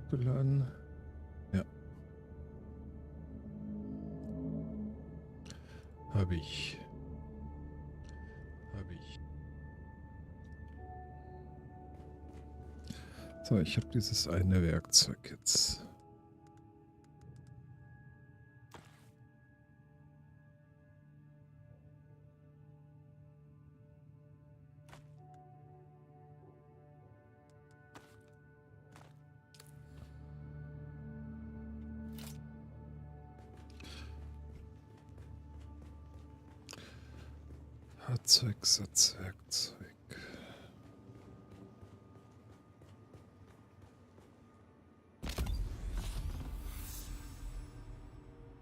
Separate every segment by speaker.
Speaker 1: aufgeladen? Ja. Habe ich. So, ich habe dieses eine Werkzeug jetzt. Fahrzeugsatzwerkzeug.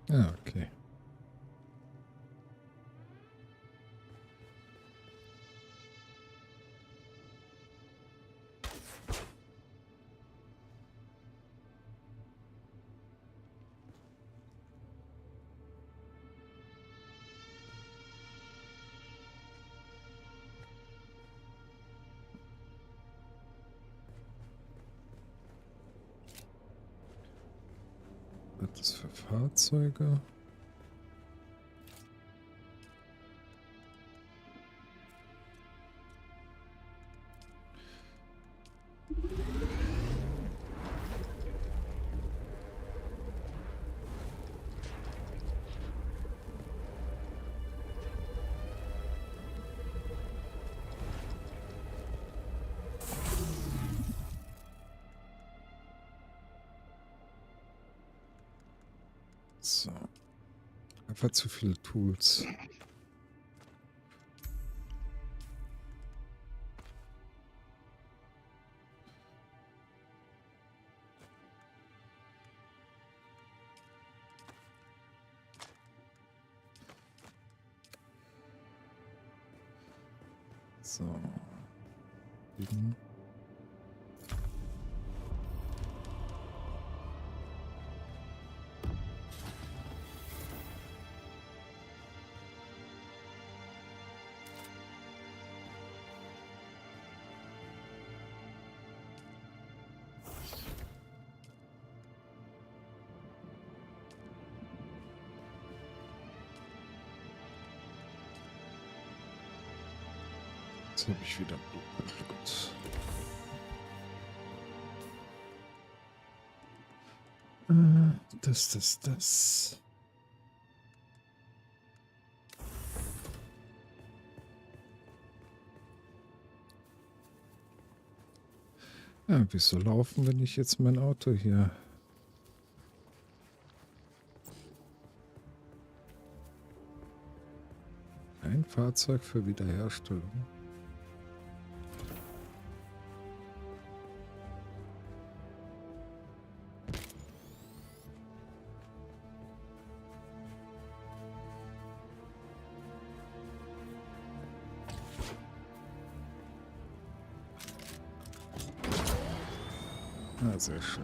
Speaker 1: Ja, okay. Das ist für Fahrzeuge. So. Einfach zu viele Tools. So. Eben. Jetzt habe ich wieder Blut. Das. Ja, wieso laufen, wenn ich jetzt mein Auto hier... Ein Fahrzeug für Wiederherstellung. Ah, sehr schön.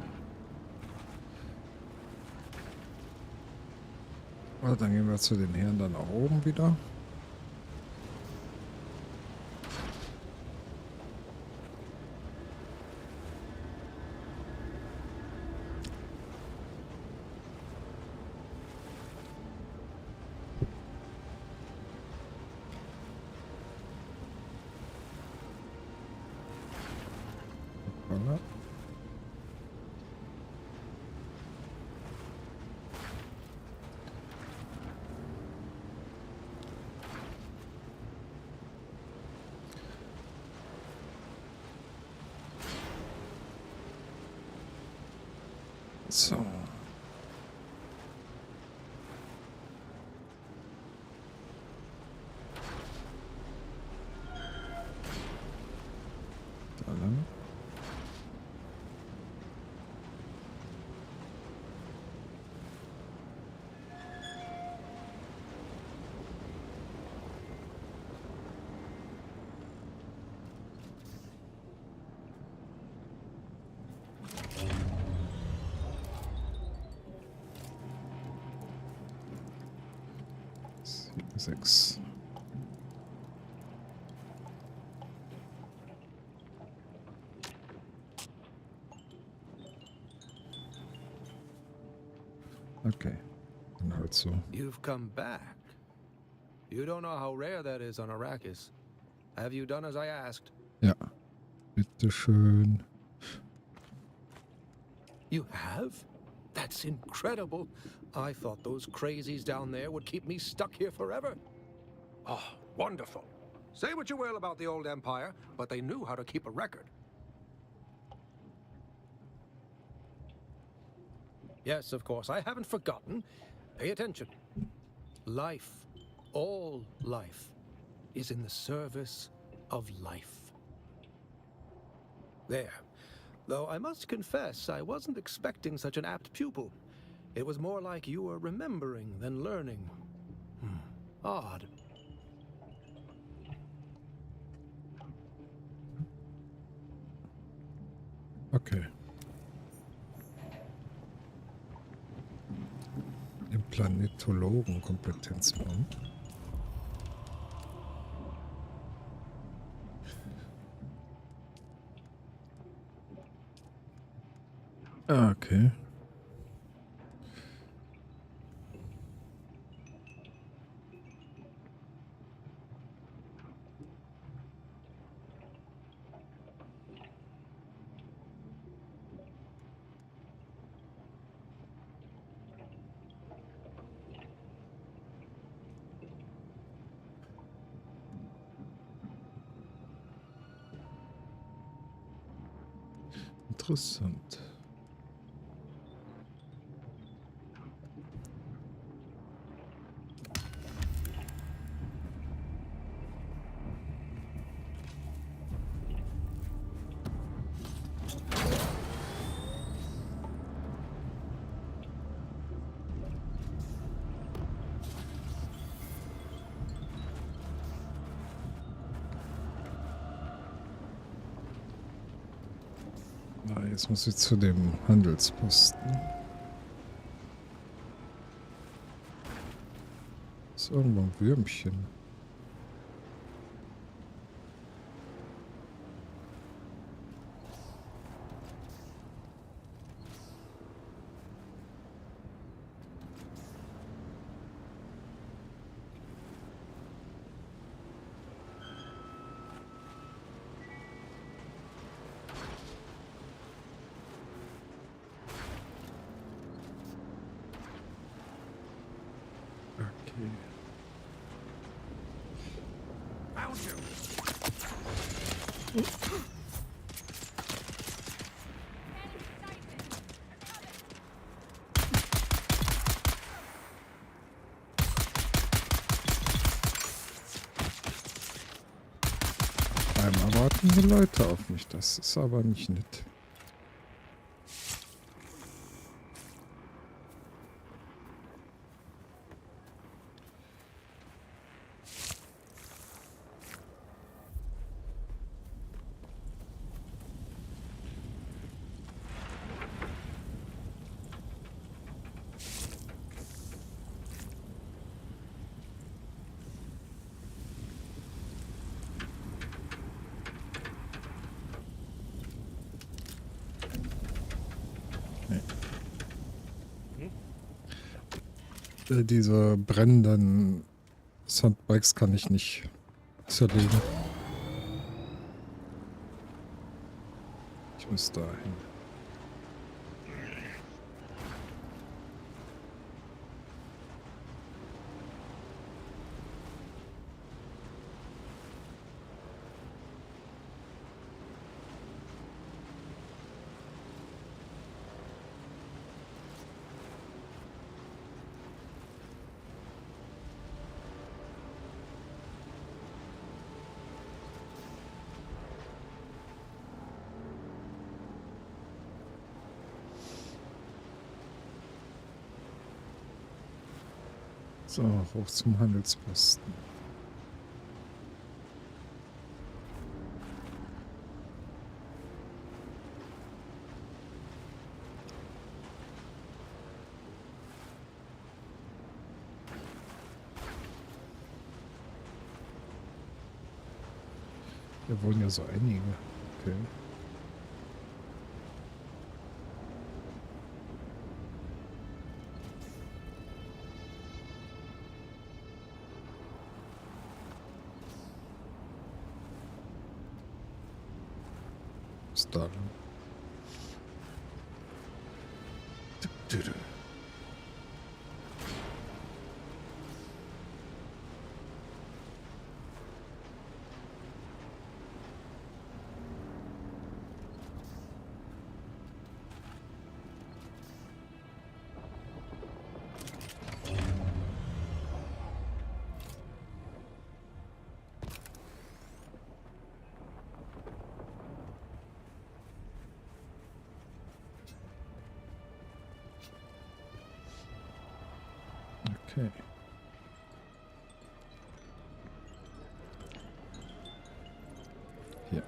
Speaker 1: Also dann gehen wir zu den Herren dann nach oben wieder. Voilà. So. Da lang. Sechs. Okay. Dann halt so.
Speaker 2: You've come back. You don't know how rare that is on Arrakis. Have you done as I asked?
Speaker 1: Ja. Bitteschön.
Speaker 2: You have? That's incredible. I thought those crazies down there would keep me stuck here forever. Oh, wonderful. Say what you will about the old empire, but they knew how to keep a record. Yes, of course, I haven't forgotten. Pay attention. Life, all life, is in the service of life. There. Though I must confess, I wasn't expecting such an apt pupil. It was more like you were remembering than learning. Odd.
Speaker 1: Okay. Den Planetologen-Kompetenz bauen. Okay. Interessant. Jetzt muss ich zu dem Handelsposten. Ist irgendwo ein Würmchen. Okay.
Speaker 2: Found you.
Speaker 1: Einmal warten die Leute auf mich. Das ist aber nicht nett. Diese brennenden Sandbikes kann ich nicht zerlegen. Ich muss dahin. So, hoch zum Handelsposten. Hier wohnen ja so einige. Okay. muss da lang. Okay. Hier.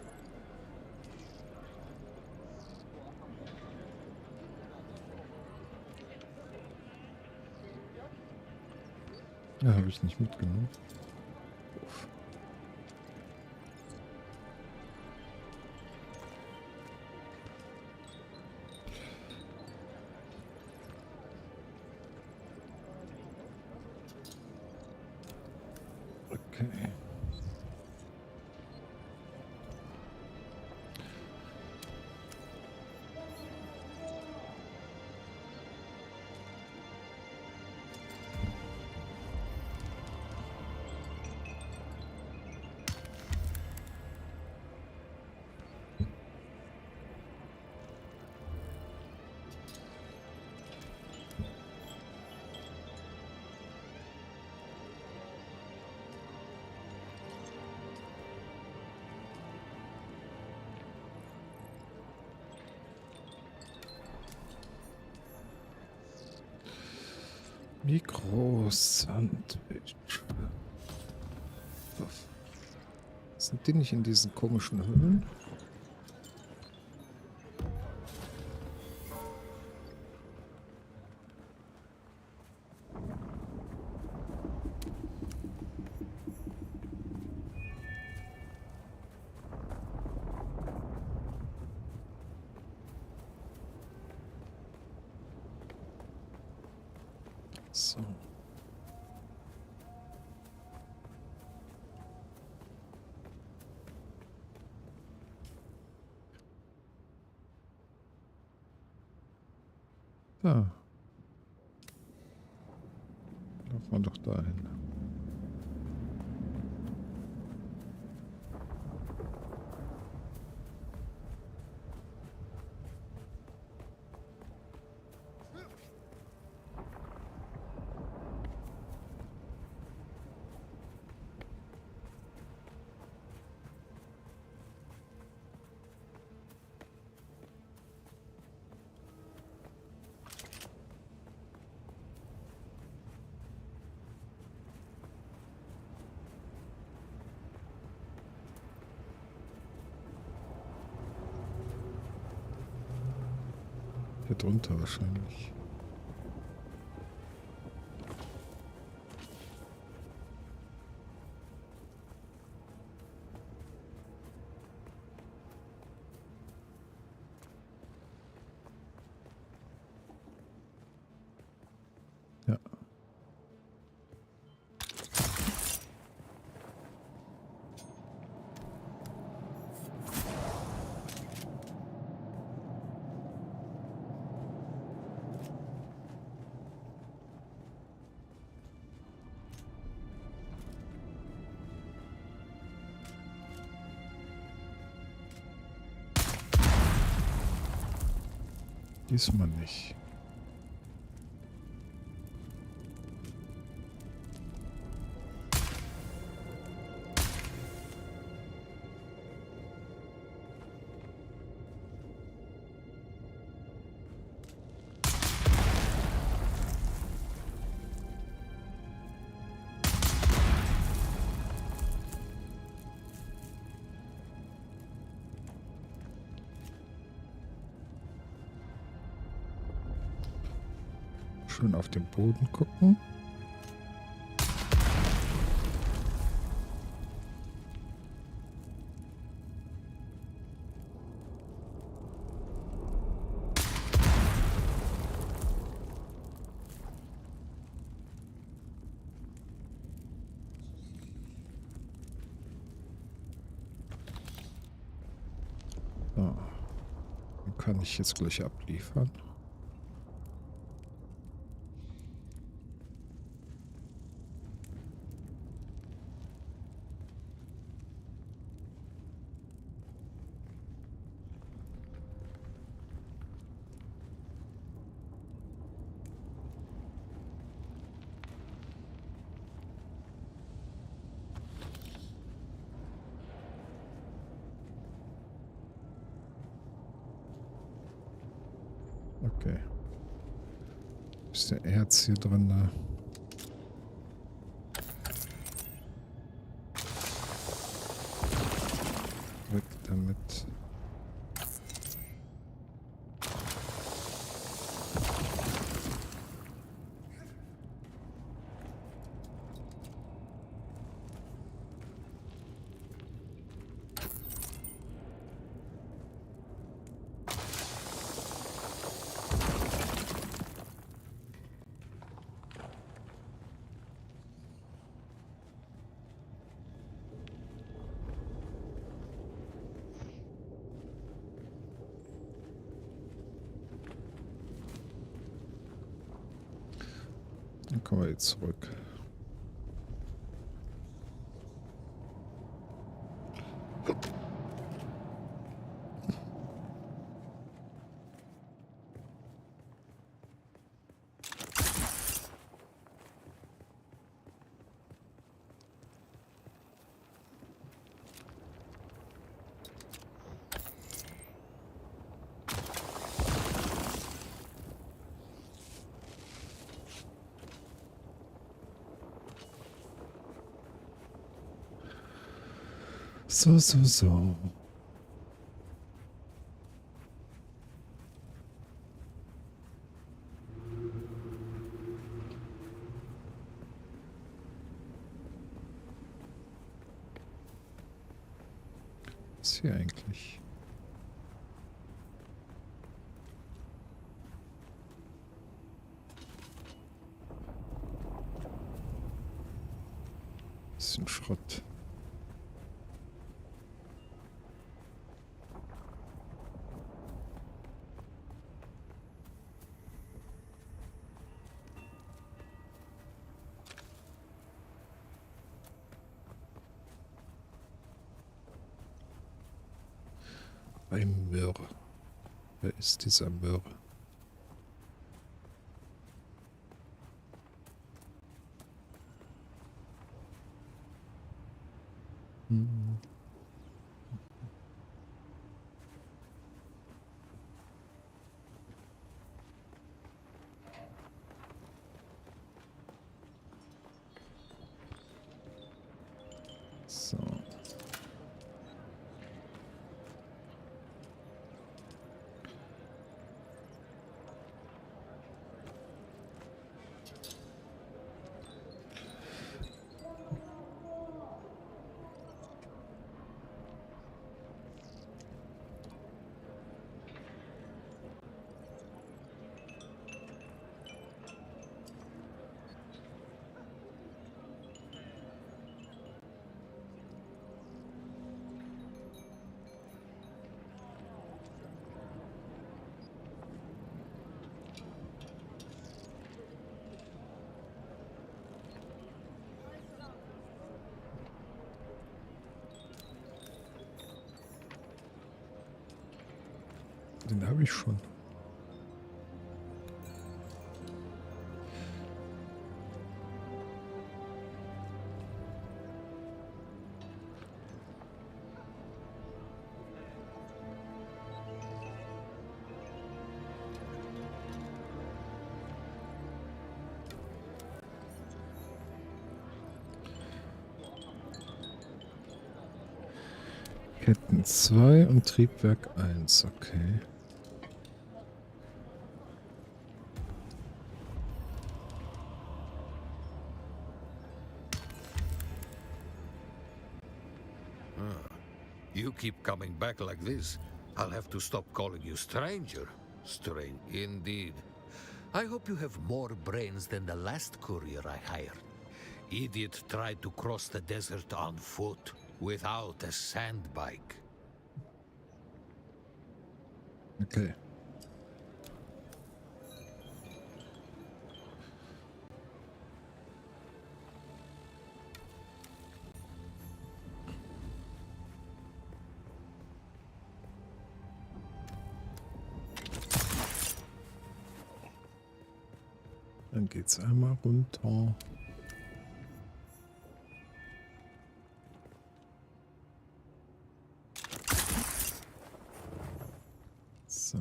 Speaker 1: Ja, habe ich nicht mitgenommen. Uff. Okay. Mikro-Sandwich. Sind die nicht in diesen komischen Höhlen? So. Da. Laufen wir doch dahin. Hier drunter wahrscheinlich. Ja. Diesmal nicht. Schön auf den Boden gucken. So. kann ich jetzt gleich abliefern. Okay. Ist der Erz hier drin? Ne? Weg damit. Dann kommen wir jetzt zurück. So. Was ist hier eigentlich? Bisschen Schrott. Ein Myrrh. Wer ist dieser Myrrh? Hm. So. Den habe ich schon. Ketten 2 und Triebwerk 1, okay.
Speaker 2: You keep coming back like this, I'll have to stop calling you stranger. Strange indeed. I hope you have more brains than the last courier I hired. Idiot tried to cross the desert on foot, without a sand bike.
Speaker 1: Okay. Dann geht's einmal runter. So.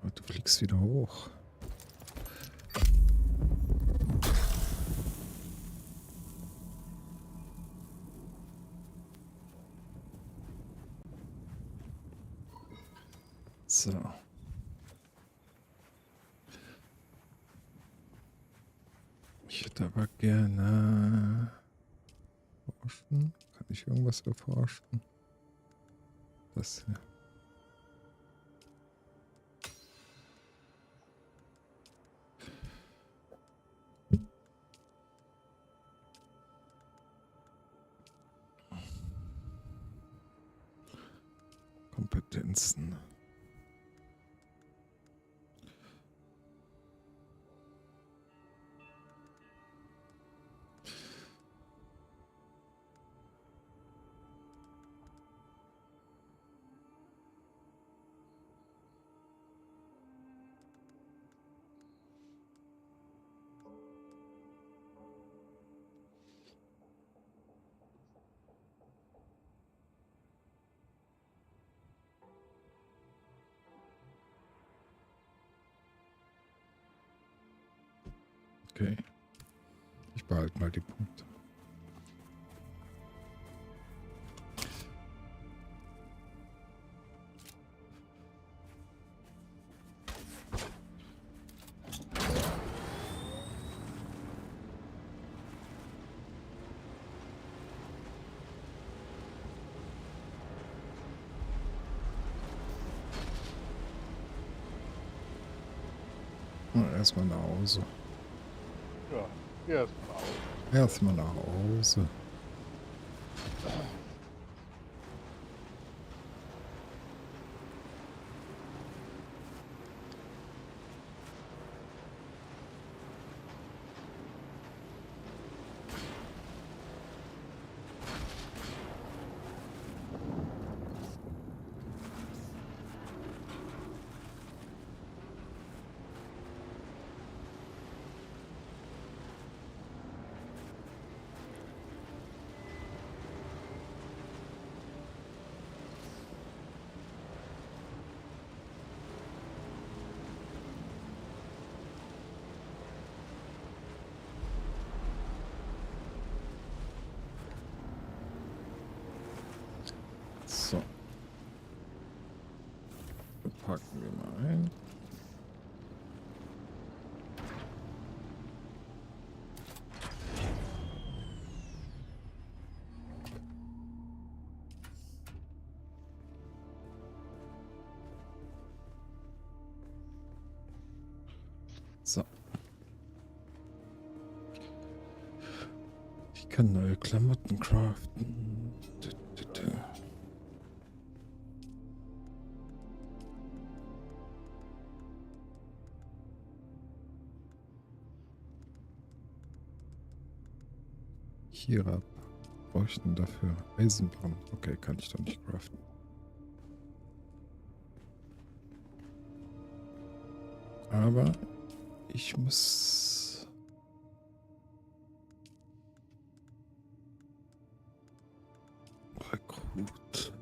Speaker 1: Und du fliegst wieder hoch. So. Ich hätte aber gerne erforschen. Kann ich irgendwas erforschen? Das hier. Kompetenzen. Okay. Ich behalte mal die Punkte. Erstmal nach Hause.
Speaker 3: Ja, erstmal auf.
Speaker 1: Erstmal nach Hause. So. Packen wir mal ein. So. Ich kann neue Klamotten craften. Hier ab. Brauche ich denn dafür? Eisenbrand. Okay, kann ich doch nicht craften. Aber ich muss... Rekrut.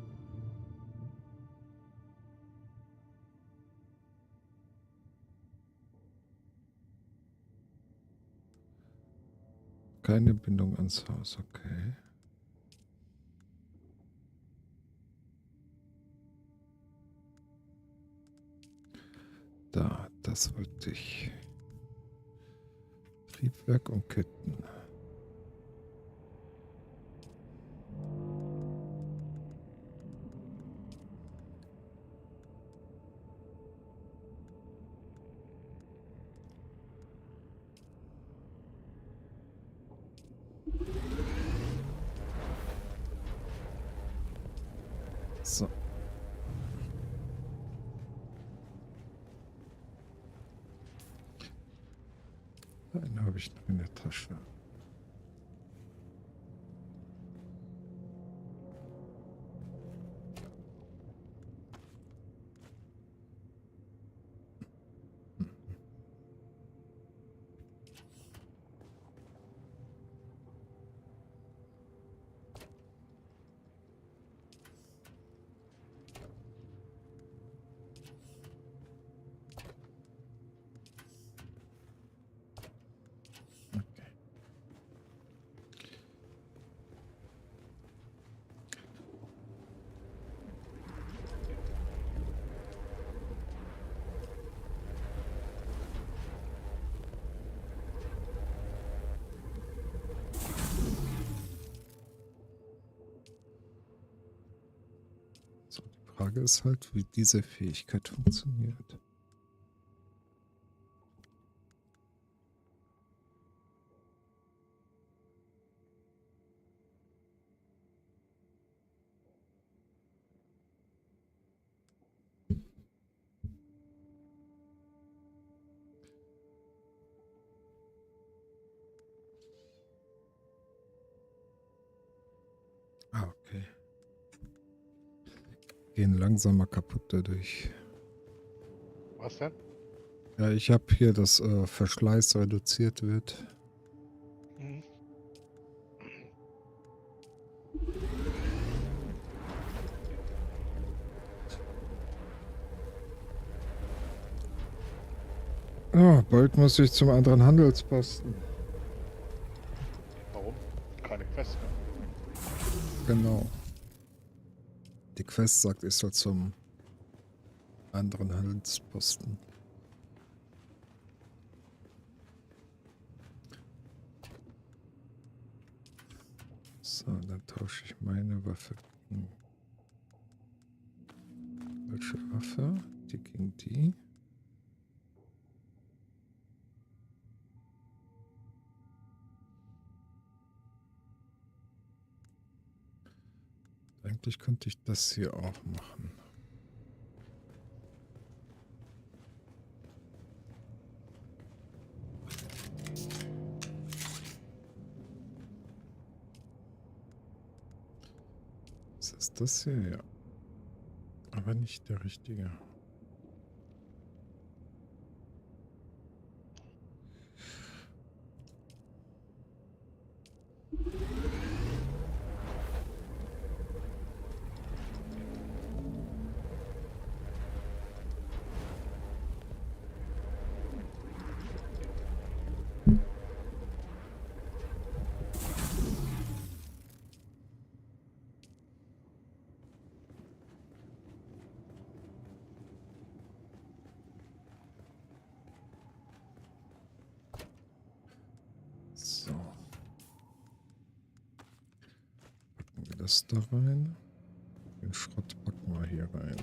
Speaker 1: Keine Bindung ans Haus, okay. Da, das wollte ich. Triebwerk und Ketten. So. Einen habe ich noch in der Tasche. So, die Frage ist halt, wie diese Fähigkeit funktioniert. Ah, okay. Gehen langsamer kaputt dadurch.
Speaker 3: Was denn?
Speaker 1: Ja, ich habe hier, dass Verschleiß reduziert wird.
Speaker 3: Mhm.
Speaker 1: Ah, bald muss ich zum anderen Handelsposten.
Speaker 3: Warum? Keine Quest mehr.
Speaker 1: Genau. Die Quest sagt, ich soll zum anderen Handelsposten. So, dann tausche ich meine Waffe gegen... Welche Waffe? Die gegen die. Eigentlich könnte ich das hier auch machen. Was ist das hier? Ja. Aber nicht der richtige. So. Packen wir das da rein. Den Schrott packen wir hier rein.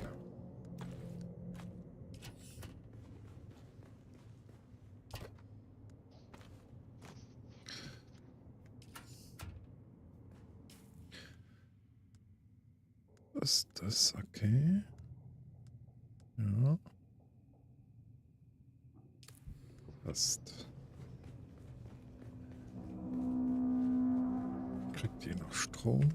Speaker 1: Ist das okay? Ja. Passt. Kriegt ihr noch Strom?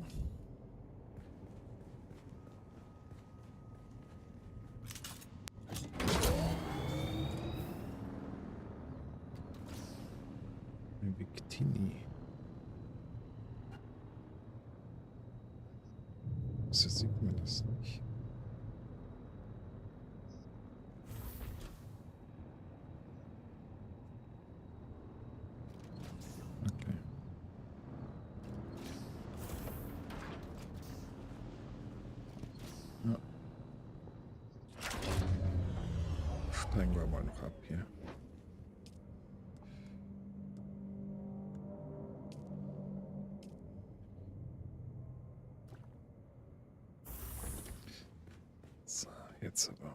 Speaker 1: Ein Bikini. So sieht man das nicht. Okay. Ja. Steigen wir mal noch ab hier. So, jetzt aber.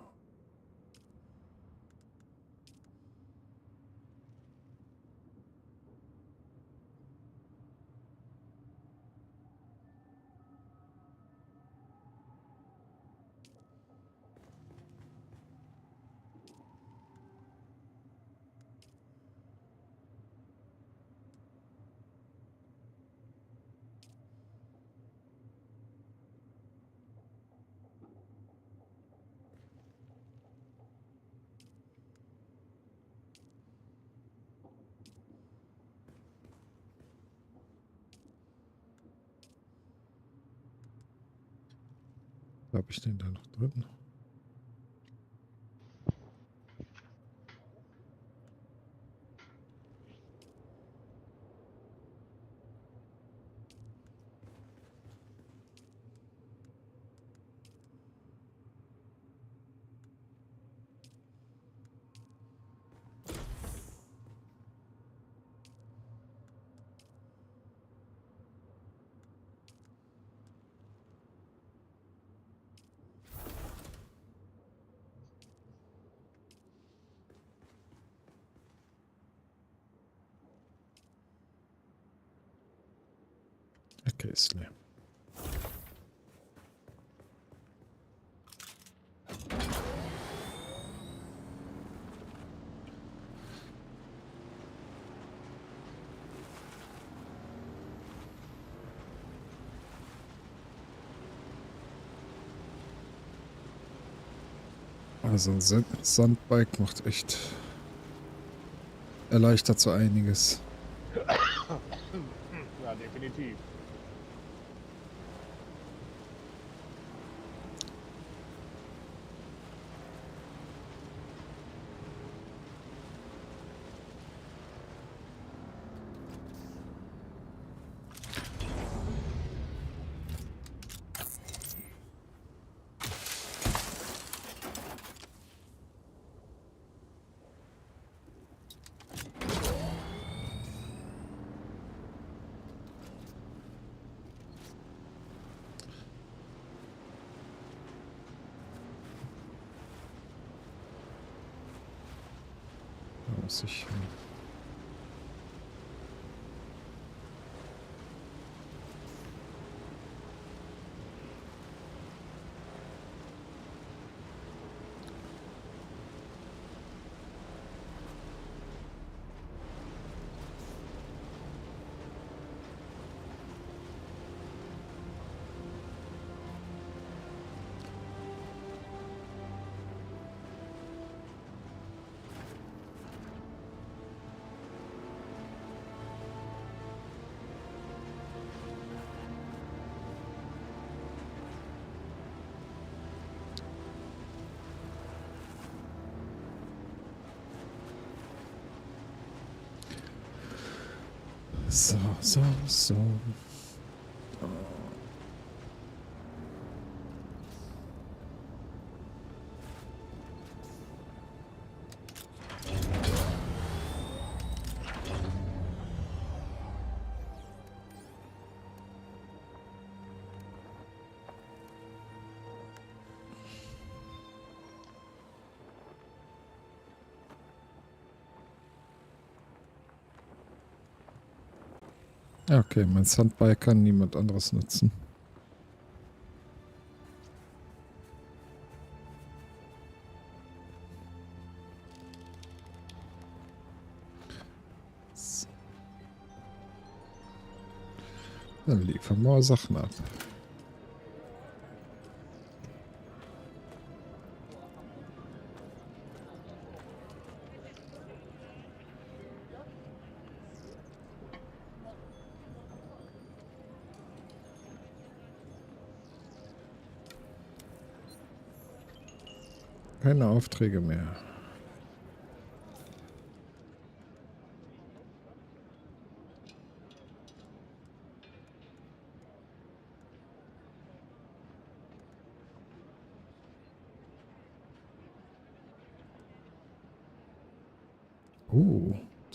Speaker 1: Habe ich den da noch drin? Okay, ist leer. Also ein Sandbike macht echt erleichtert so einiges.
Speaker 3: Ja, definitiv.
Speaker 1: Da muss ich hin. So. Okay, mein Sandbike kann niemand anderes nutzen. So. Dann liefern wir Sachen ab. Keine Aufträge mehr.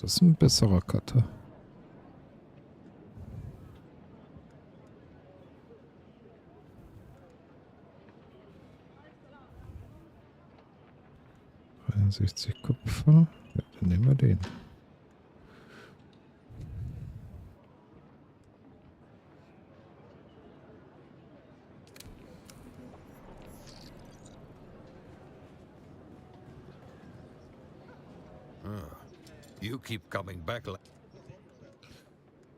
Speaker 1: Das ist ein besserer Cutter. Kupfer. Ja, dann nehmen wir den.
Speaker 2: You keep coming back.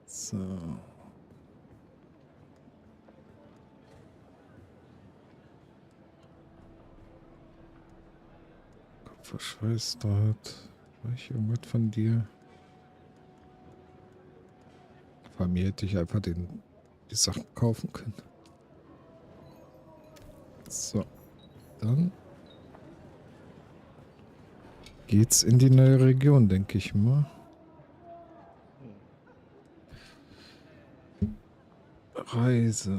Speaker 1: So. Kupferschweißdraht. Habe ich irgendwas von dir? Von mir hätte ich einfach die Sachen kaufen können. So, dann geht's in die neue Region, denke ich mal. Reise.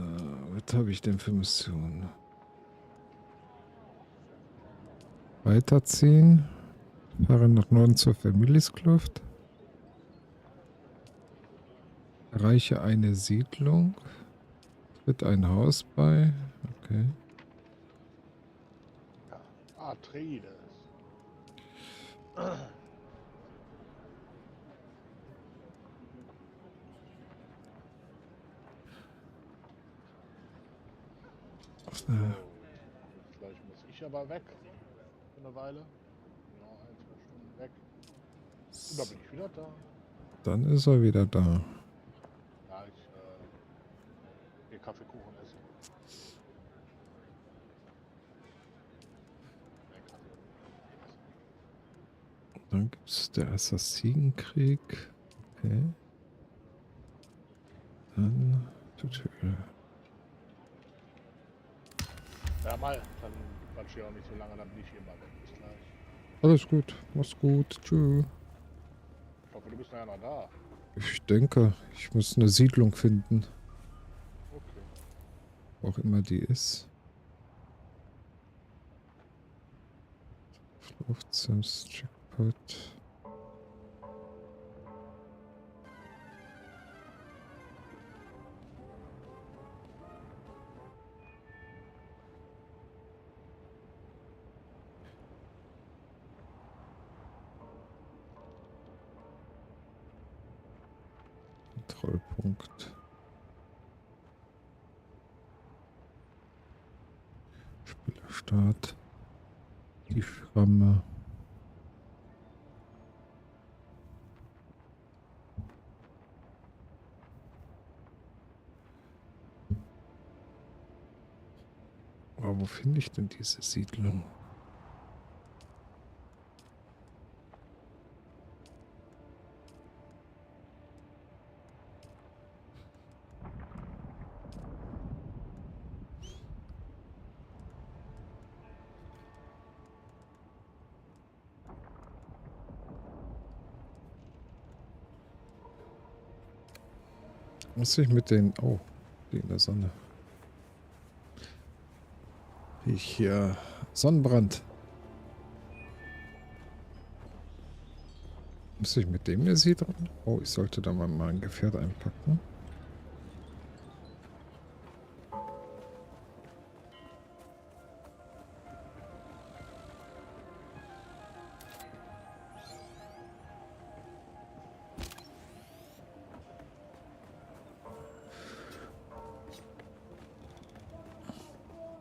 Speaker 1: Was habe ich denn für Missionen? Weiterziehen. Fahre nach Norden zur Familieskluft. Erreiche eine Siedlung. Tritt ein Haus bei. Okay.
Speaker 3: Ja. Atreides. So, jetzt gleich muss ich aber weg. Für eine Weile. Genau, 1, 2 Stunden weg. Und da bin ich wieder da.
Speaker 1: Dann ist er wieder da.
Speaker 3: Ja, ich gehe Kaffeekuchen essen. Nee, Kaffee essen.
Speaker 1: Dann gibt es der Assassinenkrieg. Okay. Dann Tutorial.
Speaker 3: Ja, mal, dann quatsch ich auch nicht so lange, dann bin ich hier mal weg. Bis gleich.
Speaker 1: Alles gut. Mach's gut. Tschüss.
Speaker 3: Ich hoffe, du bist nachher noch da.
Speaker 1: Ich denke, ich muss eine Siedlung finden.
Speaker 3: Okay.
Speaker 1: Wo auch immer die ist. Luftsims, Checkpoint. Kontrollpunkt. Spielerstart. Die Schramme. Aber wo finde ich denn diese Siedlung? Muss ich mit den... Oh, die in der Sonne. Ich hier... Sonnenbrand. Muss ich mit dem hier sie dran? Oh, ich sollte da mal mein Gefährt einpacken.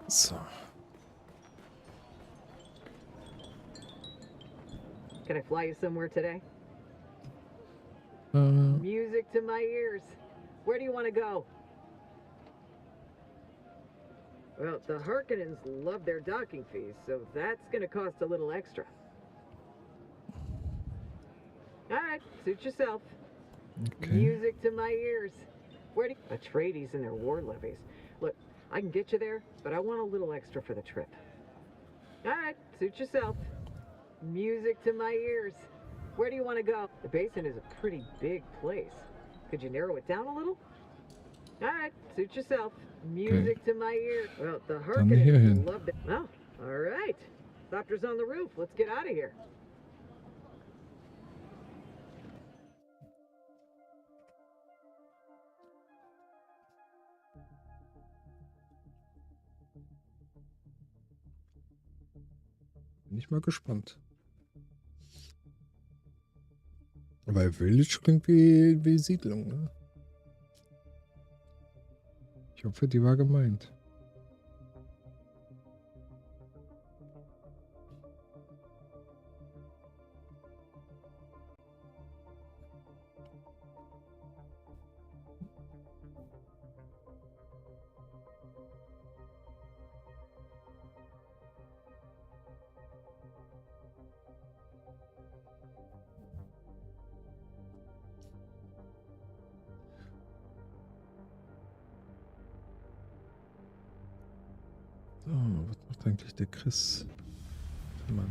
Speaker 1: So.
Speaker 4: Can I fly you somewhere today?
Speaker 1: Äh,
Speaker 4: Music to my ears. Where do you want to go? Well, the Harkonnens love their docking fees, so that's going to cost a little extra. All right, suit yourself.
Speaker 1: okay.
Speaker 4: Music to my ears. Where do you... Atreides and their war levies. Look, I can get you there, but I want a little extra for the trip. All right, suit yourself. Music to my ears. Where do you want to go? The basin is a pretty big place. Could you narrow it down a little? All right, suit yourself. Music to my ears. Well, the Harkonnens love it. Oh, all right. Doctor's on the roof. Let's get out of here.
Speaker 1: Bin ich mal gespannt. Weil Village klingt wie Siedlung, ne? Ich hoffe, die war gemeint. So, was macht eigentlich der Chris? Mann.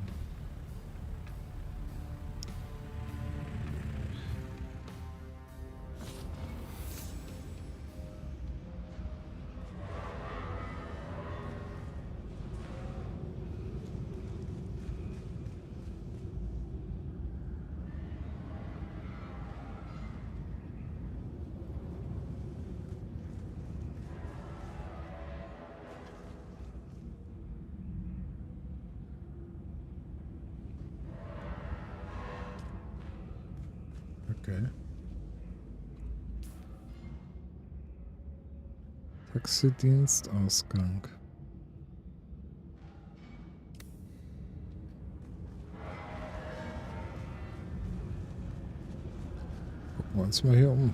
Speaker 1: Okay. Taxidienstausgang. Gucken wir uns mal hier um.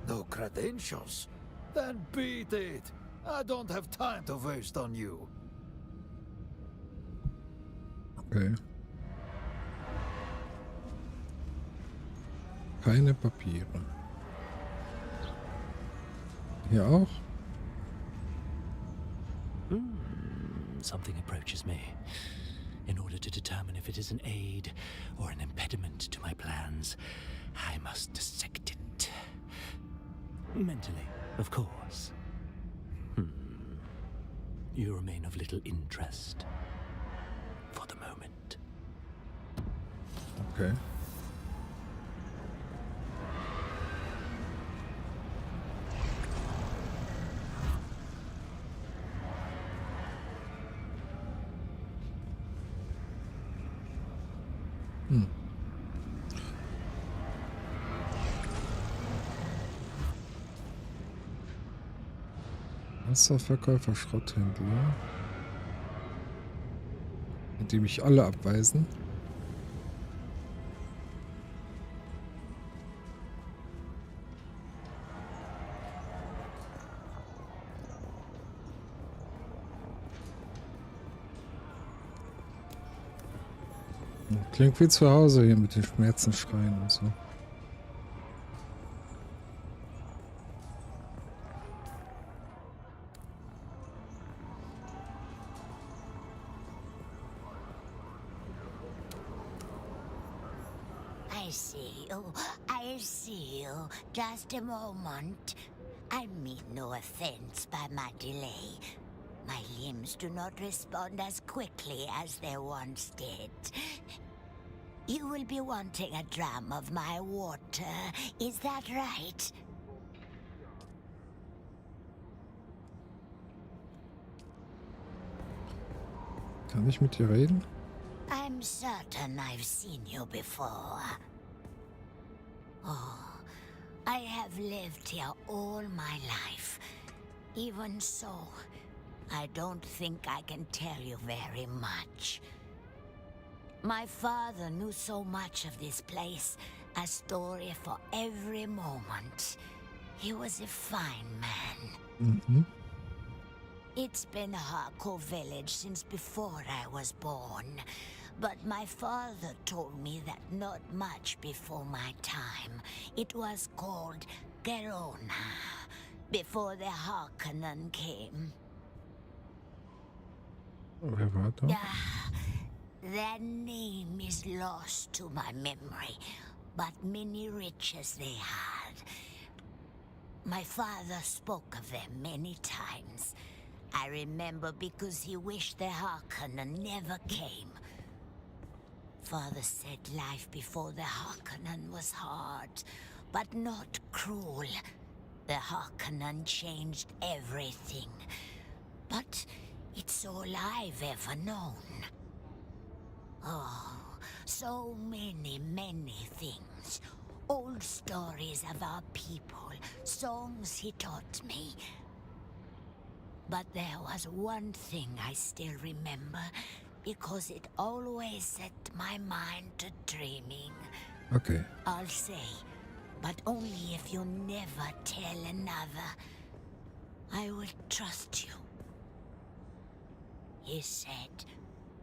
Speaker 5: No credentials? Then beat it. I don't have time to waste on you.
Speaker 1: Okay. Keine Papiere. Hier auch?
Speaker 6: Something approaches me. In order to determine if it is an aid or an impediment to my plans, I must dissect it. Mentally, of course. You remain of little interest. For the moment.
Speaker 1: Okay. Wasserverkäufer, Schrotthändler. Die mich alle abweisen. Klingt wie zu Hause hier mit den Schmerzenschreien und so.
Speaker 7: I see you. Just a moment. I mean no offense by my delay. My limbs do not respond as quickly as they once did. You will be wanting a dram of my water, is that right?
Speaker 1: Kann ich mit dir reden?
Speaker 7: I'm certain I've seen you before. Oh, I have lived here all my life. Even so, I don't think I can tell you very much. My father knew so much of this place, a story for every moment. He was a fine man. It's been a hardcore village since before I was born. But my father told me that not much before my time, it was called Gerona, before the Harkonnen came.
Speaker 1: Wer war da?
Speaker 7: Their name is lost to my memory, but many riches they had. My father spoke of them many times. I remember because he wished the Harkonnen never came. Father said life before the Harkonnen was hard, but not cruel. The Harkonnen changed everything, but it's all I've ever known. Oh, so many things. Old stories of our people, songs he taught me. But there was one thing I still remember, because it always set my mind to dreaming.
Speaker 1: Okay.
Speaker 7: I'll say, but only if you never tell another. I will trust you. He said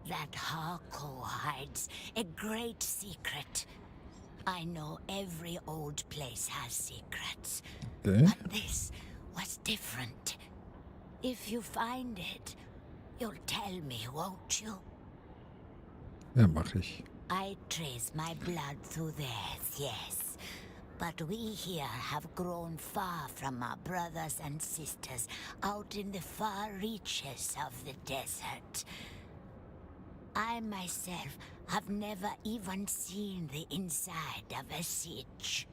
Speaker 7: that Harco hides a great secret. I know every old place has secrets,
Speaker 1: Okay.
Speaker 7: but this was different. If you find it, you'll tell me, won't you?
Speaker 1: Ja, mache ich.
Speaker 7: I trace my blood through theirs, yes. But we here have grown far from our brothers and sisters out in the far reaches of the desert. I myself have never even seen the inside of a siege.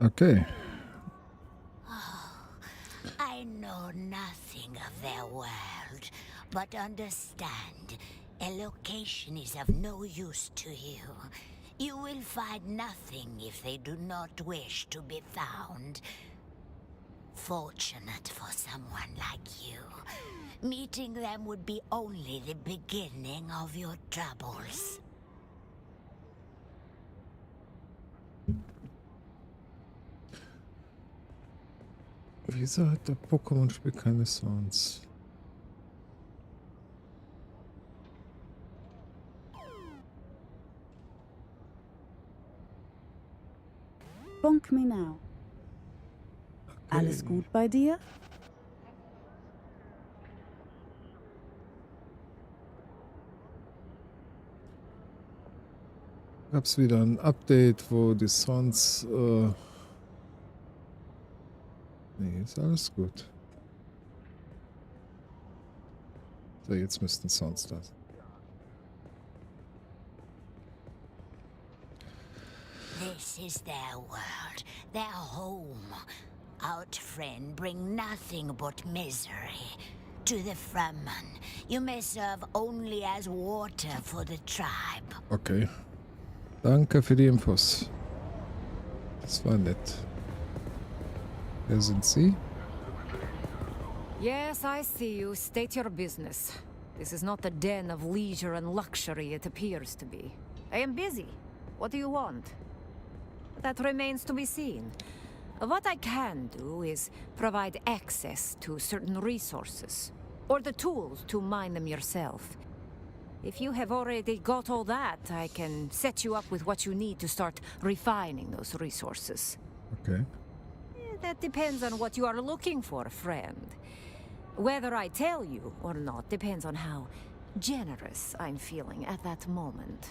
Speaker 1: Okay.
Speaker 7: I know nothing of their world, but understand, a location is of no use to you. You will find nothing if they do not wish to be found. Fortunate for someone like you. Meeting them would be only the beginning of your troubles.
Speaker 1: Wieso hat der Pokémon-Spiel keine Sounds?
Speaker 8: Bonk me now. Alles gut bei dir?
Speaker 1: Gab's wieder ein Update, wo die Sounds... Nee, ist alles gut. So, jetzt müssten Sounds da sein.
Speaker 7: This is their world, their home. Out friend bring nothing but misery. To the Farmen, you may serve only as water for the tribe.
Speaker 1: Okay. Danke für die Infos. Das war nett. Wer sind Sie?
Speaker 9: Yes, I see you. State your business. This is not the den of leisure and luxury it appears to be. I am busy. What do you want? That remains to be seen. What I can do is provide access to certain resources, or the tools to mine them yourself. If you have already got all that, I can set you up with what you need to start refining those resources.
Speaker 1: Okay.
Speaker 9: That depends on what you are looking for, friend. Whether I tell you or not depends on how generous I'm feeling at that moment.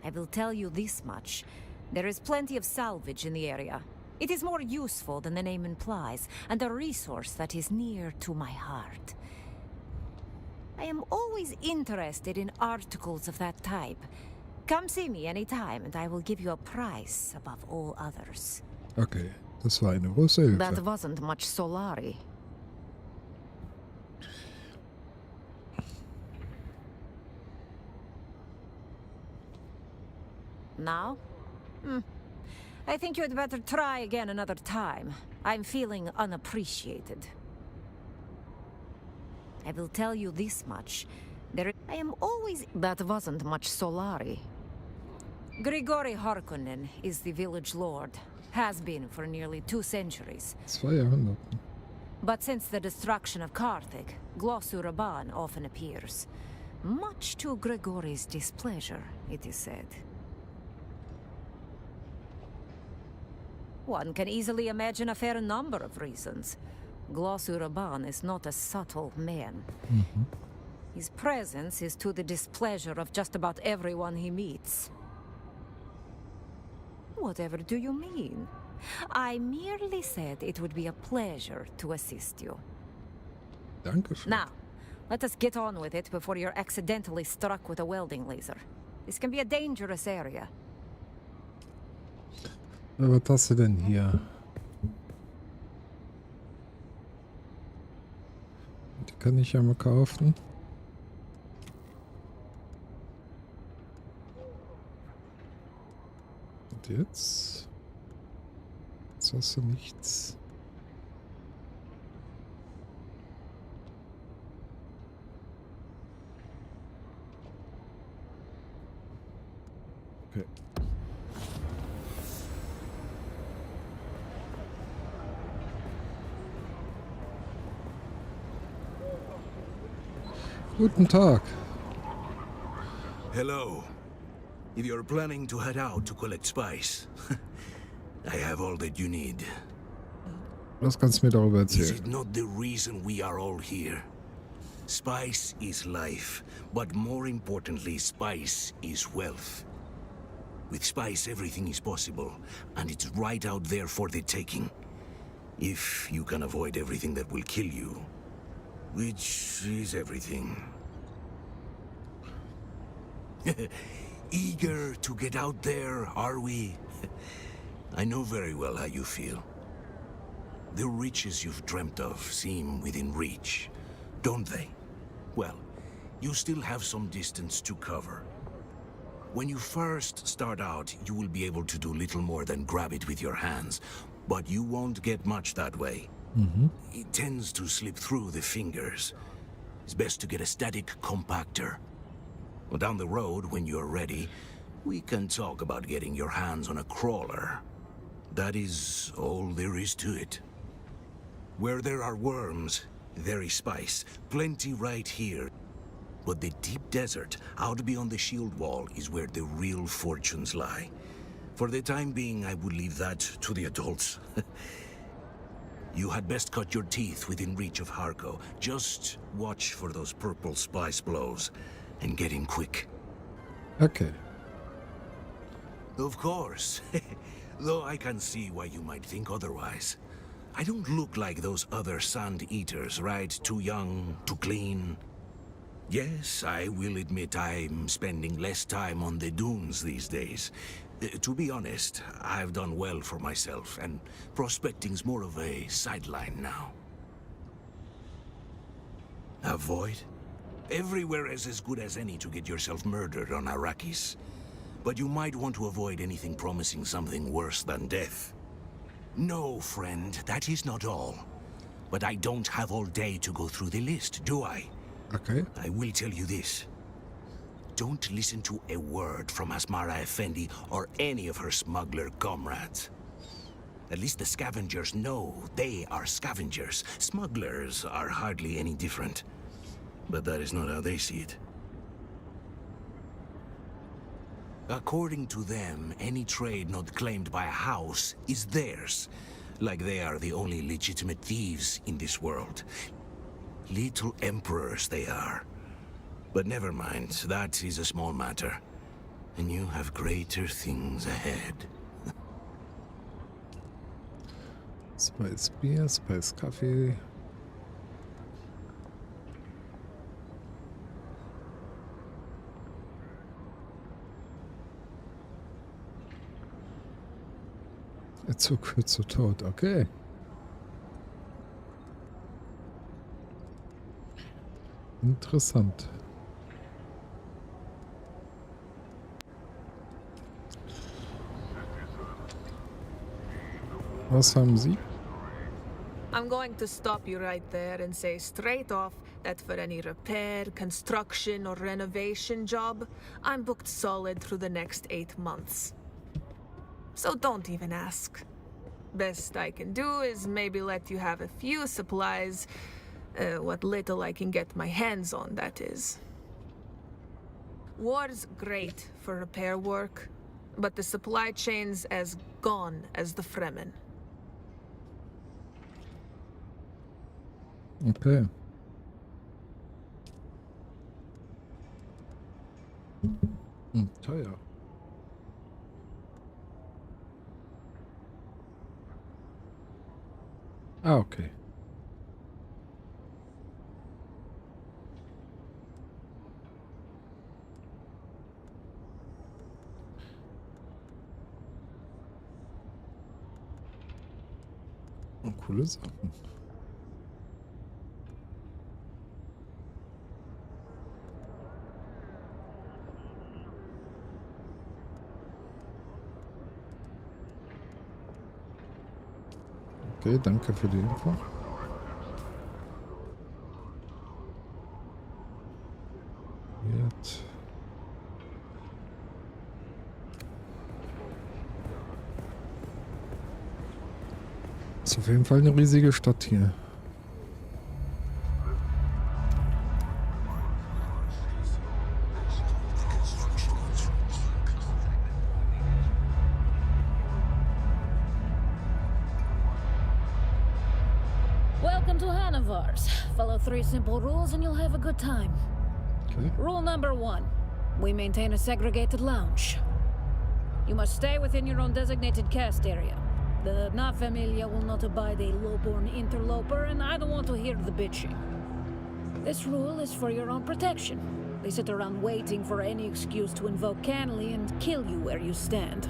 Speaker 9: I will tell you this much. There is plenty of salvage in the area. It is more useful than the name implies, and a resource that is near to my heart. I am always interested in articles of that type. Come see me anytime, and I will give you a price above all others.
Speaker 1: Okay, das war eine große Hilfe.
Speaker 9: That wasn't much Solari. Now? I think you had better try again another time. I'm feeling unappreciated. I will tell you this much. I am always... That wasn't much Solari. Grigori Harkonnen is the village lord. Has been for nearly 2 centuries.
Speaker 1: 2 Jahrhunderten.
Speaker 9: But since the destruction of Karthik, Glosuraban often appears. Much to Grigori's displeasure, it is said. One can easily imagine a fair number of reasons. Glosuraban is not a subtle man. His presence is to the displeasure of just about everyone he meets. Whatever do you mean? I merely said it would be a pleasure to assist you.
Speaker 1: Dankeschön.
Speaker 9: Now, let us get on with it before you're accidentally struck with a welding laser. This can be a dangerous area.
Speaker 1: Was hast du denn hier? Die kann ich ja mal kaufen. Und jetzt? Jetzt hast du nichts. Okay. Guten Tag.
Speaker 10: Hello. If you're planning to head out to collect spice, I have all that you need.
Speaker 1: Was kannst du mir darüber
Speaker 10: Is
Speaker 1: erzählen?
Speaker 10: it not the reason we are all here? Spice is life, but more importantly, spice is wealth. With spice, everything is possible, and it's right out there for the taking. If you can avoid everything that will kill you, which is everything. Eager to get out there, are we? I know very well how you feel. The riches you've dreamt of seem within reach, don't they? Well, you still have some distance to cover. When you first start out, you will be able to do little more than grab it with your hands, but you won't get much that way. It tends to slip through the fingers. It's best to get a static compactor. Well, down the road, when you're ready, we can talk about getting your hands on a crawler. That is all there is to it. Where there are worms, there is spice. Plenty right here. But the deep desert, out beyond the shield wall, is where the real fortunes lie. For the time being, I would leave that to the adults. You had best cut your teeth within reach of Harko. Just watch for those purple spice blows, and get in quick.
Speaker 1: Okay.
Speaker 10: Of course. Though I can see why you might think otherwise. I don't look like those other sand eaters, right? Too young, too clean. Yes, I will admit I'm spending less time on the dunes these days. To be honest, I've done well for myself, and prospecting's more of a sideline now. Avoid? Everywhere is as good as any to get yourself murdered on Arrakis. But you might want to avoid anything promising something worse than death. No, friend, that is not all. But I don't have all day to go through the list, do I?
Speaker 1: Okay.
Speaker 10: I will tell you this. Don't listen to a word from Asmara Effendi or any of her smuggler comrades. At least the scavengers know they are scavengers. Smugglers are hardly any different. But that is not how they see it. According to them, any trade not claimed by a house is theirs. Like they are the only legitimate thieves in this world. Little emperors they are. But never mind, that is a small matter. And you have greater things ahead.
Speaker 1: Spice Bier, Spice Kaffee. Der Zug wird so tot, okay. Interessant. Was haben Sie?
Speaker 11: I'm going to stop you right there and say straight off that for any repair, construction, or renovation job, I'm booked solid through the next 8 months. So don't even ask. Best I can do is maybe let you have a few supplies, what little I can get my hands on, that is. War's great for repair work, but the supply chain's as gone as the Fremen.
Speaker 1: Okay. Teuer. Ah, okay. Coole Sachen. Okay, danke für die Info. Jetzt. Ist auf jeden Fall eine riesige Stadt hier.
Speaker 12: Welcome to Hanover's. Follow 3 simple rules and you'll have a good time.
Speaker 1: Okay.
Speaker 12: Rule number 1. We maintain a segregated lounge. You must stay within your own designated cast area. The Na Familia will not abide a low-born interloper, and I don't want to hear the bitching. This rule is for your own protection. They sit around waiting for any excuse to invoke Canley and kill you where you stand.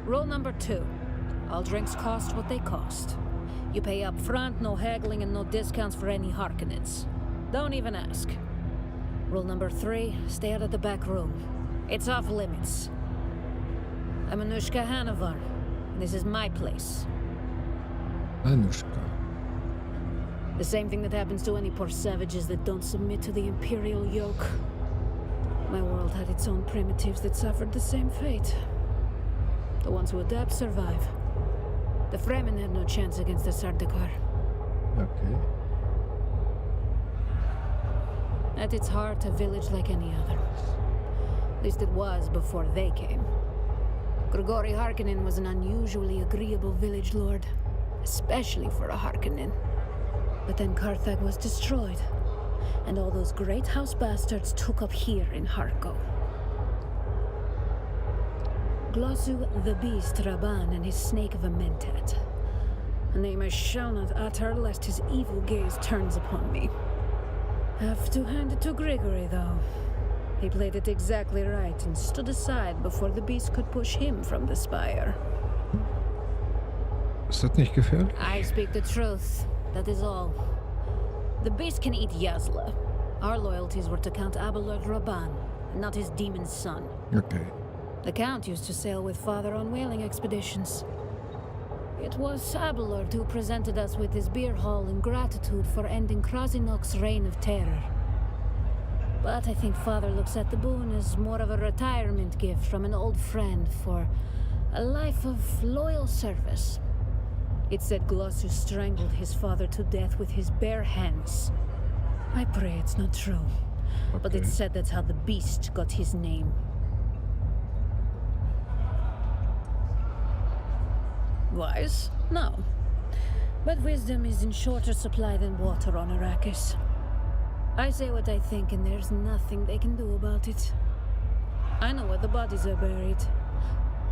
Speaker 12: Rule number 2. All drinks cost what they cost. You pay up front, no haggling and no discounts for any Harkonnens. Don't even ask. Rule number 3, stay out of the back room. It's off limits. I'm Anushka Hanover. This is my place.
Speaker 1: Anushka.
Speaker 12: The same thing that happens to any poor savages that don't submit to the Imperial yoke. My world had its own primitives that suffered the same fate. The ones who adapt survive. The Fremen had no chance against the Sardaukar.
Speaker 1: Okay.
Speaker 12: At its heart, a village like any other. At least it was before they came. Grigori Harkonnen was an unusually agreeable village lord, especially for a Harkonnen. But then Carthage was destroyed, and all those great house bastards took up here in Harko. Glossu the Beast Raban and his snake of a Mentat. A name I shall not utter lest his evil gaze turns upon me. Have to hand it to Grigory, though. He played it exactly right and stood aside before the beast could push him from the spire.
Speaker 1: Ist das nicht gefährlich?
Speaker 12: I speak the truth, that is all. The beast can eat Yazla. Our loyalties were to Count Abelard Raban, not his demon son.
Speaker 1: Okay.
Speaker 12: The Count used to sail with Father on whaling expeditions. It was Abelard who presented us with his beer hall in gratitude for ending Krasinok's reign of terror. But I think Father looks at the boon as more of a retirement gift from an old friend for a life of loyal service. It said Glossu strangled his father to death with his bare hands. I pray it's not true, but it said that's how the beast got his name. Wise? No. But wisdom is in shorter supply than water on Arrakis. I say what I think, and there's nothing they can do about it. I know where the bodies are buried.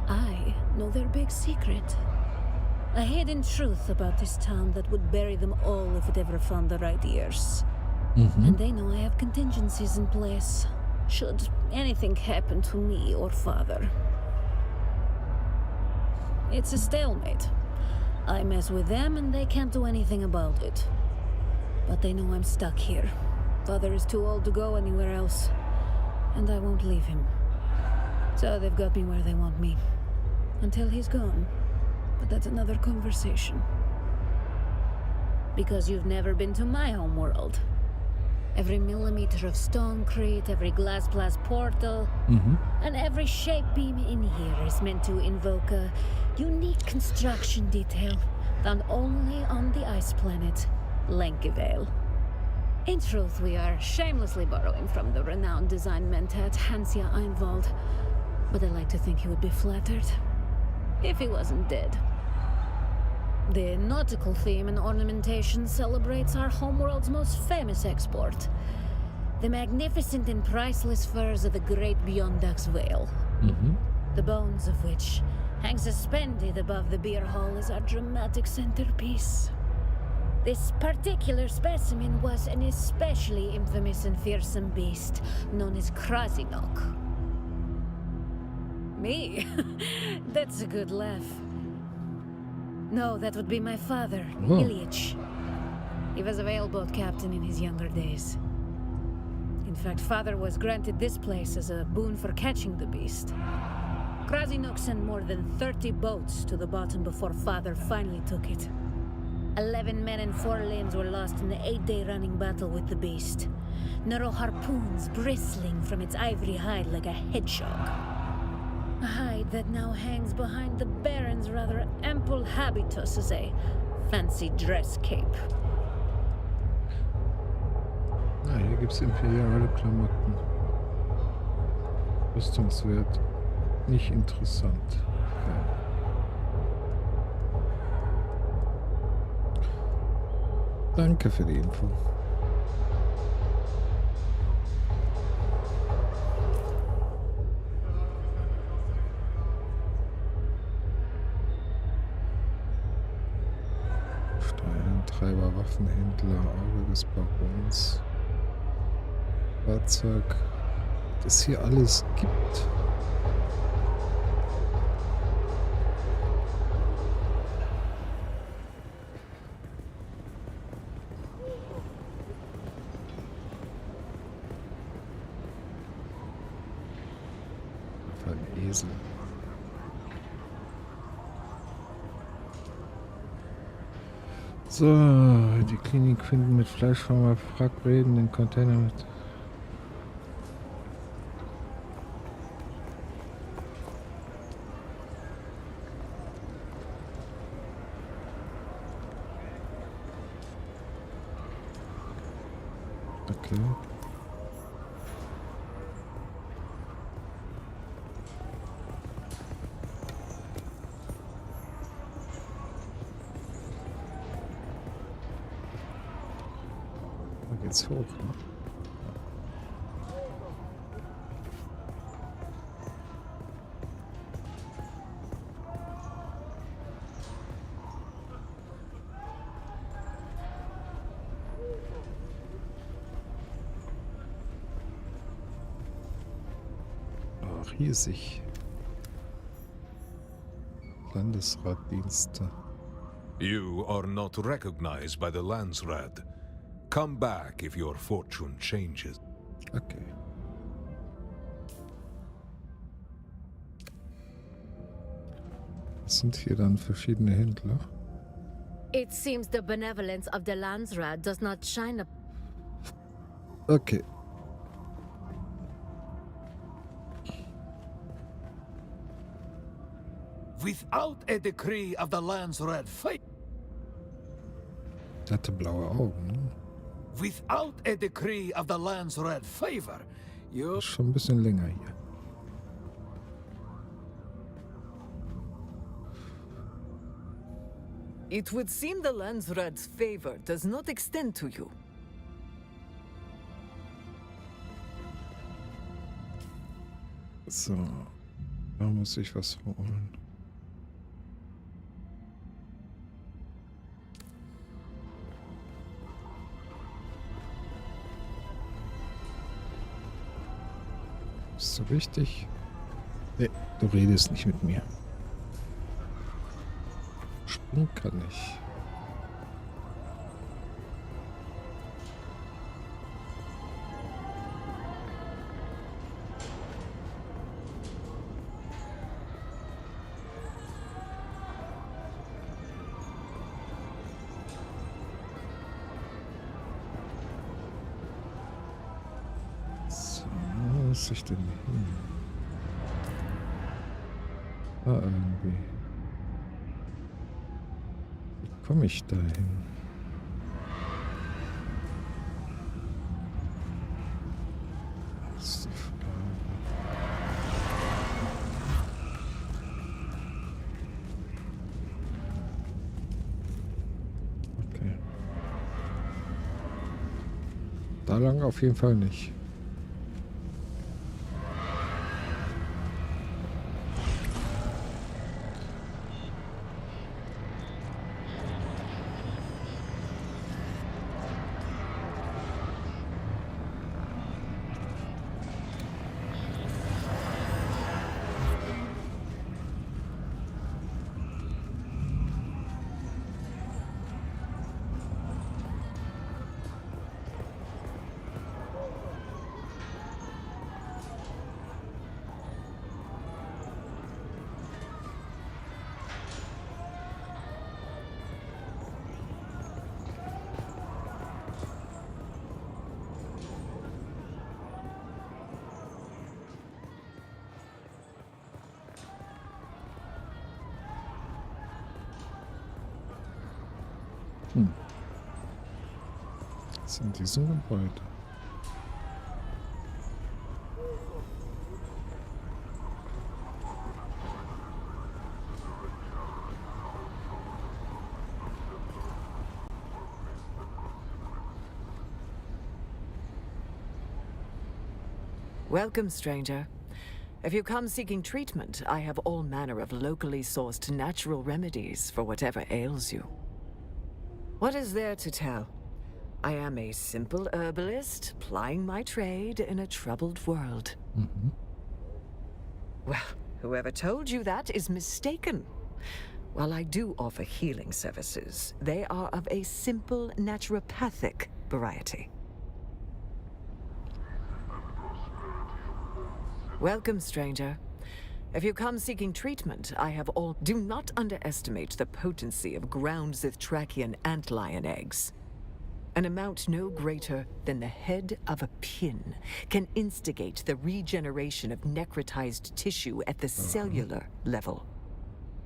Speaker 12: I know their big secret. A hidden truth about this town that would bury them all if it ever found the right ears. And they know I have contingencies in place, should anything happen to me or Father. It's a stalemate. I mess with them and they can't do anything about it. But they know I'm stuck here. Father is too old to go anywhere else, and I won't leave him. So they've got me where they want me. Until he's gone. But that's another conversation. Because you've never been to my home world. Every millimeter of stonecrete, every glass portal, and every shape beam in here is meant to invoke a unique construction detail found only on the ice planet, Lenkivale. In truth, we are shamelessly borrowing from the renowned design mentat Hansia Einwald, but I like to think he would be flattered. If he wasn't dead. The nautical theme and ornamentation celebrates our homeworld's most famous export. The magnificent and priceless furs of the great Beyondak's whale. The bones of which hang suspended above the beer hall as our dramatic centerpiece. This particular specimen was an especially infamous and fearsome beast known as Krasinok. Me? That's a good laugh. No, that would be my father, Ilyich. He was a whaleboat captain in his younger days. In fact, Father was granted this place as a boon for catching the beast. Krasinok sent more than 30 boats to the bottom before Father finally took it. 11 men and 4 limbs were lost in the 8-day running battle with the beast. Narrow harpoons bristling from its ivory hide like a hedgehog. A hide that now hangs behind the Baron's rather ample habitus as a fancy dress cape.
Speaker 1: Ah, hier gibt es imperiale Klamotten. Rüstungswert. Nicht interessant. Okay. Danke für die Info. Steuerantreiber, Waffenhändler, Auge des Barons. Fahrzeug. Das hier alles gibt. Ein Esel. So, die Klinik finden mit Fleischfarmer Fragreden den Container mit. Okay. Da geht's hoch, ne? Riesig. Landesratdienste.
Speaker 13: You are not recognized by the Landsrat. Come back if your fortune changes.
Speaker 1: Okay. Das sind hier dann verschiedene Händler.
Speaker 9: It seems the benevolence of the Landsrat does not shine up.
Speaker 1: Okay.
Speaker 5: Without a decree of the Landsrat fate.
Speaker 1: Der hatte blaue Augen, ne?
Speaker 5: Without a decree of the Landsrat favor, you...
Speaker 1: Das ist schon ein bisschen länger hier.
Speaker 4: It would seem the Landsrat's favor does not extend to you.
Speaker 1: So, da muss ich was holen. Bist du richtig? Nee, du redest nicht mit mir. Springen kann ich. So, wo muss ich denn hin? Ah, irgendwie. Wie komme ich da hin? Das ist die Frage. Okay. Da lang auf jeden Fall nicht. Was ist in diesem Gebäude?
Speaker 4: Welcome, stranger. If you come seeking treatment, I have all manner of locally sourced natural remedies for whatever ails you. What is there to tell? I am a simple herbalist, plying my trade in a troubled world. Well, whoever told you that is mistaken. While I do offer healing services, they are of a simple naturopathic variety. Welcome, stranger. If you come seeking treatment, I have all... Do not underestimate the potency of ground Zithtrachian antlion eggs. An amount no greater than the head of a pin can instigate the regeneration of necrotized tissue at the cellular level.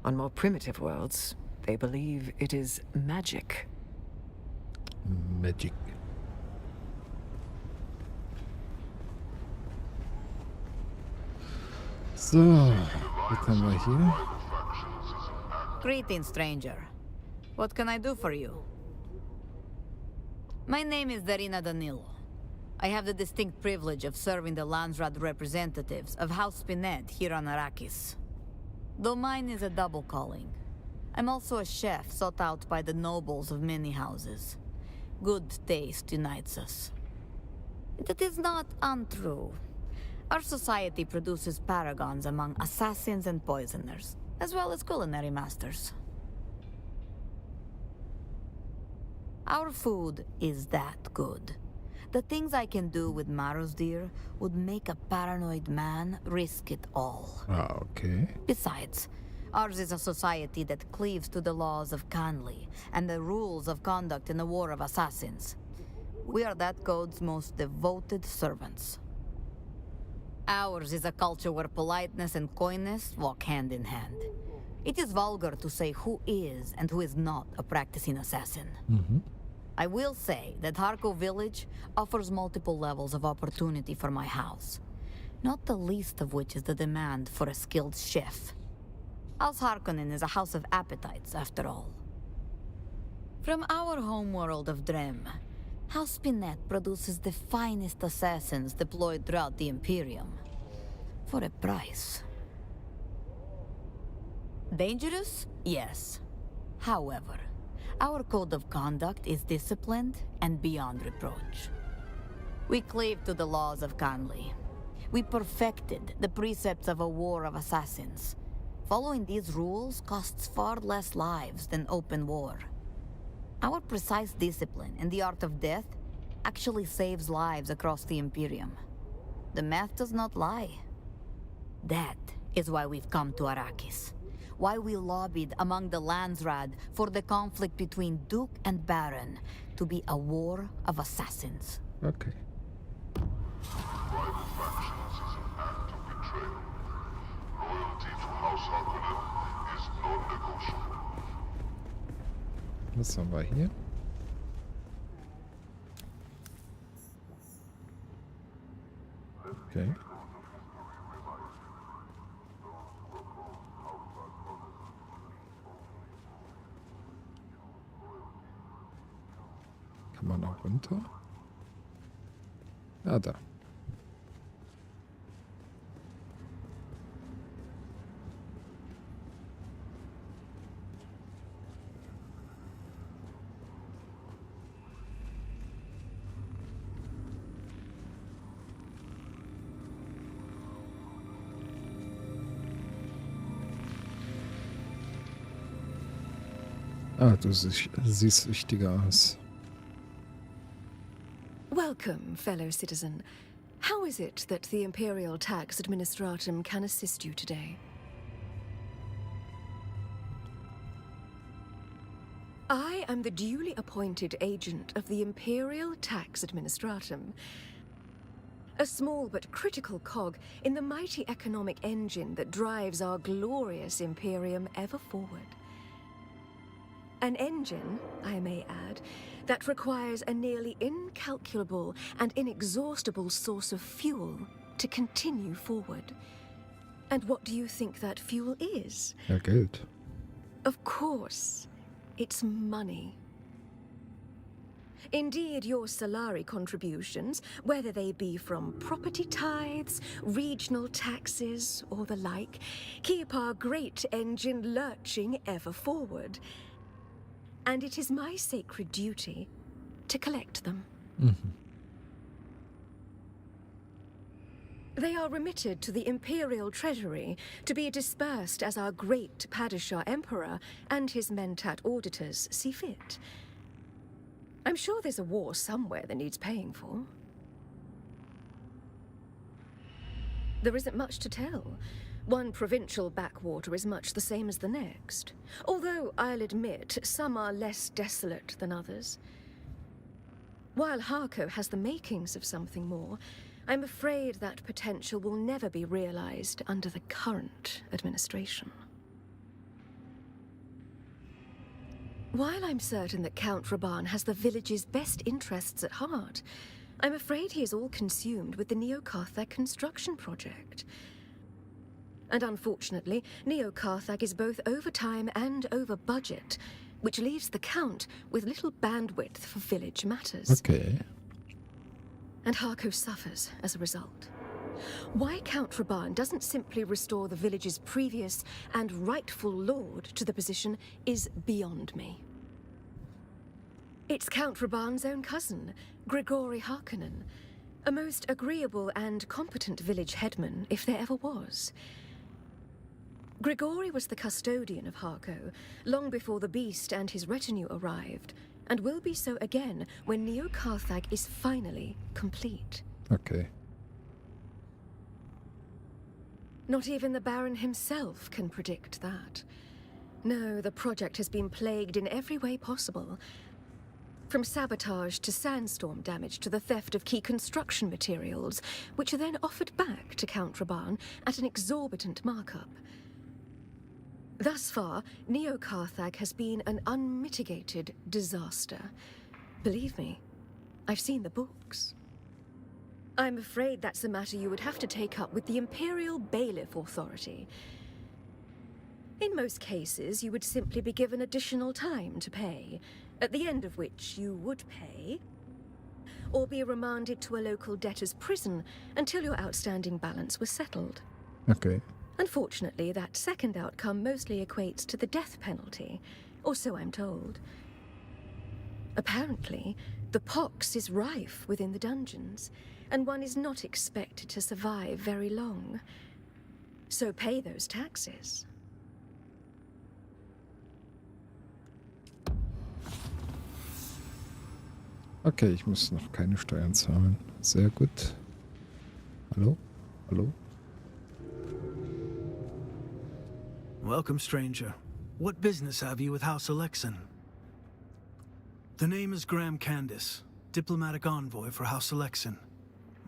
Speaker 4: On more primitive worlds, they believe it is magic.
Speaker 1: Magic. So, was haben wir hier?
Speaker 9: Greetings, stranger. What can I do for you? My name is Darina Danilo. I have the distinct privilege of serving the Landsraad representatives of House Spined here on Arrakis. Though mine is a double calling. I'm also a chef sought out by the nobles of many houses. Good taste unites us. It is not untrue. Our society produces paragons among assassins and poisoners, as well as culinary masters. Our food is that good. The things I can do with Maro's deer would make a paranoid man risk it all.
Speaker 1: Ah, okay.
Speaker 9: Besides, ours is a society that cleaves to the laws of Kanli and the rules of conduct in the War of Assassins. We are that code's most devoted servants. Ours is a culture where politeness and coyness walk hand in hand. It is vulgar to say who is and who is not a practicing assassin. I will say that Harko Village offers multiple levels of opportunity for my house, not the least of which is the demand for a skilled chef. House Harkonnen is a house of appetites, after all. From our homeworld of Drem, House Spined produces the finest assassins deployed throughout the Imperium. For a price. Dangerous? Yes. However, our code of conduct is disciplined and beyond reproach. We cleave to the laws of Kanli. We perfected the precepts of a war of assassins. Following these rules costs far less lives than open war. Our precise discipline and the art of death actually saves lives across the Imperium. The math does not lie. That is why we've come to Arrakis. Why we lobbied among the Landsraad for the conflict between Duke and Baron to be a war of assassins.
Speaker 1: Okay.
Speaker 14: Rival factions is an act of betrayal. Loyalty to House Harkonnen is non-negotiable.
Speaker 1: Was haben wir hier? Okay. Kann man auch runter? Ah, da. Ah, du siehst wichtiger aus.
Speaker 15: Welcome, fellow citizen. How is it that the Imperial Tax Administratum can assist you today? I am the duly appointed agent of the Imperial Tax Administratum, a small but critical cog in the mighty economic engine that drives our glorious Imperium ever forward. An engine, I may add, that requires a nearly incalculable and inexhaustible source of fuel to continue forward. And what do you think that fuel is?
Speaker 1: Ja, Geld.
Speaker 15: Of course, it's money. Indeed, your salary contributions, whether they be from property tithes, regional taxes, or the like, keep our great engine lurching ever forward. And it is my sacred duty to collect them. They are remitted to the Imperial Treasury to be dispersed as our great Padishah Emperor and his Mentat auditors see fit. I'm sure there's a war somewhere that needs paying for. There isn't much to tell. One provincial backwater is much the same as the next. Although, I'll admit, some are less desolate than others. While Harco has the makings of something more, I'm afraid that potential will never be realized under the current administration. While I'm certain that Count Raban has the village's best interests at heart, I'm afraid he is all consumed with the Neo-Carthag construction project. And unfortunately, Neo-Carthag is both over time and over budget, which leaves the Count with little bandwidth for village matters.
Speaker 1: Okay.
Speaker 15: And Harco suffers as a result. Why Count Raban doesn't simply restore the village's previous and rightful lord to the position is beyond me. It's Count Raban's own cousin, Grigori Harkonnen, a most agreeable and competent village headman, if there ever was. Grigori was the custodian of Harco long before the beast and his retinue arrived, and will be so again when Neo-Carthag is finally complete.
Speaker 1: Okay.
Speaker 15: Not even the Baron himself can predict that. No, the project has been plagued in every way possible. From sabotage to sandstorm damage to the theft of key construction materials, which are then offered back to Count Raban at an exorbitant markup. Thus far, Neo-Carthag has been an unmitigated disaster. Believe me, I've seen the books. I'm afraid that's a matter you would have to take up with the Imperial Bailiff Authority. In most cases, you would simply be given additional time to pay, at the end of which you would pay, or be remanded to a local debtor's prison until your outstanding balance was settled.
Speaker 1: Okay.
Speaker 15: Unfortunately, that second outcome mostly equates to the death penalty, or so I'm told. Apparently, the pox is rife within the dungeons, and one is not expected to survive very long. So pay those taxes.
Speaker 1: Okay, ich muss noch keine Steuern zahlen. Sehr gut. Hallo? Hallo?
Speaker 16: Welcome, stranger. What business have you with House Alexan? The name is Graham Candace, diplomatic envoy for House Alexan.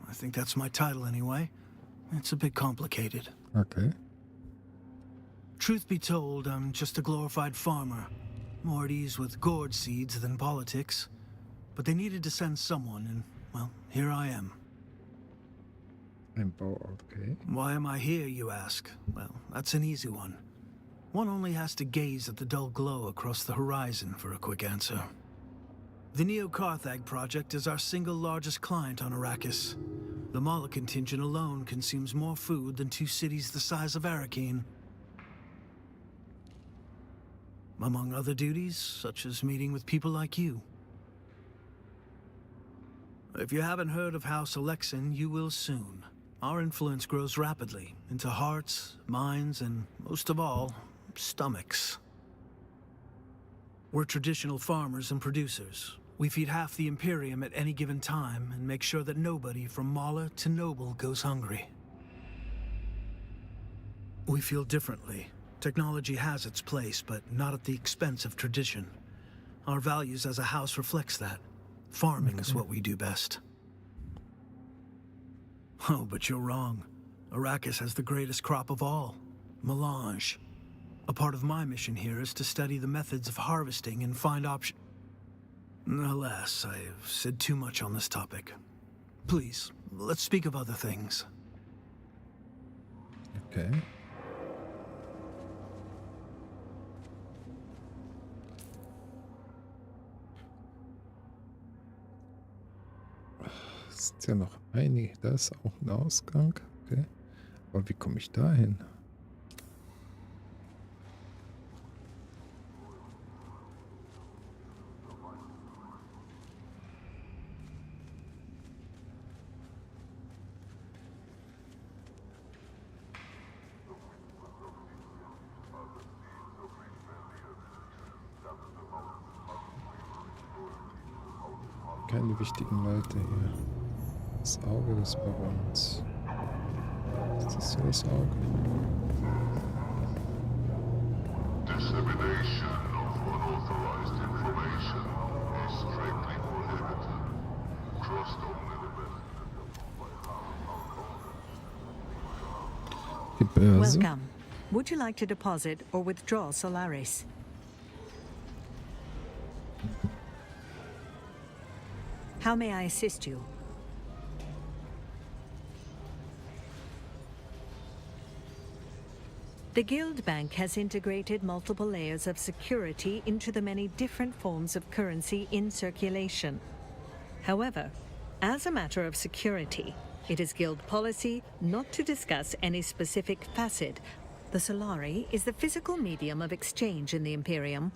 Speaker 16: I think that's my title anyway. It's a bit complicated.
Speaker 1: Okay.
Speaker 16: Truth be told, I'm just a glorified farmer. More at ease with gourd seeds than politics. But they needed to send someone, and, well, here I am.
Speaker 1: Ein Bauer, okay.
Speaker 16: Why am I here, you ask? Well, that's an easy one. One only has to gaze at the dull glow across the horizon for a quick answer. The Neo-Carthag project is our single largest client on Arrakis. The Mala contingent alone consumes more food than 2 cities the size of Arakeen. Among other duties, such as meeting with people like you. If you haven't heard of House Alexan, you will soon. Our influence grows rapidly into hearts, minds, and, most of all, stomachs. We're traditional farmers and producers. We feed half the Imperium at any given time and make sure that nobody from Mala to noble goes hungry. We feel differently. Technology has its place, but not at the expense of tradition. Our values as a house reflects that. Farming is what we do best. Oh, but you're wrong. Arrakis has the greatest crop of all. Melange. A part of my mission here is to study the methods of harvesting and find options. Alas, I have said too much on this topic. Please, let's speak of other things.
Speaker 1: Okay. Es sind ja noch einige. Da ist auch ein Ausgang. Okay. Aber wie komme ich da hin? Keine wichtigen Leute hier. Das Auge des Barons. Ist das so das Auge?
Speaker 14: Dissemination of unauthorized information is strictly prohibited. Trust only the message.
Speaker 1: Die Börse.
Speaker 17: Welcome. Would you like to deposit or withdraw Solaris? How may I assist you? The Guild Bank has integrated multiple layers of security into the many different forms of currency in circulation. However, as a matter of security, it is Guild policy not to discuss any specific facet. The Solari is the physical medium of exchange in the Imperium.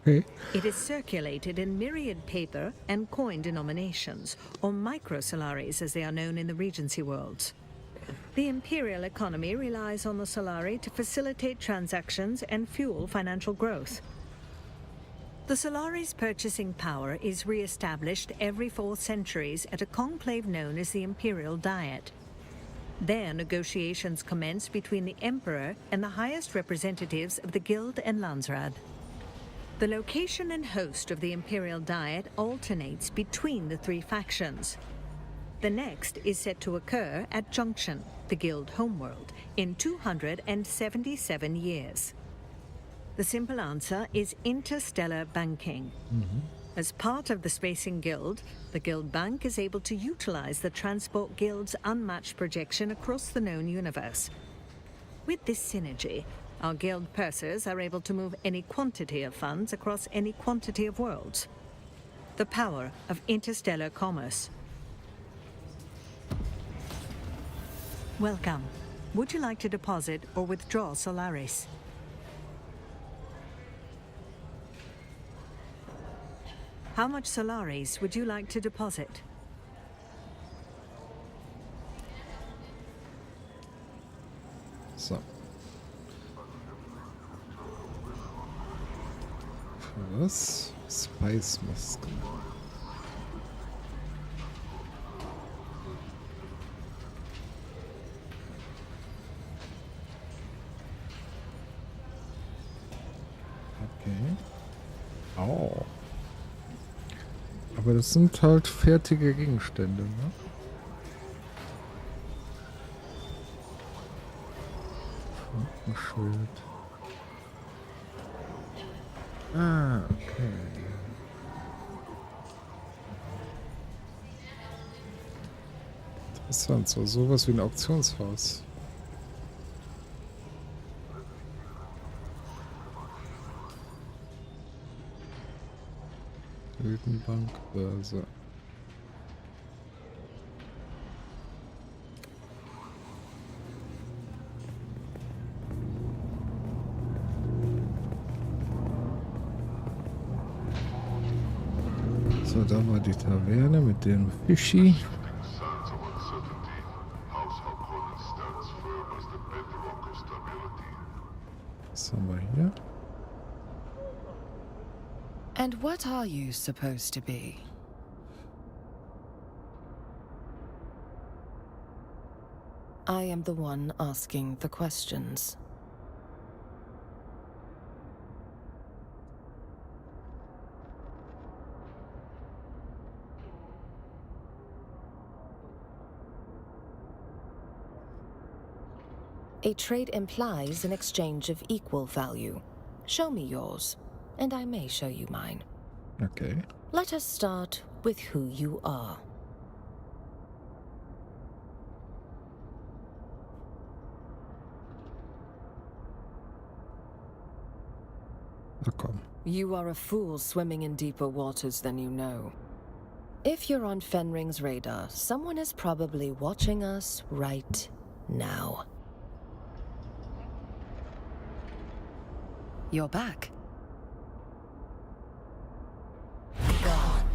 Speaker 17: It is circulated in myriad paper and coin denominations, or microsolaris as they are known in the Regency worlds. The Imperial economy relies on the Solari to facilitate transactions and fuel financial growth. The Solari's purchasing power is re-established every 4 centuries at a conclave known as the Imperial Diet. There, negotiations commence between the Emperor and the highest representatives of the Guild and Landsraad. The location and host of the Imperial Diet alternates between the 3 factions. The next is set to occur at Junction, the Guild homeworld, in 277 years. The simple answer is interstellar banking. As part of the Spacing Guild, the Guild Bank is able to utilize the Transport Guild's unmatched projection across the known universe. With this synergy, our guild pursers are able to move any quantity of funds across any quantity of worlds. The power of interstellar commerce. Welcome. Would you like to deposit or withdraw Solaris? How much Solaris would you like to deposit?
Speaker 1: So. Was? Spice-Masken. Okay. Oh. Aber das sind halt fertige Gegenstände, ne? Ein Schild. Ah, okay. Interessant, so sowas wie ein Auktionshaus. Wildenbank, Börse. So, da war die Taverne mit dem Fischi. Was haben wir hier?
Speaker 18: And what are you supposed to be? I am the one asking the questions. A trade implies an exchange of equal value. Show me yours, and I may show you mine.
Speaker 1: Okay.
Speaker 18: Let us start with who you are.
Speaker 1: Na komm.
Speaker 18: You are a fool swimming in deeper waters than you know. If you're on Fenring's radar, someone is probably watching us right now. You're back.
Speaker 7: Gone.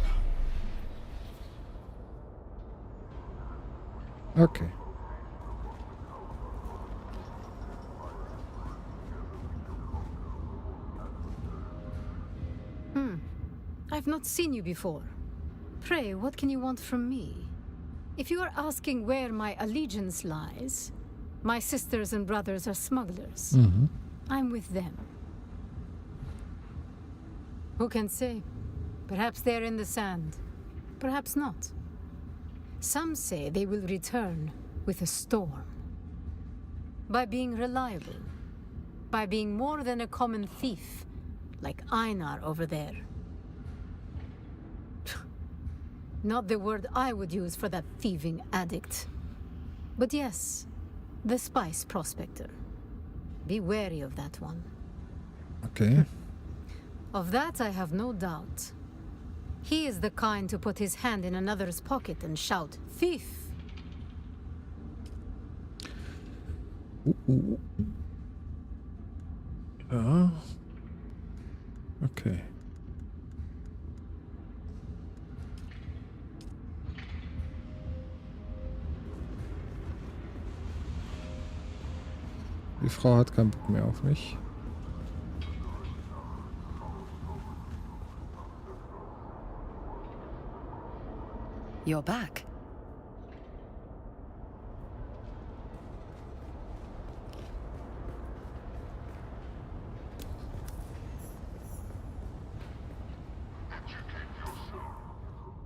Speaker 1: Okay.
Speaker 9: I've not seen you before. Pray, what can you want from me? If you are asking where my allegiance lies, my sisters and brothers are smugglers. I'm with them. Who can say? Perhaps they're in the sand. Perhaps not. Some say they will return with a storm. By being reliable. By being more than a common thief, like Einar over there. Not the word I would use for that thieving addict. But yes, the spice prospector. Be wary of that one.
Speaker 1: Okay.
Speaker 9: Of that I have no doubt. He is the kind to put his hand in another's pocket and shout, "Thief!"
Speaker 1: Ja. Okay. Die Frau hat keinen Bock mehr auf mich.
Speaker 18: You're back.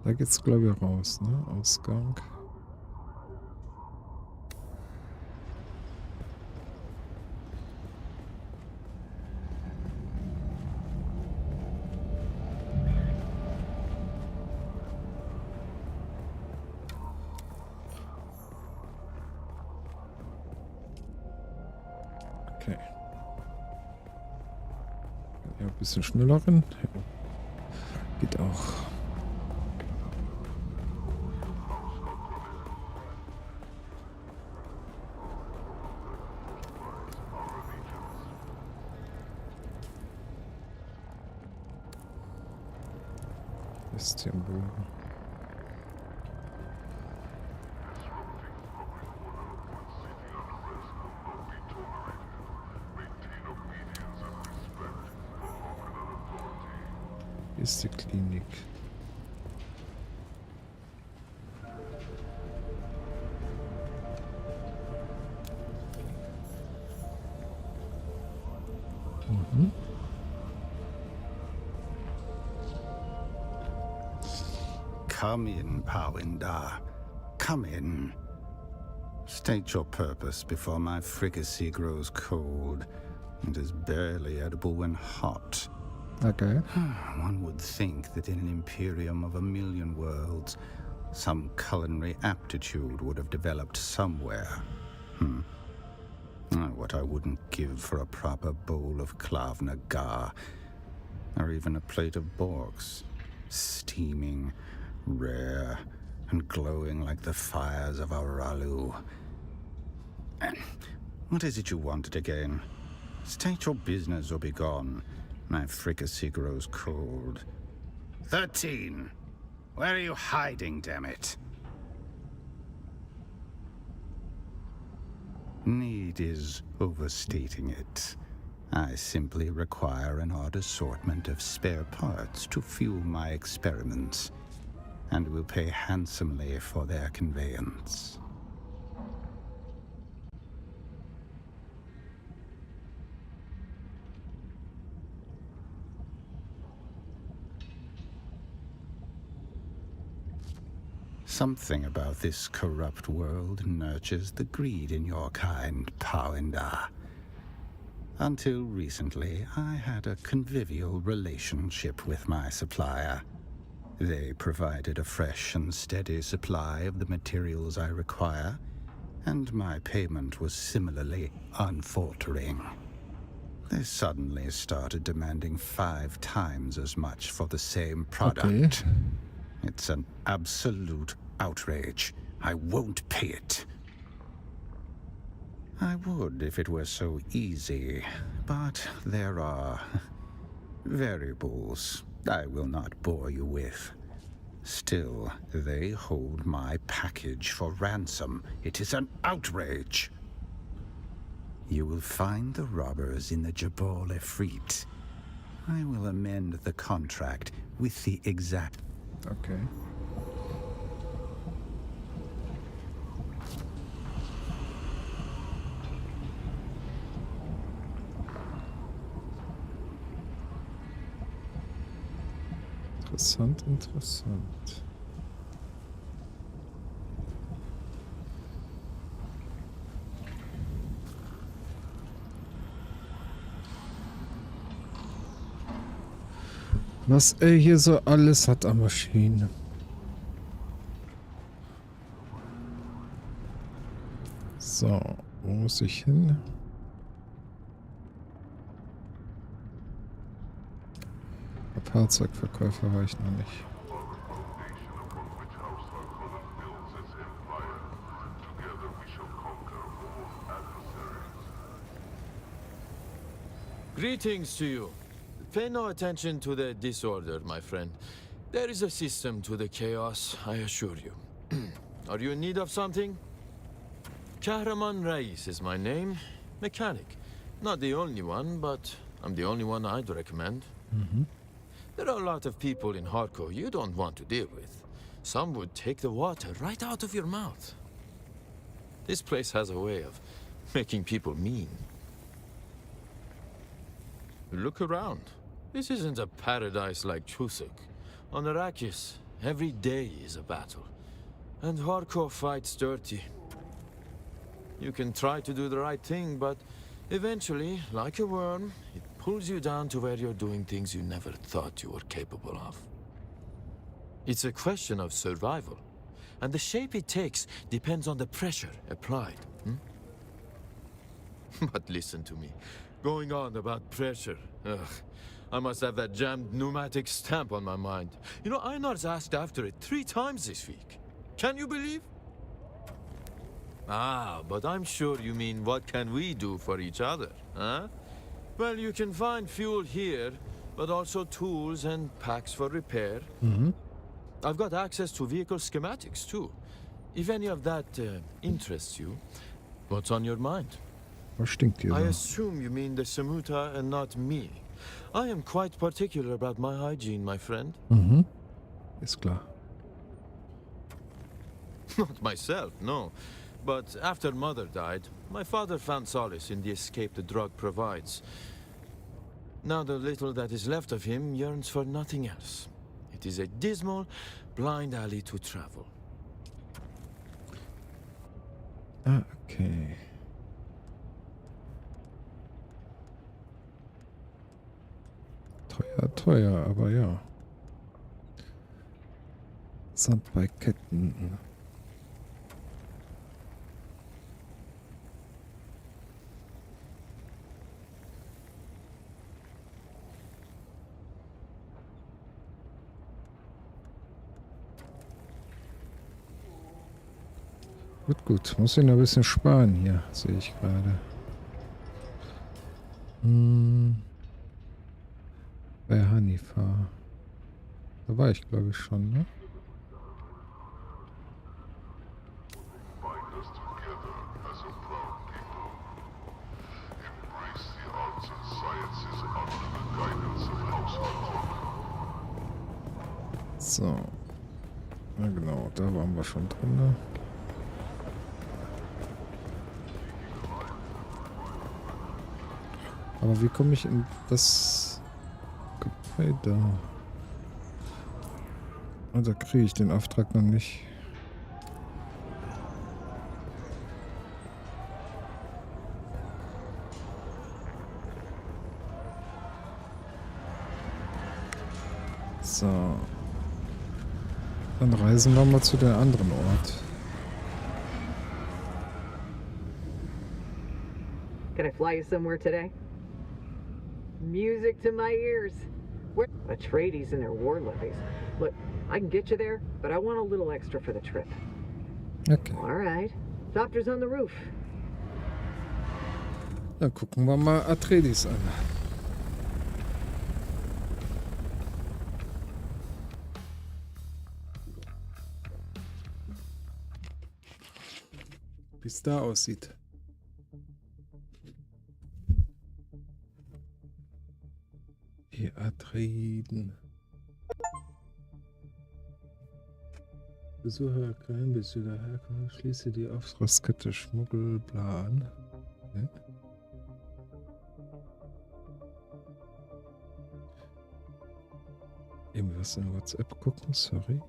Speaker 1: Da geht's, glaube ich, raus, ne? Ausgang. Okay. Ja, ein bisschen schneller rennen. Ja. Geht auch. Bestienbogen. Hier ist die Klinik.
Speaker 19: Come in, Powindar. Come in. State your purpose before my fricassee grows cold. It is barely edible when hot.
Speaker 1: Okay.
Speaker 19: One would think that in an imperium of 1,000,000 worlds, some culinary aptitude would have developed somewhere. What I wouldn't give for a proper bowl of Klavna Gar, or even a plate of Borks, steaming, rare, and glowing like the fires of Aralu. What is it you wanted again? State your business or be gone. My fricassee grows cold. 13! Where are you hiding, damn it? Need is overstating it. I simply require an odd assortment of spare parts to fuel my experiments, and will pay handsomely for their conveyance. Something about this corrupt world nurtures the greed in your kind, Powenda. Until recently, I had a convivial relationship with my supplier. They provided a fresh and steady supply of the materials I require, and my payment was similarly unfaltering. They suddenly started demanding 5 times as much for the same product.
Speaker 1: Okay.
Speaker 19: It's an absolute outrage. I won't pay it. I would if it were so easy, but there are variables I will not bore you with. Still, they hold my package for ransom. It is an outrage. You will find the robbers in the Jabal Efreet. I will amend the contract with the exact...
Speaker 1: Okay. Interessant, interessant. Was er hier so alles hat an Maschinen. So, wo muss ich hin? Der Fahrzeugverkäufer war ich noch nicht.
Speaker 20: Greetings to you. Pay no attention to the disorder, my friend. There is a system to the chaos, I assure you. Are you in need of something? Kahraman Reis is my name. Mechanic. Not the only one, but I'm the only one I'd recommend. There are a lot of people in Harko you don't want to deal with. Some would take the water right out of your mouth. This place has a way of making people mean. Look around. This isn't a paradise like Chusuk. On Arrakis, every day is a battle. And Harko fights dirty. You can try to do the right thing, but eventually, like a worm, it pulls you down to where you're doing things you never thought you were capable of. It's a question of survival. And the shape it takes depends on the pressure applied. But listen to me. Going on about pressure. Ugh. I must have that jammed pneumatic stamp on my mind. You know, Einar's asked after it 3 times this week. Can you believe? Ah, but I'm sure you mean what can we do for each other, huh? Well, you can find fuel here, but also tools and packs for repair. I've got access to vehicle schematics, too. If any of that interests you, what's on your mind?
Speaker 1: Was stinkt hier
Speaker 20: I
Speaker 1: so?
Speaker 20: assume you mean the Samuta and not me. I am quite particular about my hygiene, my friend.
Speaker 1: Ist klar.
Speaker 20: Not myself, no. But after Mother died, my father found solace in the escape the drug provides. Now the little that is left of him yearns for nothing else. It is a dismal, blind alley to travel.
Speaker 1: Ah, okay. Teuer, teuer, aber ja. Sand bei Ketten. Gut, gut. Muss ich noch ein bisschen sparen hier, sehe ich gerade. Bei Hanifa. Da war ich, glaube ich, schon, ne? So. Na genau, da waren wir schon drin, ne? Aber wie komme ich in das Gebäude? Da kriege ich den Auftrag noch nicht. Dann reisen wir mal zu dem anderen Ort.
Speaker 4: Can I fly you somewhere today? Music to my ears. Where Atreides and their war levies. Look, I can get you there, but I want a little extra for the trip.
Speaker 1: Okay.
Speaker 4: All right. Doctor's on the roof.
Speaker 1: Dann gucken wir mal Atreides an. Wie es da aussieht. Die Atreiden. Besucher kein Bezüger Herkunft. Schließe die Auftragskette Schmuggelplan. Okay. Irgendwas in WhatsApp gucken, sorry.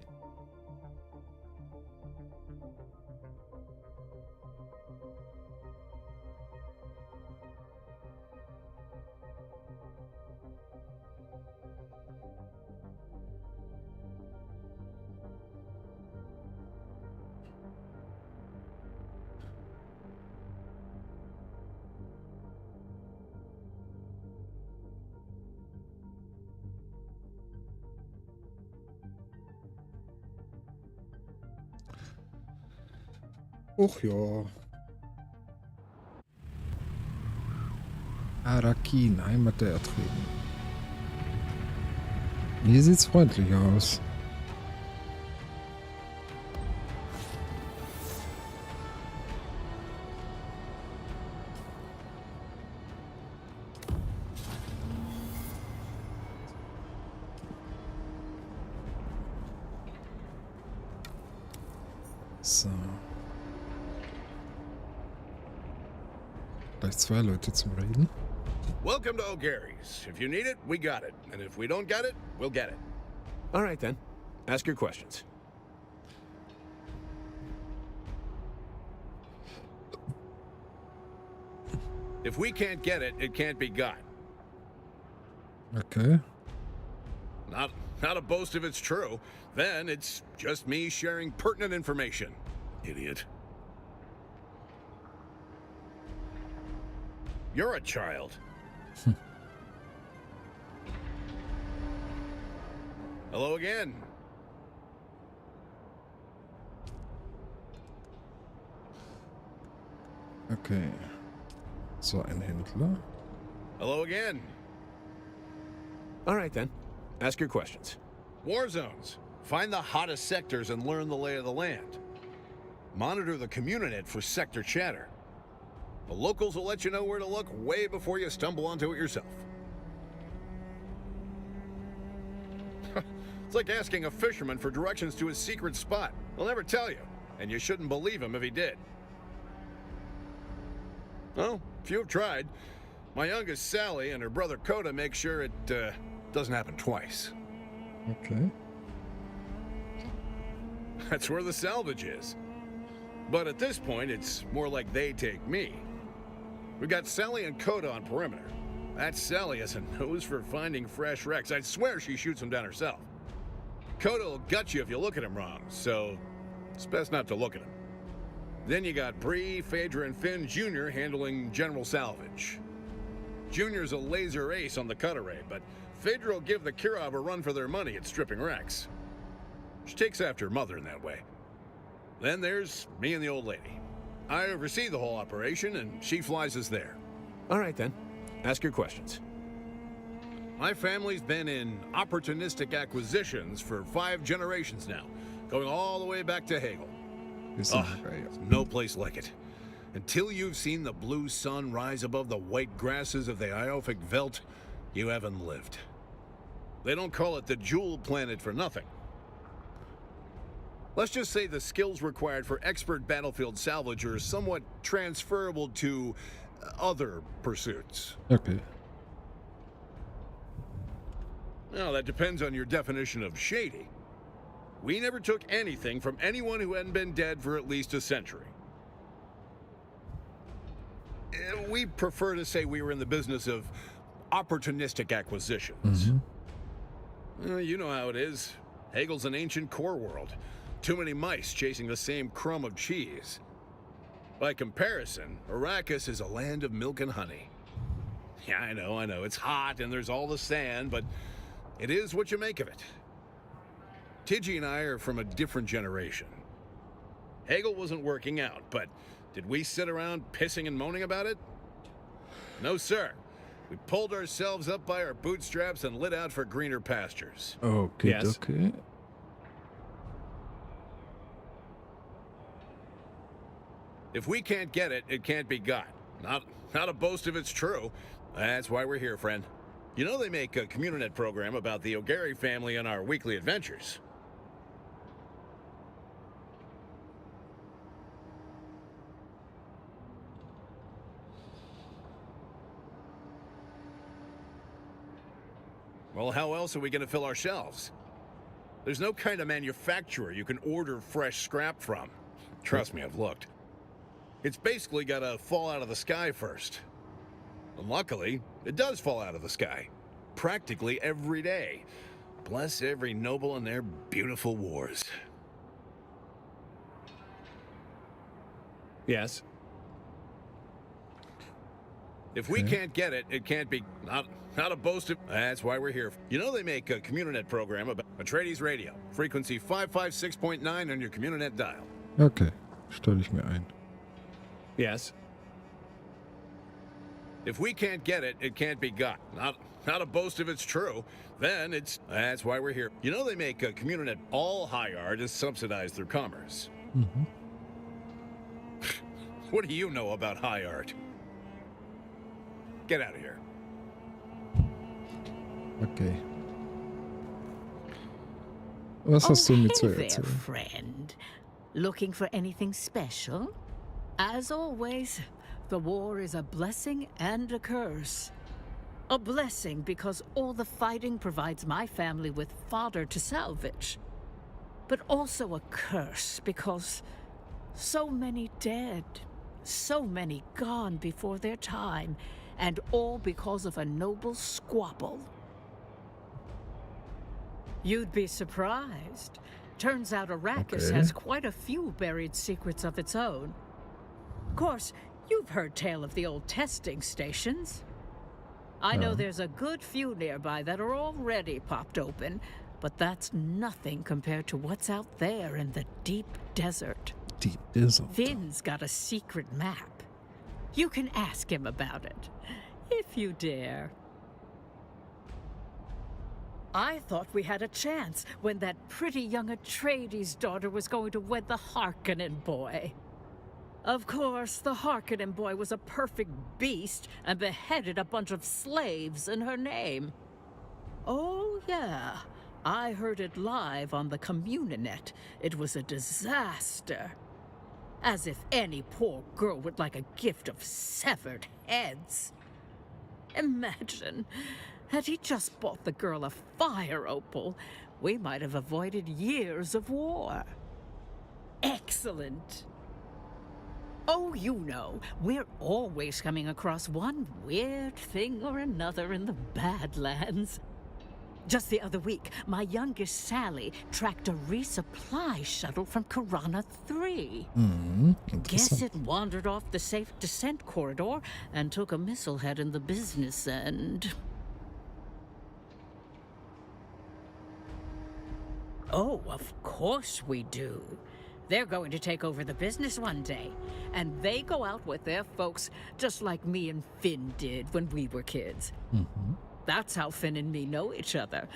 Speaker 1: Och ja. Arakin, Heimat der Atreiden. Hier sieht's freundlich aus. So. Gleich zwei Leute zum Reden.
Speaker 10: Welcome to O'Gary's. If you need it, we got it. And if we don't get it, we'll get it.
Speaker 2: All right, then. Ask your questions.
Speaker 10: If we can't get it, it can't be got.
Speaker 1: Okay.
Speaker 10: Not a boast if it's true. Then it's just me sharing pertinent information. Idiot. You're a child. Hello again.
Speaker 1: Okay. So ein Händler.
Speaker 10: Hello again.
Speaker 2: All right, then. Ask your questions.
Speaker 10: War zones. Find the hottest sectors and learn the lay of the land. Monitor the Communinet for sector chatter. The locals will let you know where to look way before you stumble onto it yourself. It's like asking a fisherman for directions to his secret spot. He'll never tell you, and you shouldn't believe him if he did. Well, few have tried. My youngest, Sally, and her brother Coda make sure it doesn't happen twice.
Speaker 1: Okay.
Speaker 10: That's where the salvage is. But at this point, it's more like they take me. We got Sally and Coda on perimeter. That Sally has a nose for finding fresh wrecks. I'd swear she shoots them down herself. Coda will gut you if you look at him wrong, so it's best not to look at him. Then you got Bree, Phaedra, and Finn Jr. handling general salvage. Junior's a laser ace on the cut array, but Phaedra will give the Kirov a run for their money at stripping wrecks. She takes after her mother in that way. Then there's me and the old lady. I oversee the whole operation, and she flies us there.
Speaker 2: All right, then. Ask your questions.
Speaker 10: My family's been in opportunistic acquisitions for 5 generations now, going all the way back to Hegel. There's no place like it. Until you've seen the blue sun rise above the white grasses of the Iophic Veldt, you haven't lived. They don't call it the Jewel Planet for nothing. Let's just say the skills required for expert battlefield salvage are somewhat transferable to other pursuits.
Speaker 1: Okay.
Speaker 10: Now, that depends on your definition of shady. We never took anything from anyone who hadn't been dead for at least a century. We prefer to say we were in the business of opportunistic acquisitions. You know how it is.
Speaker 21: Hagel's an ancient core world. Too many mice chasing the same crumb of cheese. By comparison, Arrakis is a land of milk and honey. Yeah, I know, it's hot and there's all the sand, but it is what you make of it. Tidgy and I are from a different generation. Hegel wasn't working out, but did we sit around pissing and moaning about it? No, sir. We pulled ourselves up by our bootstraps and lit out for greener pastures.
Speaker 1: Okay,
Speaker 21: Yes.
Speaker 1: okay.
Speaker 21: If we can't get it, it can't be got. Not a boast if it's true. That's why we're here, friend. You know they make a Communinet program about the O'Gary family and our weekly adventures. Well, how else are we going to fill our shelves? There's no kind of manufacturer you can order fresh scrap from. Trust me, I've looked. It's basically got to fall out of the sky first. And luckily, it does fall out of the sky. Practically every day. Bless every noble in their beautiful wars. Yes. If we can't get it, it can't be. Not a boast of. That's why we're here. You know they make a Communinet program about Atreides Radio. Frequency 556.9 on your Communinet dial.
Speaker 1: Okay, stelle ich mir ein.
Speaker 21: Yes. If we can't get it, it can't be got. Not a boast if it's true. Then it's. That's why we're here. You know they make a Communinet. All high art is subsidized through commerce.
Speaker 1: Mhm.
Speaker 21: What do you know about high art? Get out of here.
Speaker 1: Okay. Was hast du mir zu
Speaker 22: Hey there,
Speaker 1: erzählen?
Speaker 22: friend. Looking for anything special? As always, the war is a blessing and a curse. A blessing because all the fighting provides my family with fodder to salvage. But also a curse because so many dead, so many gone before their time, and all because of a noble squabble. You'd be surprised. Turns out Arrakis has quite a few buried secrets of its own. Of course, you've heard tale of the old testing stations. I know there's a good few nearby that are already popped open, but that's nothing compared to what's out there in the deep desert.
Speaker 1: Deep desert.
Speaker 22: Finn's got a secret map. You can ask him about it, if you dare. I thought we had a chance when that pretty young Atreides daughter was going to wed the Harkonnen boy. Of course, the Harkonnen boy was a perfect beast and beheaded a bunch of slaves in her name. Oh, yeah. I heard it live on the Communinet. It was a disaster. As if any poor girl would like a gift of severed heads. Imagine, had he just bought the girl a fire opal, we might have avoided years of war. Excellent. Oh, you know, we're always coming across one weird thing or another in the Badlands. Just the other week, my youngest Sally tracked a resupply shuttle from Karana 3. Guess it wandered off the safe descent corridor and took a missile head in the business end. Oh, of course we do. They're going to take over the business one day, and they go out with their folks just like me and Finn did when we were kids. That's how Finn and me know each other.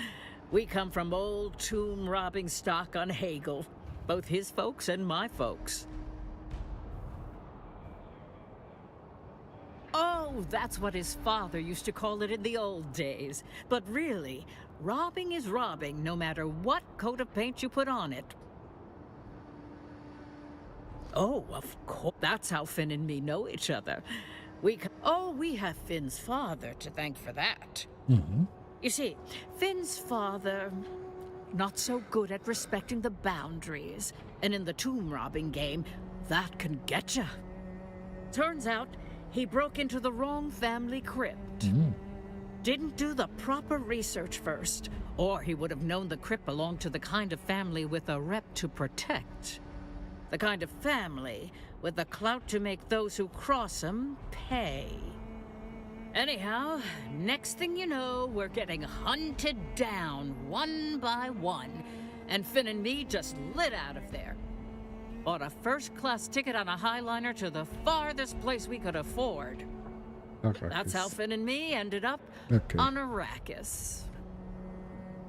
Speaker 22: We come from old tomb-robbing stock on Hegel, both his folks and my folks. Oh, that's what his father used to call it in the old days. But really, robbing is robbing no matter what coat of paint you put on it. Oh, of course. That's how Finn and me know each other. We have Finn's father to thank for that. You see, Finn's father, not so good at respecting the boundaries, and in the tomb-robbing game, that can get ya. Turns out, he broke into the wrong family crypt. Didn't do the proper research first, or he would have known the crypt belonged to the kind of family with a rep to protect. The kind of family with the clout to make those who cross them pay. Anyhow, next thing you know, we're getting hunted down one by one, and Finn and me just lit out of there. Bought a first-class ticket on a Highliner to the farthest place we could afford. That's how Finn and me ended up on Arrakis.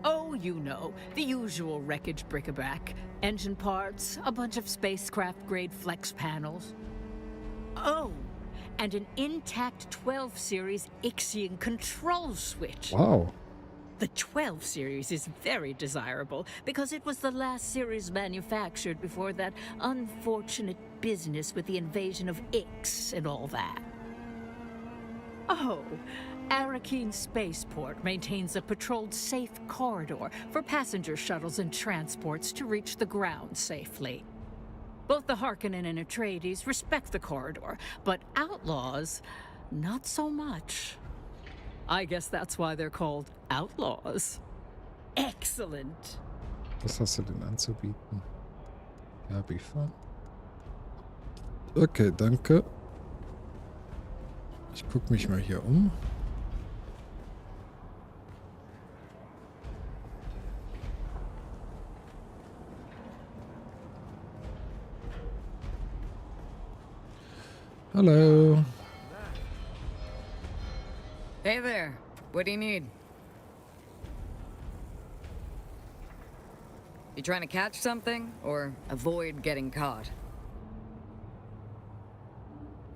Speaker 22: Oh, you know, the usual wreckage bric-a-brac. Engine parts, a bunch of spacecraft-grade flex panels. Oh, and an intact 12 series Ixion control switch.
Speaker 1: Wow.
Speaker 22: The 12 series is very desirable because it was the last series manufactured before that unfortunate business with the invasion of Ix and all that. Oh, Arrakeen Spaceport maintains a patrolled safe corridor for passenger shuttles and transports to reach the ground safely. Both the Harkonnen and Atreides respect the corridor, but outlaws, not so much. I guess that's why they're called outlaws. Excellent.
Speaker 1: Was hast du denn anzubieten? Ja, be fun. Okay, danke. Ich gucke mich mal hier um. Hello.
Speaker 3: Hey there. What do you need? You trying to catch something or avoid getting caught?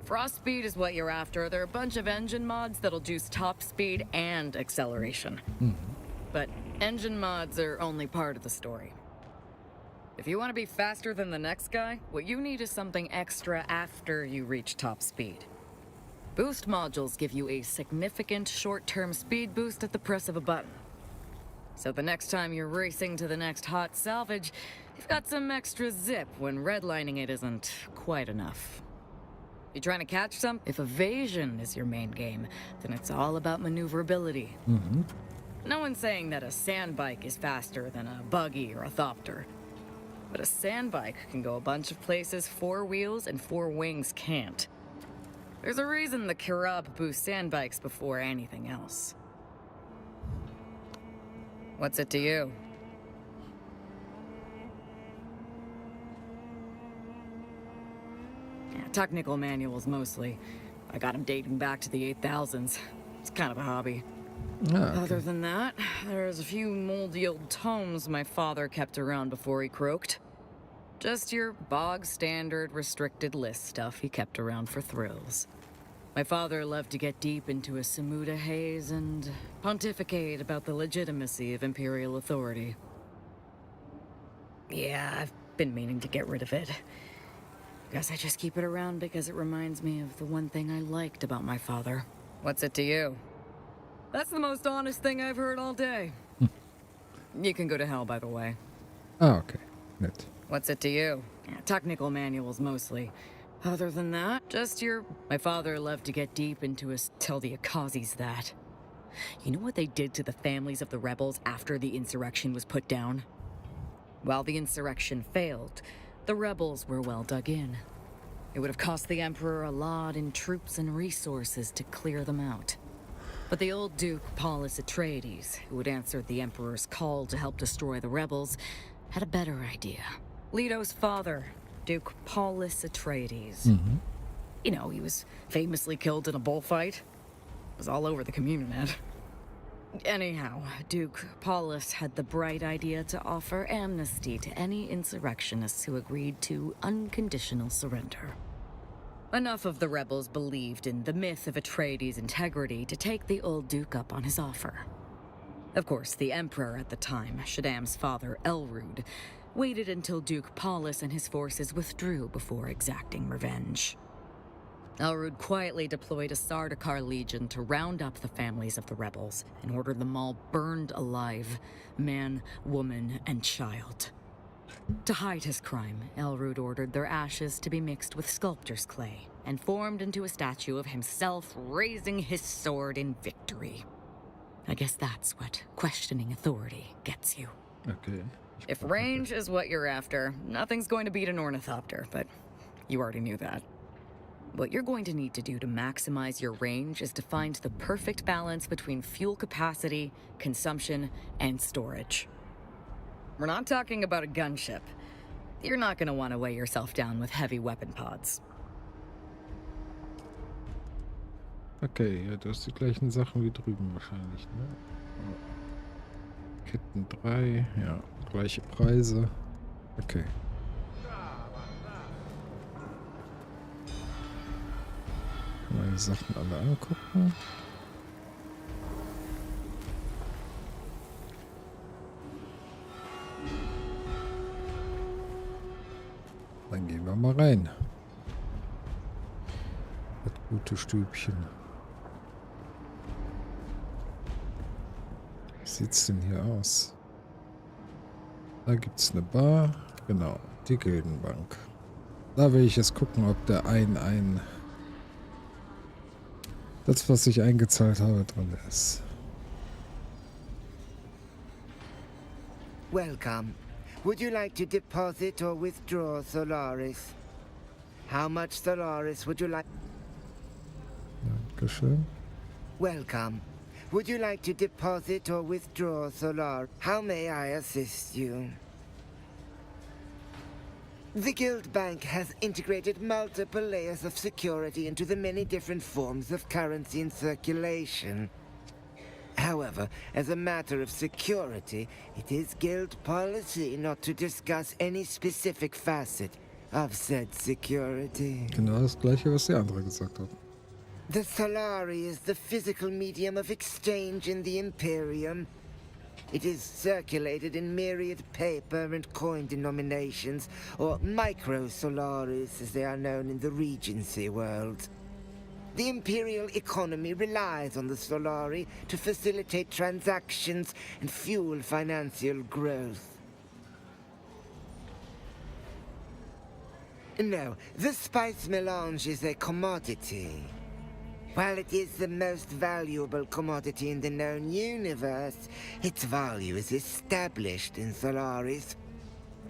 Speaker 3: Frost speed is what you're after. There are a bunch of engine mods that'll juice top speed and acceleration. But engine mods are only part of the story. If you want to be faster than the next guy, what you need is something extra after you reach top speed. Boost modules give you a significant short-term speed boost at the press of a button. So the next time you're racing to the next hot salvage, you've got some extra zip when redlining it isn't quite enough. You trying to catch some? If evasion is your main game, then it's all about maneuverability. No one's saying that a sand bike is faster than a buggy or a thopter. But a sand bike can go a bunch of places 4 wheels and 4 wings can't. There's a reason the Kirab boost sand bikes before anything else. What's it to you? Yeah, technical manuals mostly. I got them dating back to the 8000s. It's kind of a hobby. Other than that, there's a few moldy old tomes my father kept around before he croaked. Just your bog standard restricted list stuff he kept around for thrills. My father loved to get deep into a Samuda haze and pontificate about the legitimacy of Imperial authority. Yeah, I've been meaning to get rid of it. Guess I just keep it around because it reminds me of the one thing I liked about my father. What's it to you? That's the most honest thing I've heard all day. You can go to hell, by the way.
Speaker 1: Ah, okay. Nett.
Speaker 3: What's it to you? Yeah, technical manuals mostly. Other than that, just your... My father loved to get deep into us. Tell the Akazis that. You know what they did to the families of the rebels after the insurrection was put down? While the insurrection failed, the rebels were well dug in. It would have cost the Emperor a lot in troops and resources to clear them out. But the old Duke Paulus Atreides, who had answered the Emperor's call to help destroy the rebels, had a better idea. Leto's father, Duke Paulus Atreides. You know, he was famously killed in a bullfight. It was all over the Communinet. Anyhow, Duke Paulus had the bright idea to offer amnesty to any insurrectionists who agreed to unconditional surrender. Enough of the rebels believed in the myth of Atreides' integrity to take the old Duke up on his offer. Of course, the Emperor at the time, Shaddam's father, Elrond, waited until Duke Paulus and his forces withdrew before exacting revenge. Elrond quietly deployed a Sardaukar legion to round up the families of the rebels and order them all burned alive, man, woman, and child. To hide his crime, Elrond ordered their ashes to be mixed with sculptor's clay and formed into a statue of himself raising his sword in victory. I guess that's what questioning authority gets you.
Speaker 1: Okay.
Speaker 3: If range is what you're after, nothing's going to beat an ornithopter, but you already knew that. What you're going to need to do to maximize your range is to find the perfect balance between fuel capacity, consumption, and storage. We're not talking about a gunship. You're not going to want to weigh yourself down with heavy weapon pods.
Speaker 1: Okay, ja, du hast die gleichen Sachen wie drüben wahrscheinlich, ne? Ketten 3, ja, gleiche Preise. Okay. Mal die Sachen alle angucken. Dann gehen wir mal rein. Das gute Stübchen. Wie sieht's denn hier aus? Da gibt's eine Bar. Genau, die Gildenbank. Da will ich jetzt gucken, ob der das, was ich eingezahlt habe, drin ist.
Speaker 6: Welcome. Would you like to deposit or withdraw Solaris? How much Solaris would you like?
Speaker 1: Dankeschön.
Speaker 6: Welcome. Would you like to deposit or withdraw Solaris? How may I assist you? The Guild Bank has integrated multiple layers of security into the many different forms of currency in circulation. However, as a matter of security, it is Guild policy not to discuss any specific facet of said security.
Speaker 1: Genau das gleiche, was die andere gesagt hat.
Speaker 6: The Solari is the physical medium of exchange in the Imperium. It is circulated in myriad paper and coin denominations, or micro-Solaris as they are known in the Regency world. The Imperial economy relies on the Solari to facilitate transactions and fuel financial growth. No, the spice melange is a commodity. While it is the most valuable commodity in the known universe, its value is established in Solaris.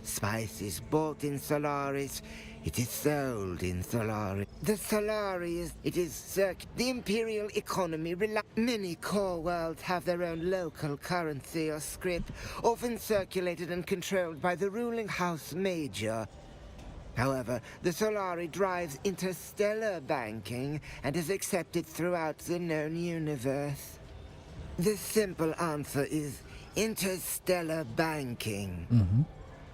Speaker 6: Spice is bought in Solaris, it is sold in Solaris. The Solari is, the Imperial economy many core worlds have their own local currency or script, often circulated and controlled by the ruling House Major. However, the Solari drives interstellar banking and is accepted throughout the known universe. The simple answer is interstellar banking.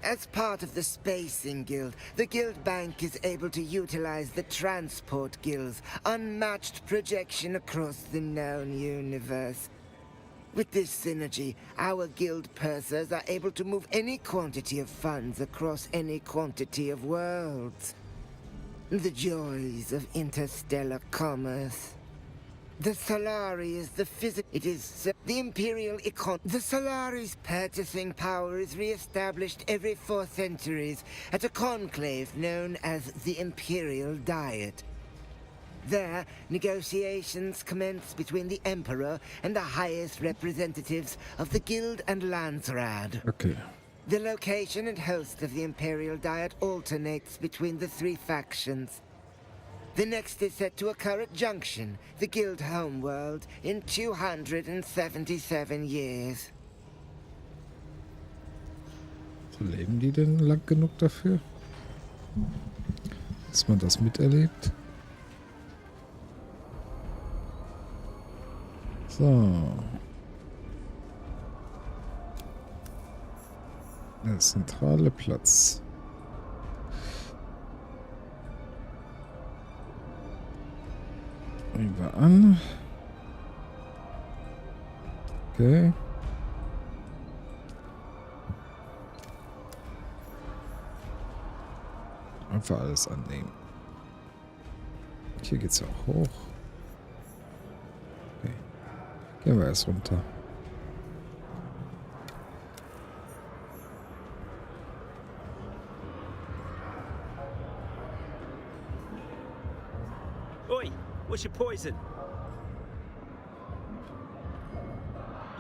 Speaker 6: As part of the Spacing Guild, the Guild Bank is able to utilize the Transport Guild's unmatched projection across the known universe. With this synergy, our guild pursers are able to move any quantity of funds across any quantity of worlds. The joys of interstellar commerce. The Solari is the the Imperial the Solari's purchasing power is re-established every 4 centuries at a conclave known as the Imperial Diet. There, negotiations commence between the Emperor and the highest representatives of the Guild and Landsrad.
Speaker 1: Okay.
Speaker 6: The location and host of the Imperial Diet alternates between the 3 factions. The next is set to occur at Junction, the Guild homeworld, in 277 years.
Speaker 1: So, leben die denn lang genug dafür? Dass man das miterlebt? So. Der zentrale Platz. Nehmen wir an. Okay. Einfach alles annehmen. Hier geht's ja auch hoch. Okay. Gehen wir erst runter.
Speaker 8: Oi, what's your poison?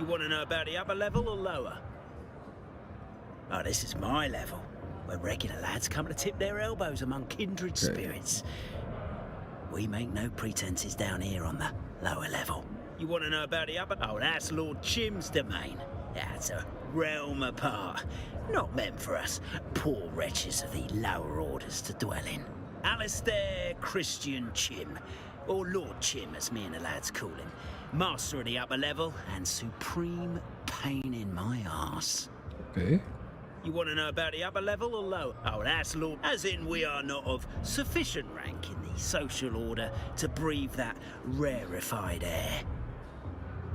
Speaker 8: You want to know about the upper level or lower? Oh, this is my level, where regular lads come to tip their elbows among kindred spirits. We make no pretenses down here on the lower level. You want to know about the upper? Oh, that's Lord Chim's domain. That's a realm apart. Not meant for us poor wretches of the lower orders to dwell in. Alistair Christian Chim, or Lord Chim as me and the lads call him. Master of the upper level and supreme pain in my arse.
Speaker 1: Okay.
Speaker 8: You want to know about the upper level or lower? Oh, that's Lord. As in, we are not of sufficient rank in the social order to breathe that rarefied air.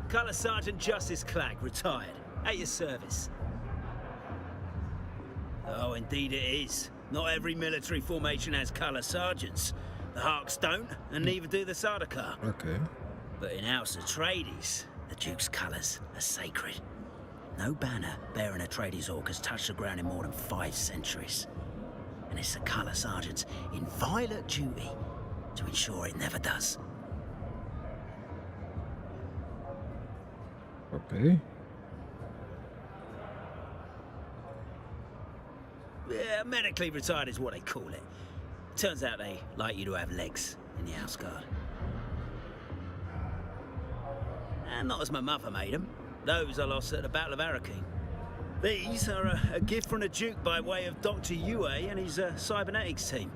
Speaker 8: Colour Sergeant Justice Clack, retired. At your service. Oh, indeed it is. Not every military formation has colour sergeants. The Harks don't, and neither do the Sardaukar.
Speaker 1: Okay.
Speaker 8: But in House Atreides, the Duke's colours are sacred. No banner bearing Atreides orc has touched the ground in more than 5 centuries. And it's the colour sergeant's inviolate duty to ensure it never does.
Speaker 1: Okay.
Speaker 8: Yeah, medically retired is what they call it. Turns out they like you to have legs in the House Guard. And not as my mother made them. Those I lost at the Battle of Arrakeen. These are a gift from the Duke by way of Dr. Yue and his cybernetics team.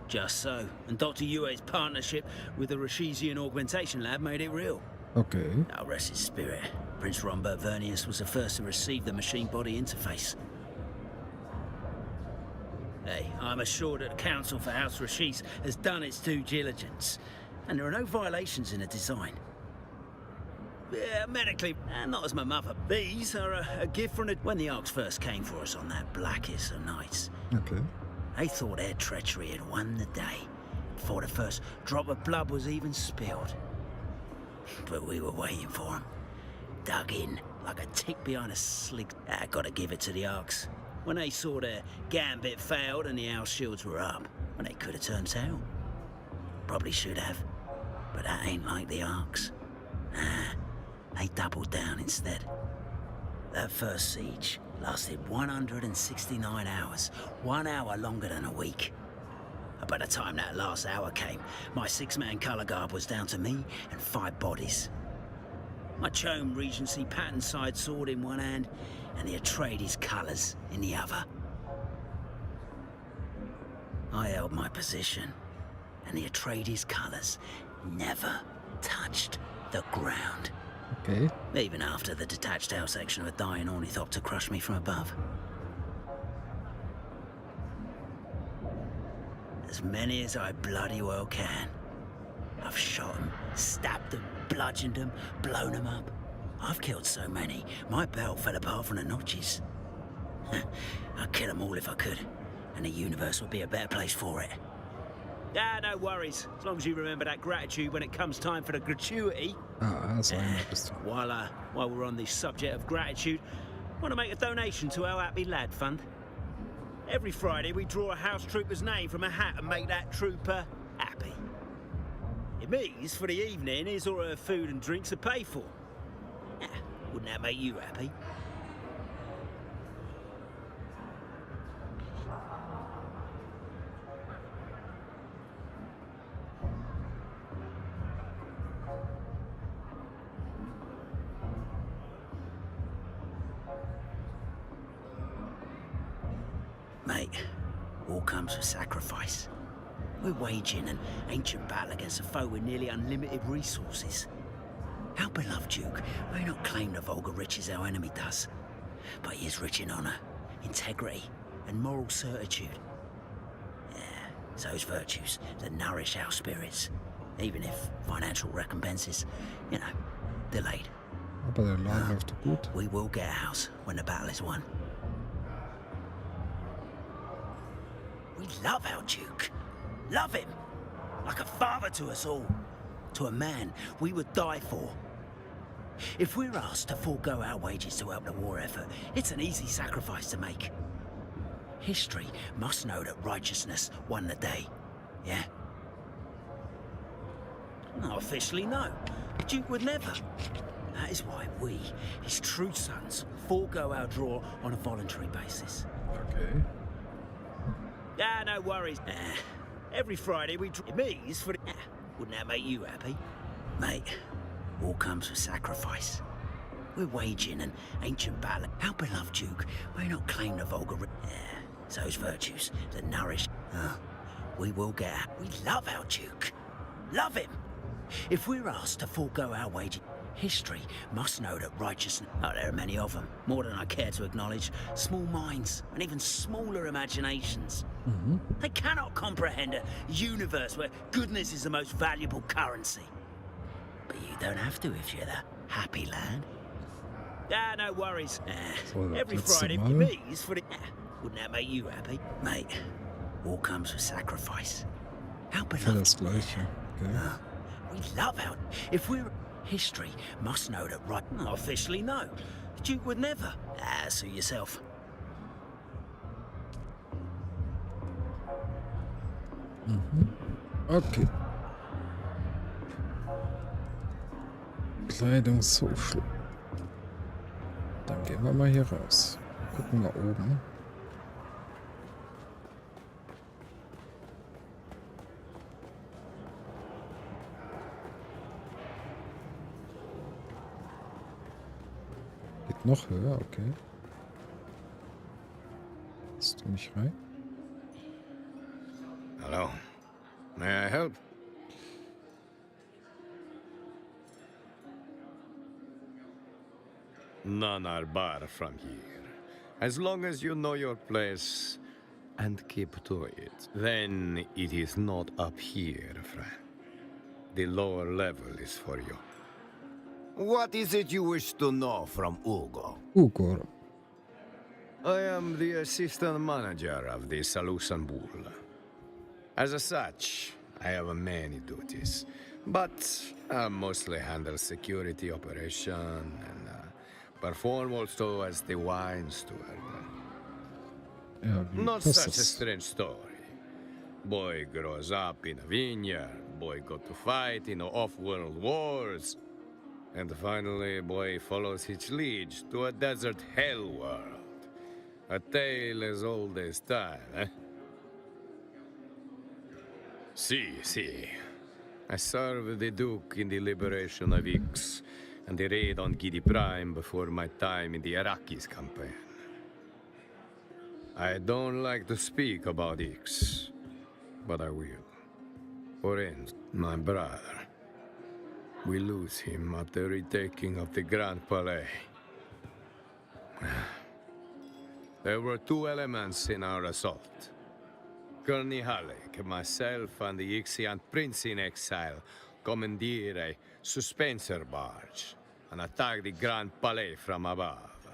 Speaker 8: Just so. And Dr. Yue's partnership with the Rashesian Augmentation Lab made it real.
Speaker 1: Okay.
Speaker 8: I'll rest his spirit. Prince Rombert Vernius was the first to receive the machine-body interface. Hey, I'm assured that the Council for House Rashi's has done its due diligence, and there are no violations in the design. Yeah, medically, not as my mother. These are a gift from when the Arks first came for us on that blackest of nights.
Speaker 1: Okay.
Speaker 8: They thought their treachery had won the day, before the first drop of blood was even spilled. But we were waiting for them. Dug in, like a tick behind a slick... I gotta give it to the Arks. When they saw their gambit failed and the house shields were up, when they could have turned tail. Probably should have. But that ain't like the Arks. They doubled down instead. That first siege lasted 169 hours. 1 hour longer than a week. By the time that last hour came, my 6-man colour guard was down to me and 5 bodies. My Chome Regency pattern side sword in one hand and the Atreides colours in the other. I held my position, and the Atreides colours never touched the ground.
Speaker 1: Okay.
Speaker 8: Even after the detached house section of a dying ornithopter crushed me from above. As many as I bloody well can. I've shot them, stabbed them, bludgeoned them, blown them up. I've killed so many, my belt fell apart from the notches. I'd kill them all if I could, and the universe would be a better place for it. No worries, as long as you remember that gratitude when it comes time for the gratuity.
Speaker 1: That's interesting.
Speaker 8: While we're on the subject of gratitude, I want to make a donation to our Happy Lad Fund. Every Friday we draw a house trooper's name from a hat and make that trooper happy. It means for the evening his or her food and drinks are paid for. Wouldn't that make you happy? Mate, all comes with sacrifice. We're waging an ancient battle against a foe with nearly unlimited resources. Our beloved Duke may not claim the vulgar riches our enemy does, but he is rich in honour, integrity, and moral certitude. Yeah, it's those virtues that nourish our spirits, even if financial recompense is, delayed.
Speaker 1: Aber der Laden läuft gut.
Speaker 8: We will get a house when the battle is won. We love our Duke. Love him. Like a father to us all. To a man we would die for. If we're asked to forego our wages to help the war effort, it's an easy sacrifice to make. History must know that righteousness won the day. Yeah? No, officially, no. The Duke would never. That is why we, his true sons, forego our draw on a voluntary basis.
Speaker 1: Okay.
Speaker 8: Ah, no worries. Every Friday we draw me's for the... Wouldn't that make you happy? Mate, all comes with sacrifice. We're waging an ancient battle. Our beloved Duke may not claim the vulgar... It's those virtues that nourish... we will get... We love our Duke. Love him. If we're asked to forego our waging... History must know that righteousness... Oh, there are many of them. More than I care to acknowledge. Small minds and even smaller imaginations. They cannot comprehend a universe where goodness is the most valuable currency. But you don't have to if you're the happy land. Ah, no worries. Every Friday me's for the... Wouldn't that make you happy? Mate, all comes with sacrifice. How beloved...
Speaker 1: Das Gleiche. Okay.
Speaker 8: We love our... If we're... History must know that right... Officially, no. The Duke would never. Suit yourself.
Speaker 1: Okay. Kleidungshochschule. Dann gehen wir mal hier raus. Gucken wir oben. Geht noch höher, okay. Lässt du mich rein?
Speaker 21: Hello. May I help? None are barred from here. As long as you know your place and keep to it, then it is not up here, friend. The lower level is for you.
Speaker 10: What is it you wish to know from Ugo?
Speaker 1: Ugo.
Speaker 21: I am the assistant manager of the Salusan Bull. As such, I have many duties, but I mostly handle security operation and perform also as the wine steward. Not such a strange story. Boy grows up in a vineyard, boy go to fight in off-world wars, and finally boy follows his liege to a desert hell world. A tale as old as time, eh? See. I served the Duke in the liberation of Ix and the raid on Gidi Prime before my time in the Iraqis campaign. I don't like to speak about Ix, but I will. For instance, my brother. We lose him at the retaking of the Grand Palais. There were two elements in our assault. Gurney Halleck, myself, and the Ixian prince in exile commandeered a suspenser barge and attacked the Grand Palais from above.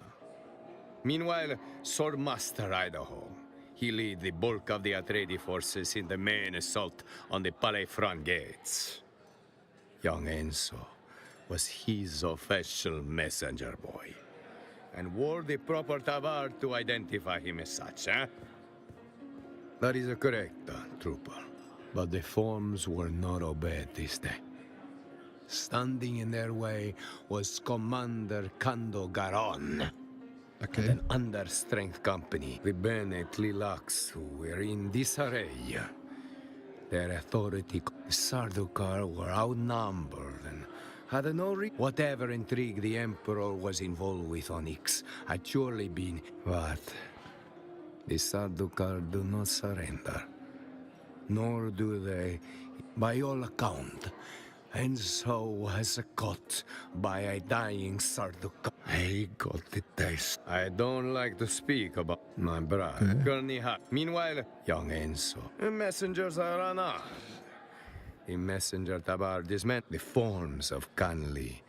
Speaker 21: Meanwhile, Swordmaster Idaho, he led the bulk of the Atreides forces in the main assault on the Palais front gates. Young Enzo was his official messenger boy, and wore the proper tabard to identify him as such, eh? That is correct, trooper. But the forms were not obeyed this day. Standing in their way was Commander Kando Garon.
Speaker 1: Okay.
Speaker 21: And an understrength company, the Bene Tlilax, who were in disarray. Their authority, the Sardaukar, were outnumbered and had no whatever intrigue the Emperor was involved with on Ix had surely been... But the Sardaukar do not surrender. Nor do they, by all account. Enzo was caught by a dying Sardaukar. He got the taste. I don't like to speak about my brother, Gurney Hart. Meanwhile, young Enzo, the messengers are unarmed. The messenger tabard is meant the forms of Canley,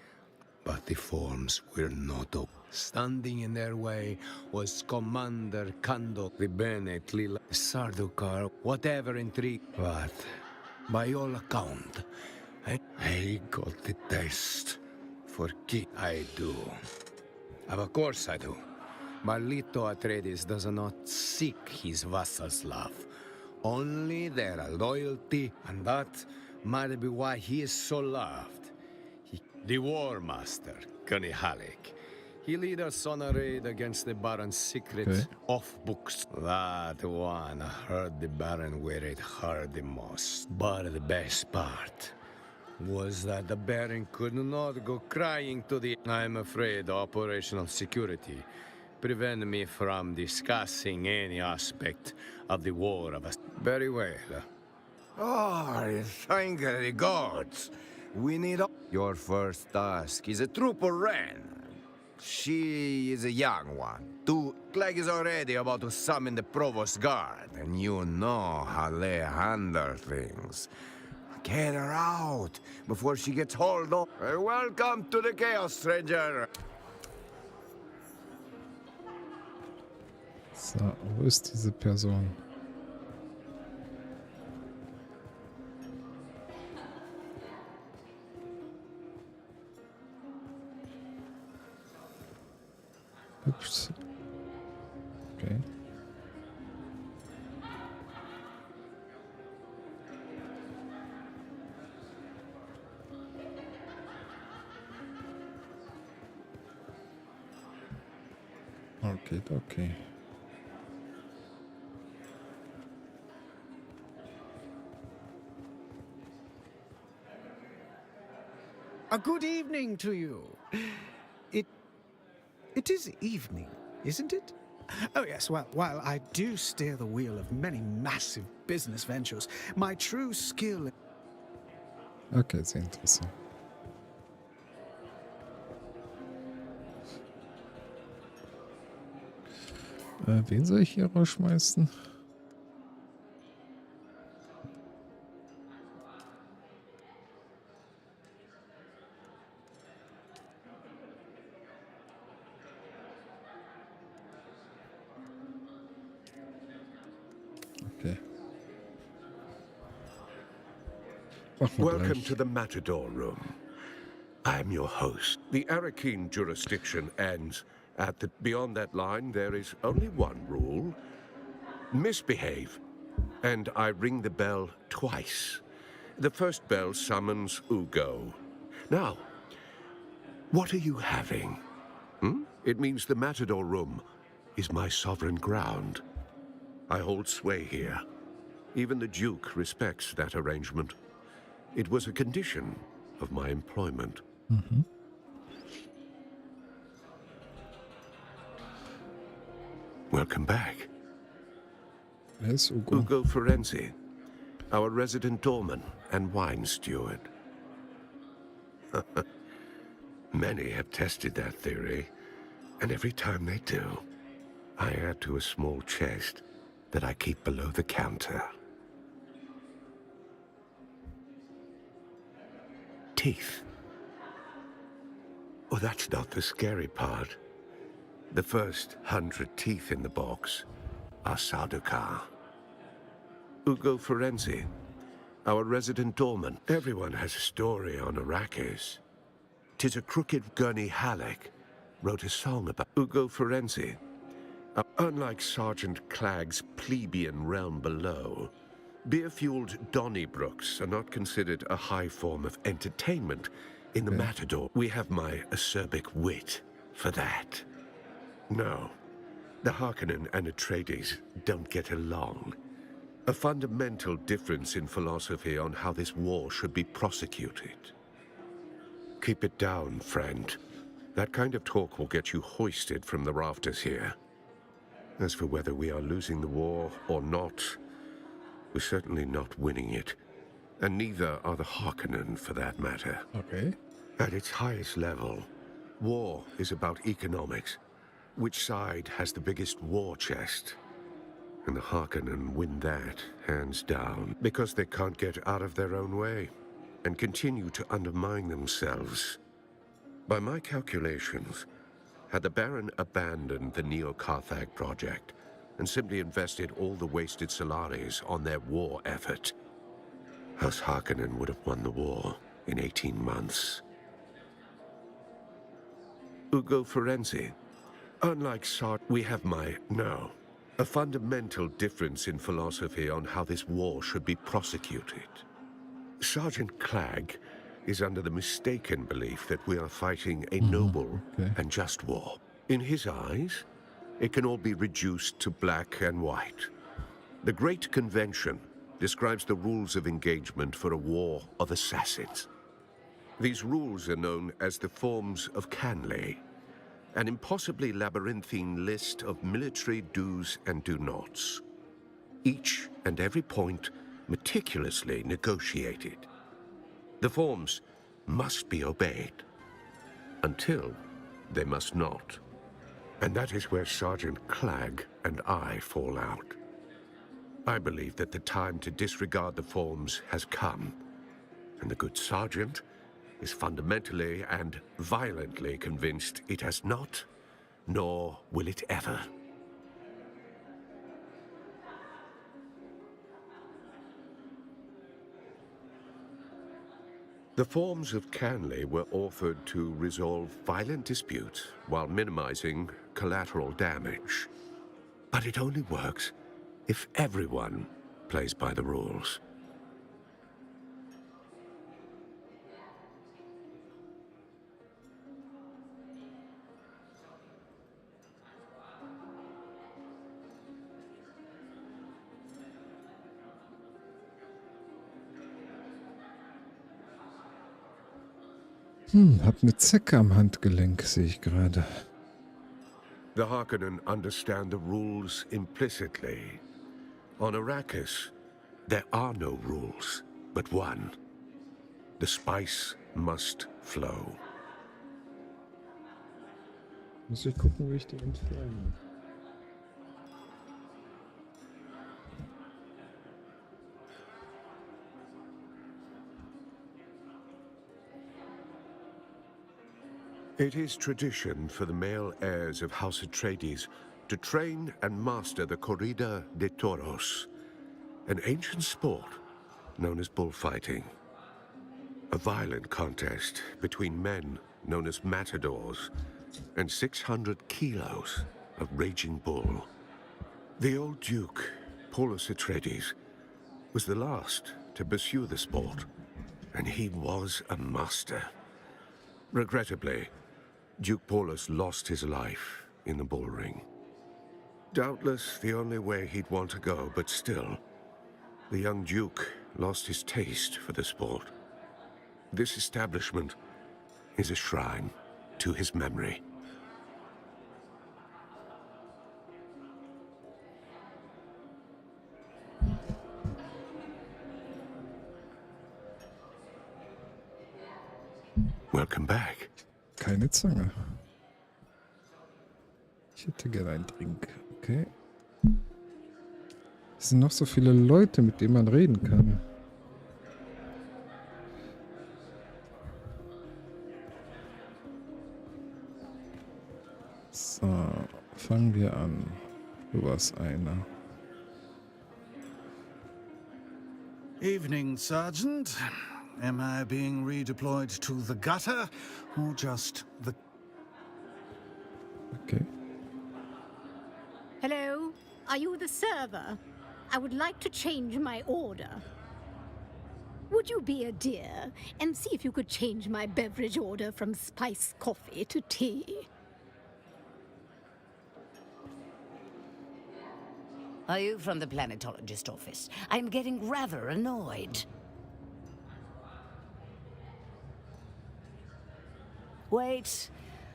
Speaker 21: but the forms were not open. Standing in their way was Commander Kando, the Bene Tlilax, Sardaukar, whatever intrigue. But by all account, I got the taste for key. I do. Of course I do. Marlito Atreides does not seek his vassals' love. Only their loyalty, and that
Speaker 11: Might be why he is so loved. The War Master, Gunny Halleck. He lead us on a raid against the Baron's secrets off books. That one hurt the Baron where it hurt the most. But the best part was that the Baron could not go crying to the... I'm afraid operational security prevent me from discussing any aspect of the war of us. Very well.
Speaker 12: Oh, thank the gods. We need... Your first task is a troop of Ren. She is a young one. Clegg is already about to summon the Provost Guard, and you know how they handle things. Get her out before she gets hauled up. Welcome to the Chaos, stranger.
Speaker 1: So, wo ist diese Person? Ups. Okay. Okay, okay.
Speaker 23: A good evening to you. It is evening, isn't it? Oh yes, well, while I do steer the wheel of many massive business ventures, my true skill...
Speaker 1: Okay, sehr interessant. Wen soll ich hier rausschmeißen? Okay.
Speaker 10: Welcome to the Matador Room. I am your host. The Arakeen jurisdiction ends at the... Beyond that line, there is only one rule. Misbehave. And I ring the bell twice. The first bell summons Ugo. Now, what are you having? It means the Matador Room is my sovereign ground. I hold sway here. Even the Duke respects that arrangement. It was a condition of my employment. Welcome back.
Speaker 1: Yes, Ugo.
Speaker 10: Ugo Ferenzi, our resident doorman and wine steward. Many have tested that theory, and every time they do, I add to a small chest that I keep below the counter. Teeth. Oh, that's not the scary part. The first 100 teeth in the box are Sardaukar. Ugo Ferenzi, our resident doorman. Everyone has a story on Arrakis. 'Tis a crooked Gurney Halleck wrote a song about Ugo Ferenzi. Unlike Sergeant Clagg's plebeian realm below, beer-fueled Donnybrooks are not considered a high form of entertainment in the Matador. We have my acerbic wit for that. No, the Harkonnen and Atreides don't get along. A fundamental difference in philosophy on how this war should be prosecuted. Keep it down, friend. That kind of talk will get you hoisted from the rafters here. As for whether we are losing the war or not, we're certainly not winning it. And neither are the Harkonnen, for that matter.
Speaker 1: Okay.
Speaker 10: At its highest level, war is about economics. Which side has the biggest war chest? And the Harkonnen win that, hands down, because they can't get out of their own way and continue to undermine themselves. By my calculations, had the Baron abandoned the Neo-Carthag project and simply invested all the wasted Solaris on their war effort, House Harkonnen would have won the war in 18 months. Ugo Ferenzi, unlike we have a fundamental difference in philosophy on how this war should be prosecuted.
Speaker 5: Sergeant Clegg is under the mistaken belief that we are fighting a noble and just war. In his eyes, it can all be reduced to black and white. The Great Convention describes the rules of engagement for a war of assassins. These rules are known as the Forms of Canley, an impossibly labyrinthine list of military do's and do-nots. Each and every point meticulously negotiated. The forms must be obeyed, until they must not. And that is where Sergeant Clegg and I fall out. I believe that the time to disregard the forms has come, and the good Sergeant is fundamentally and violently convinced it has not, nor will it ever. The Forms of Canley were authored to resolve violent disputes while minimizing collateral damage. But it only works if everyone plays by the rules.
Speaker 1: Hab eine Zecke am Handgelenk, sehe ich gerade.
Speaker 5: The Harkonnen understand the rules implicitly. On Arrakis, there are no rules, but one. The spice must flow.
Speaker 1: Muss ich gucken, wie ich die entferne.
Speaker 5: It is tradition for the male heirs of House Atreides to train and master the corrida de toros, an ancient sport known as bullfighting. A violent contest between men known as matadors and 600 kilos of raging bull. The old Duke, Paulus Atreides, was the last to pursue the sport, and he was a master. Regrettably, Duke Paulus lost his life in the bull ring. Doubtless the only way he'd want to go, but still, the young Duke lost his taste for the sport. This establishment is a shrine to his memory. Welcome back.
Speaker 1: Keine Zange. Ich hätte gerne einen Drink. Okay. Es sind noch so viele Leute, mit denen man reden kann. So, fangen wir an. Du warst einer.
Speaker 23: Evening, Sergeant. Am I being redeployed to the gutter, or just the...
Speaker 1: Okay.
Speaker 13: Hello? Are you the server? I would like to change my order. Would you be a dear and see if you could change my beverage order from spiced coffee to tea?
Speaker 15: Are you from the planetologist office? I'm getting rather annoyed. Wait,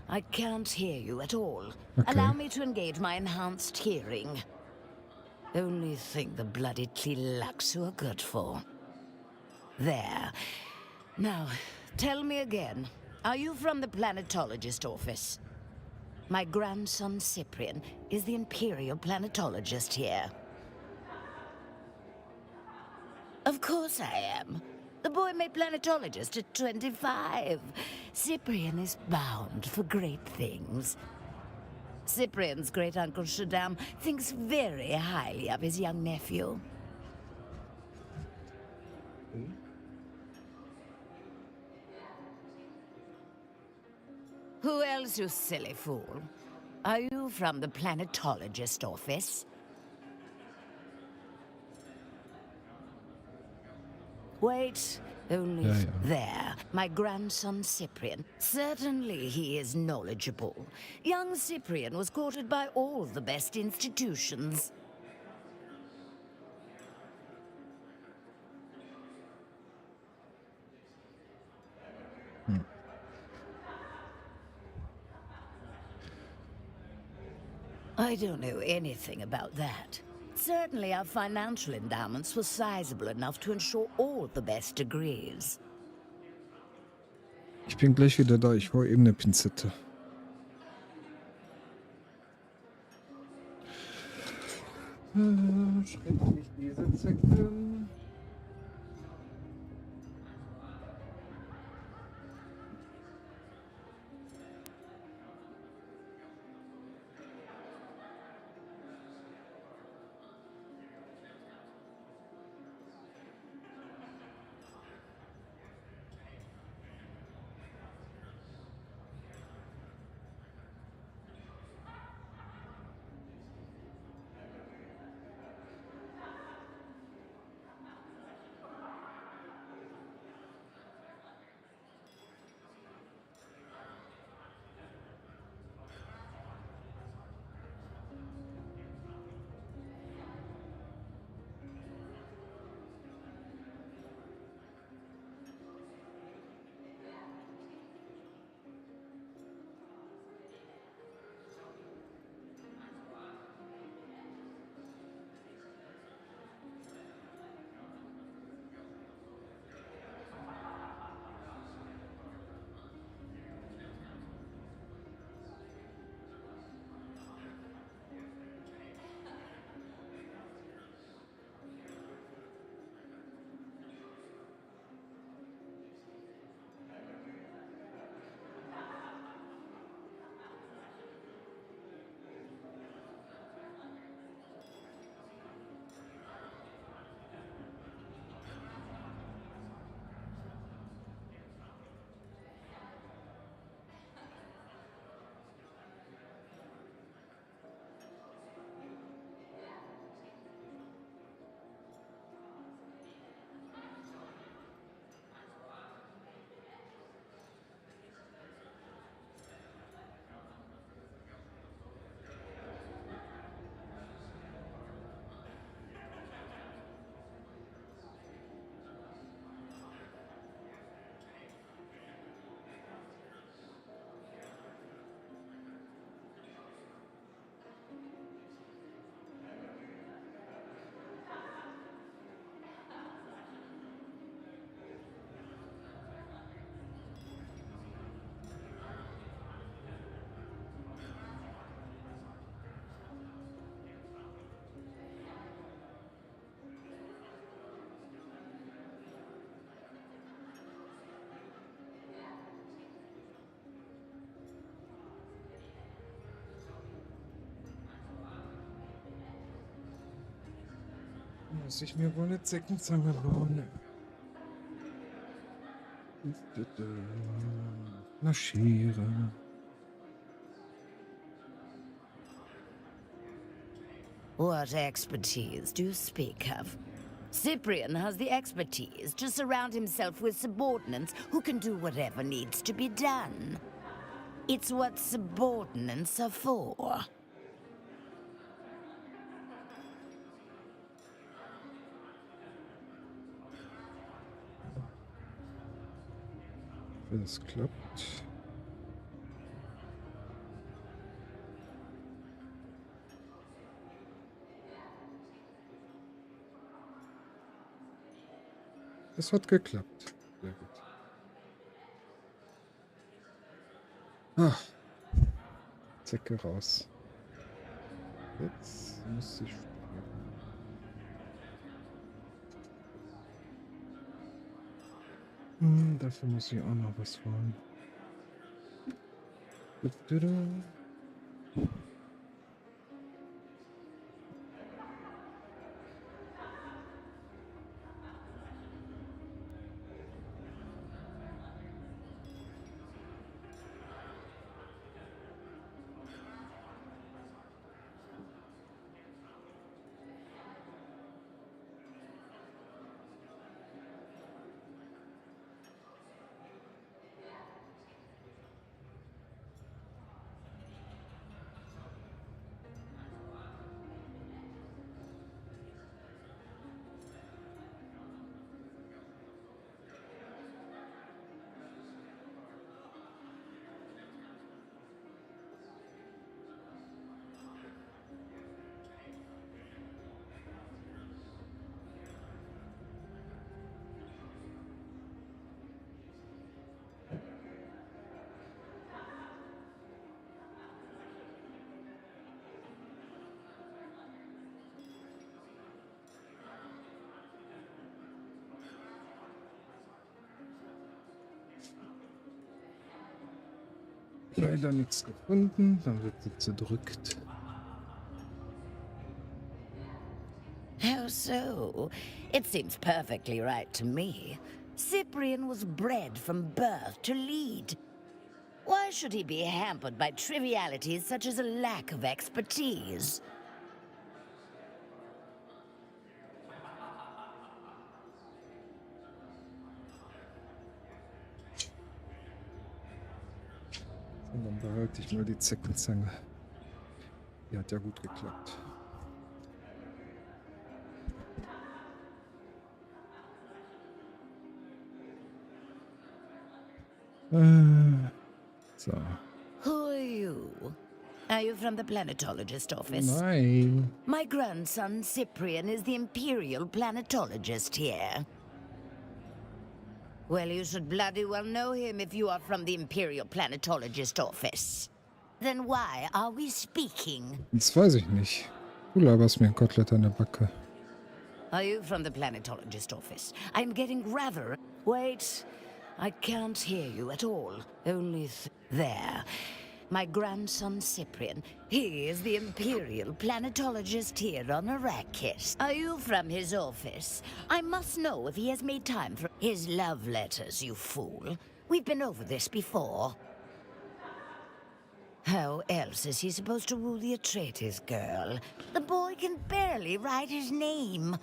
Speaker 15: I can't hear you at all.
Speaker 1: Okay.
Speaker 15: Allow me to engage my enhanced hearing. Only thing the bloody Tlilaxu are good for. There. Now, tell me again. Are you from the planetologist office? My grandson Cyprian is the Imperial planetologist here. Of course I am. The boy made planetologist at 25. Cyprian is bound for great things. Cyprian's great-uncle Shaddam thinks very highly of his young nephew. Who else, you silly fool? Are you from the planetologist office? Wait, Only
Speaker 1: Ja, ja.
Speaker 15: there, my grandson Cyprian. Certainly he is knowledgeable. Young Cyprian was courted by all the best institutions. I don't know anything about that. Certainly our financial endowments were sizable enough to ensure all the best degrees.
Speaker 1: Ich bin gleich wieder da. Ich hole eben eine Pinzette. Schrecklich diese Zecken. Muss ich mir wohl eine Zeckenzange bauen? Eine Schere.
Speaker 15: What expertise do you speak of? Cyprian has the expertise to surround himself with subordinates who can do whatever needs to be done. It's what subordinates are for.
Speaker 1: Wenn es klappt. Es hat geklappt. Sehr gut. Ah. Zecke raus. Jetzt muss ich spielen. Dafür muss ich auch noch was holen. Leider nichts gefunden, dann wird sie zerdrückt.
Speaker 15: How so? It seems perfectly right to me. Cyprian was bred from birth to lead. Why should he be hampered by trivialities such as a lack of expertise?
Speaker 1: Und dann behalte ich mal die Zeckenzange. Die hat ja gut geklappt. So.
Speaker 15: Who are you? Are you from the planetologist office?
Speaker 1: Nein.
Speaker 15: My grandson Cyprian is the imperial planetologist here. Well, you should bloody well know him if you are from the imperial planetologist office. Then why are we speaking?
Speaker 1: Das weiß ich nicht. Du laberst mir ein Kotelett an der Backe.
Speaker 15: Are you from the planetologist office? I'm getting rather... Wait, I can't hear you at all. Only there. My grandson Cyprian. He is the imperial planetologist here on Arrakis. Are you from his office? I must know if he has made time for his love letters, you fool. We've been over this before. How else is he supposed to woo the Atreides girl? The boy can barely write his name.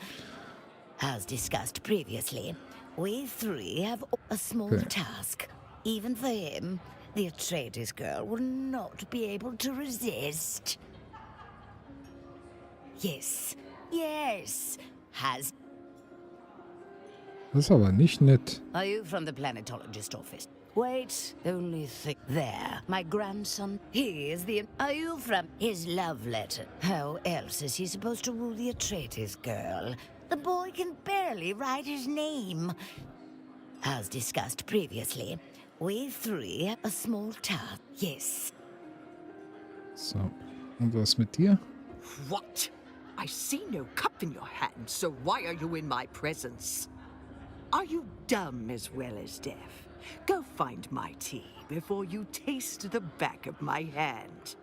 Speaker 15: As discussed previously, we three have a small task. Even for him, the Atreides girl will not be able to resist. Yes, yes, has...
Speaker 1: Das ist aber nicht nett.
Speaker 15: Are you from the planetologist office? Wait, only think there. My grandson, he is the... Are you from his love letter? How else is he supposed to woo the Atreides girl? The boy can barely write his name. As discussed previously, we three have a small task. Yes.
Speaker 1: So, und was mit dir?
Speaker 14: What? I see no cup in your hand, so why are you in my presence? Are you dumb as well as deaf? Go find my tea before you taste the back of my hand.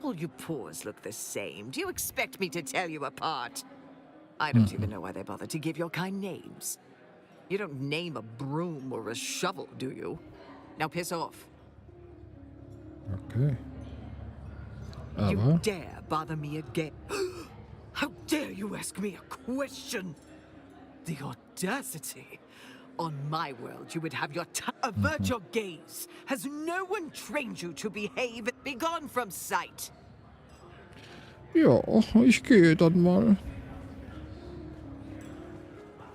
Speaker 14: All you paws look the same. Do you expect me to tell you apart? I don't even know why they bother to give your kind names. You don't name a broom or a shovel, do you? Now piss off.
Speaker 1: Okay. Aber...
Speaker 14: You dare bother me again? How dare you ask me a question? The audacity! On my world, you would have your avert your gaze. Has no one trained you to behave? Be gone from sight.
Speaker 1: Ja, ich gehe dann mal.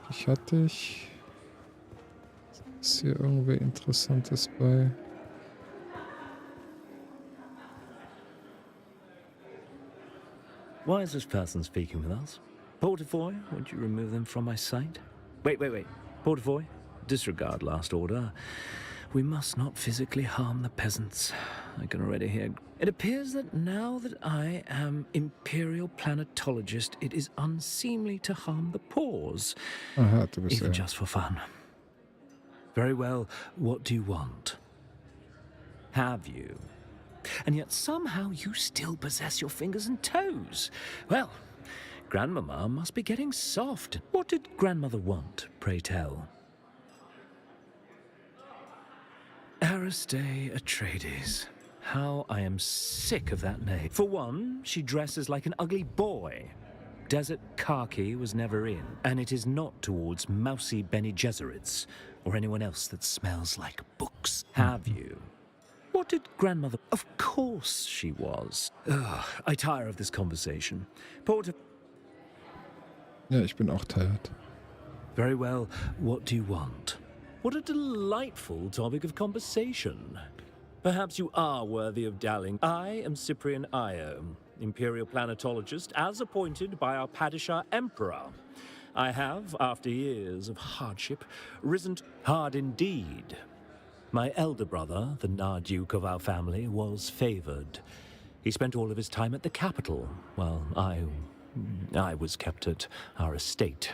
Speaker 1: Ich hatte ich... Ist hier irgendwer Interessantes bei?
Speaker 16: Why is this person speaking with us? Portafoy, would you remove them from my sight? Wait. Portafoy, disregard last order. We must not physically harm the peasants. I can already hear... It appears that now that I am Imperial Planetologist, it is unseemly to harm the paws.
Speaker 1: Aha, du bist
Speaker 16: even just for fun. Very well, what do you want? Have you? And yet somehow you still possess your fingers and toes. Well, Grandmama must be getting soft. What did Grandmother want, pray tell? Aristae Atreides. How I am sick of that name. For one, she dresses like an ugly boy. Desert khaki was never in, and it is not towards mousy Bene Gesserits or anyone else that smells like books. Have you? What did Grandmother... Of course she was. Ugh, I tire of this conversation. Porter...
Speaker 1: Ja, ich bin auch tired.
Speaker 16: Very well, what do you want? What a delightful topic of conversation. Perhaps you are worthy of dallying. I am Cyprian Io, Imperial Planetologist, as appointed by our Padishah Emperor. I have, after years of hardship, risen hard indeed. My elder brother, the Narduke of our family, was favored. He spent all of his time at the capital, while I was kept at our estate.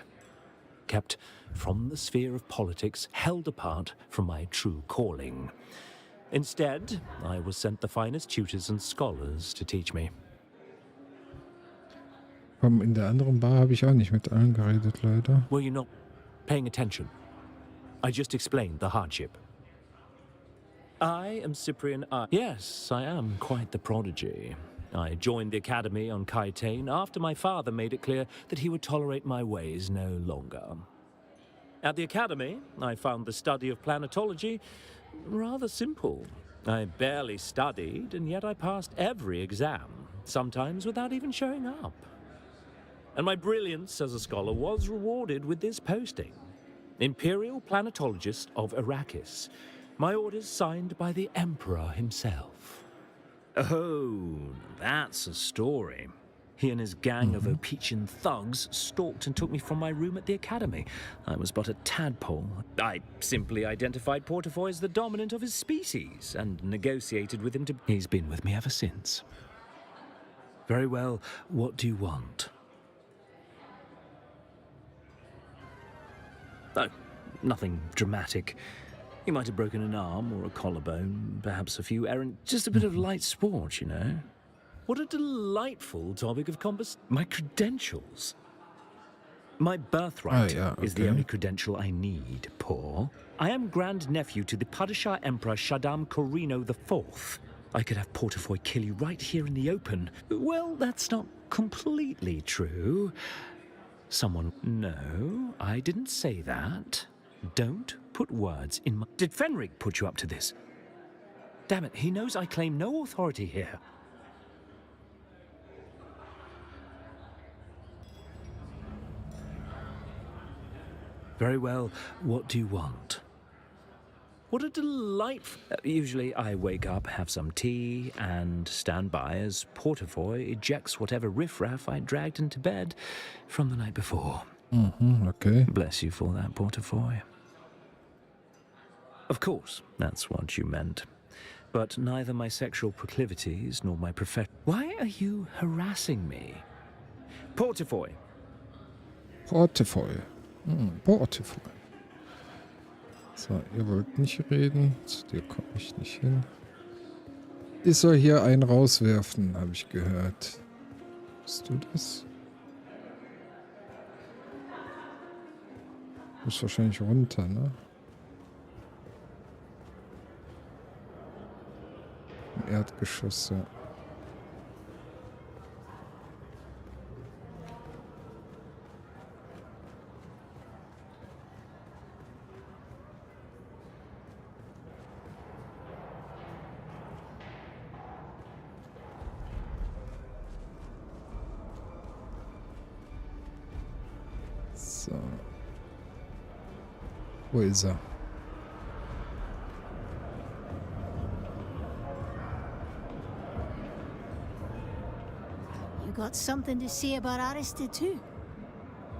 Speaker 16: Kept from the sphere of politics, held apart from my true calling. Instead, I was sent the finest tutors and scholars to teach me.
Speaker 1: In der anderen Bar habe ich auch nicht mit allen geredet, leider.
Speaker 16: Were you not paying attention? I just explained the hardship. I am Cyprian I. Yes, I am quite the prodigy. I joined the academy on Kaitane after my father made it clear that he would tolerate my ways no longer. At the academy, I found the study of planetology rather simple. I barely studied, and yet I passed every exam, sometimes without even showing up. And my brilliance as a scholar was rewarded with this posting. Imperial Planetologist of Arrakis. My orders signed by the Emperor himself. Oh, that's a story. He and his gang of Opician thugs stalked and took me from my room at the academy. I was but a tadpole. I simply identified Portafoy as the dominant of his species and negotiated with him to... He's been with me ever since. Very well, what do you want? Oh, nothing dramatic. He might have broken an arm or a collarbone, perhaps a few errands, just a bit of light sport, you know. What a delightful topic of conversation. My credentials. My birthright is the only credential I need, Paul. I am grand-nephew to the Padishah Emperor Shaddam Corino IV. I could have Portafoy kill you right here in the open. Well, that's not completely true. Someone... No, I didn't say that. Don't put words in my... Did Fenrig put you up to this? Damn it, he knows I claim no authority here. Very well, what do you want? What a delightful... Usually I wake up, have some tea, and stand by as Portafoy ejects whatever riffraff I dragged into bed from the night before.
Speaker 1: Okay.
Speaker 16: Bless you for that, Portafoy. Of course, that's what you meant. But neither my sexual proclivities nor my profession... Why are you harassing me? Portafoy.
Speaker 1: Portafoy. Portafoy. So, ihr wollt nicht reden. Zu dir komme ich nicht hin. Ich soll hier einen rauswerfen, habe ich gehört. Bist du das? Du musst wahrscheinlich runter, ne? Im Erdgeschoss, ja. So. Wo ist er?
Speaker 13: You got something to say about Arista too?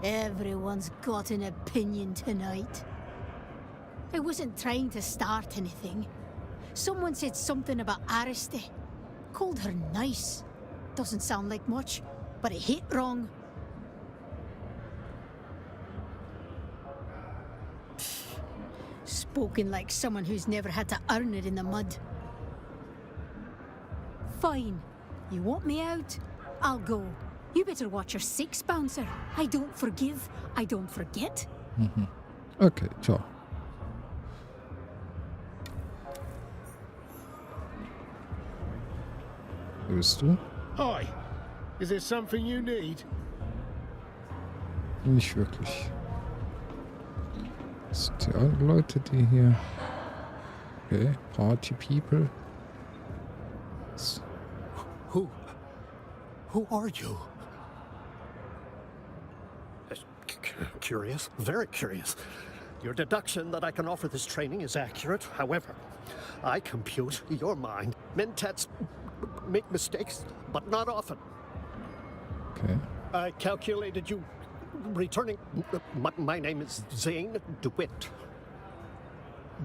Speaker 13: Everyone's got an opinion tonight. I wasn't trying to start anything. Someone said something about Arista. Called her nice. Doesn't sound like much, but it hit wrong. Spoken like someone who's never had to earn it in the mud. Fine. You want me out? I'll go. You better watch your six, bouncer. I don't forgive. I don't forget.
Speaker 1: Okay, ciao. Wo bist du?
Speaker 7: Hi. Is there something you need?
Speaker 1: Nicht wirklich. Das sind die anderen Leute, die hier... Okay, Party People.
Speaker 7: Who are you? Curious, very curious. Your deduction that I can offer this training is accurate. However, I compute your mind. Mentats make mistakes, but not often.
Speaker 1: Okay.
Speaker 7: I calculated you returning... My name is Zane DeWitt.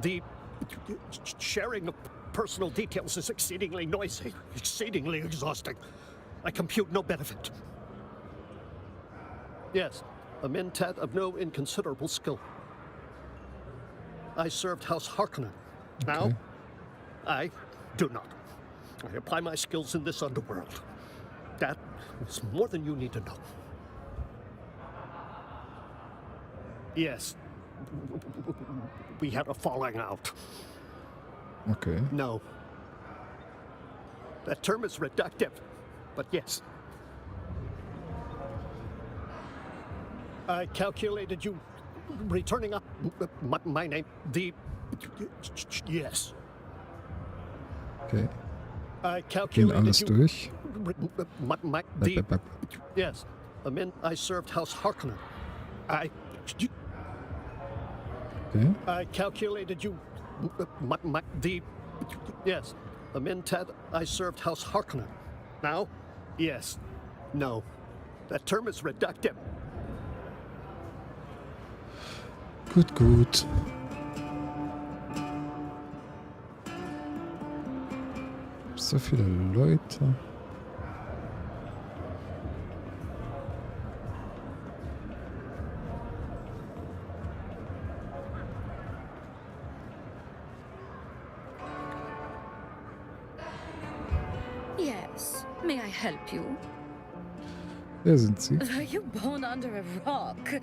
Speaker 7: The sharing of personal details is exceedingly noisy, exceedingly exhausting. I compute no benefit. Yes, a mentat of no inconsiderable skill. I served House Harkonnen. Now, I do not. I apply my skills in this underworld. That is more than you need to know. Yes. We had a falling out.
Speaker 1: Okay.
Speaker 7: No. That term is reductive, but yes. I calculated you returning up my name, yes.
Speaker 1: Okay.
Speaker 7: I
Speaker 1: Gehen
Speaker 7: calculated
Speaker 1: alles
Speaker 7: you
Speaker 1: durch.
Speaker 7: yes. The men I served House Harkonnen. I calculated you yes. The Mentat I served House Harkonnen. Now? Yes. No. That term is reductive.
Speaker 1: Gut. So viele Leute.
Speaker 3: Yes. May I help you?
Speaker 1: Wer sind Sie?
Speaker 3: Were you born under a rock?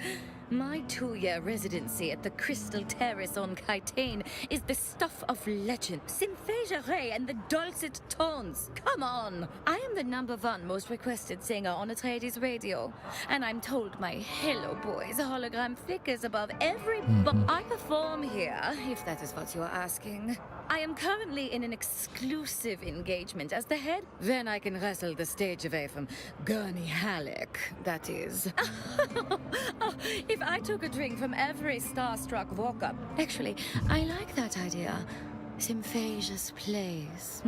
Speaker 3: My 2-year residency at the Crystal Terrace on Kaitane is the stuff of legend. Symphasia Ray and the dulcet tones. Come on! I am the #1 most requested singer on Atreides radio. And I'm told my Hello Boys hologram flickers above every I perform here, if that is what you're asking. I am currently in an exclusive engagement as the head. Then I can wrestle the stage away from Gurney Halleck, that is. Oh, if I took a drink from every starstruck walk-up. Actually, I like that idea. Symphasia's Place.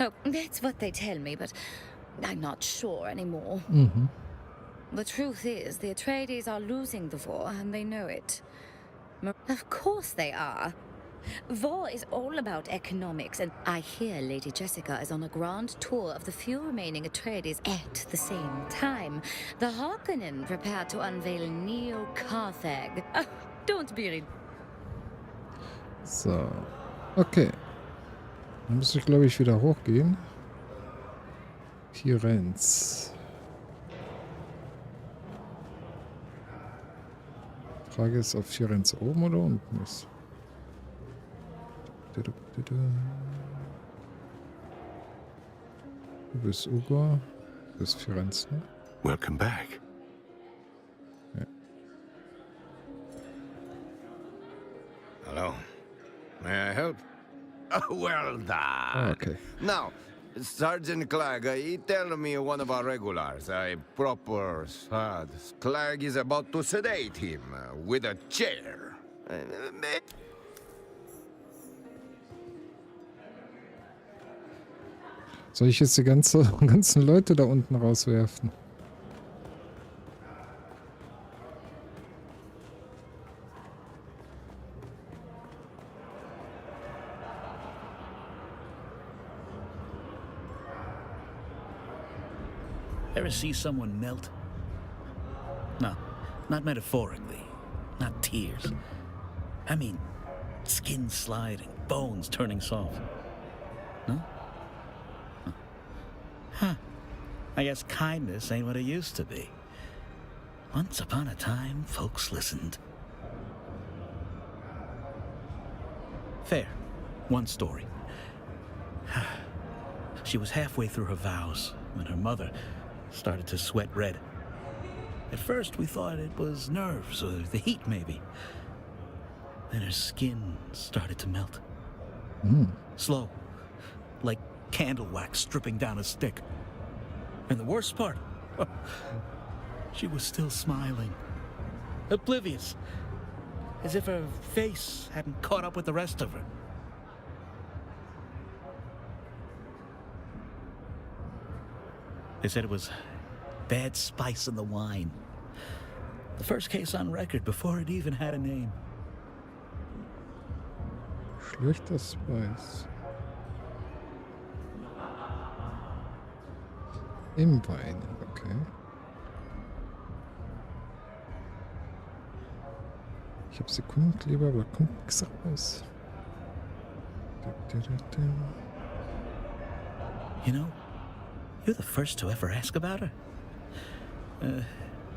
Speaker 3: Oh, that's what they tell me, but I'm not sure anymore. The truth is, the Atreides are losing the war, and they know it. Of course they are. War is all about economics, and I hear Lady Jessica is on a grand tour of the few remaining Atreides at the same time. The Harkonnen prepare to unveil Neo-Carthage. Don't be...
Speaker 1: So. Okay. Dann muss ich, glaube ich, wieder hochgehen. Firenze. Frage ist, ob Firenze oben oder unten ist. Du bist Ugo. Du bist Firenze.
Speaker 5: Welcome back.
Speaker 1: Ja.
Speaker 12: Hello. May I help? Well done.
Speaker 1: Okay.
Speaker 12: Now, Sergeant Clegg, he tell me one of our regulars, a proper sad. Clegg is about to sedate him with a chair.
Speaker 1: Soll ich jetzt die ganzen Leute da unten rauswerfen?
Speaker 8: Ever see someone melt? No, not metaphorically. Not tears. I mean, skin sliding, bones turning soft. No? Huh. I guess kindness ain't what it used to be. Once upon a time, folks listened. Fair. One story. She was halfway through her vows when her mother started to sweat red. At first, we thought it was nerves or the heat, maybe. Then her skin started to melt. Slow, like candle wax dripping down a stick. And the worst part, she was still smiling. Oblivious. As if her face hadn't caught up with the rest of her. They said it was bad spice in the wine. The first case on record before it even had a name.
Speaker 1: Schlechter Spice. Im Wein, okay. Ich habe Sekundenkleber, aber kommt nichts raus.
Speaker 8: You know, you're the first to ever ask about her.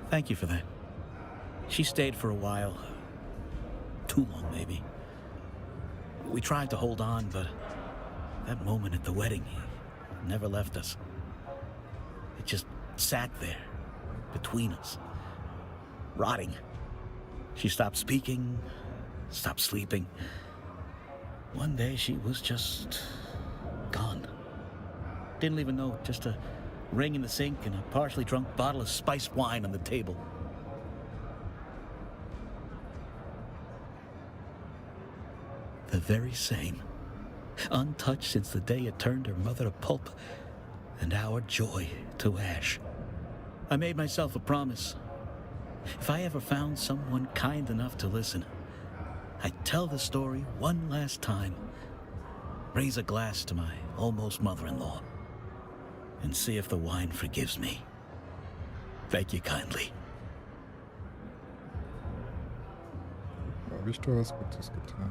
Speaker 8: Thank you for that. She stayed for a while. Too long, maybe. We tried to hold on, but that moment at the wedding never left us. It just sat there, between us, rotting. She stopped speaking, stopped sleeping. One day she was just gone. Didn't leave a note, just a ring in the sink and a partially drunk bottle of spiced wine on the table. The very same. Untouched since the day it turned her mother to pulp and our joy to ash. I made myself a promise. If I ever found someone kind enough to listen, I'd tell the story one last time, raise a glass to my almost mother-in-law, and see if the wine forgives me. Thank you kindly.
Speaker 1: Habe ich doch was Gutes getan.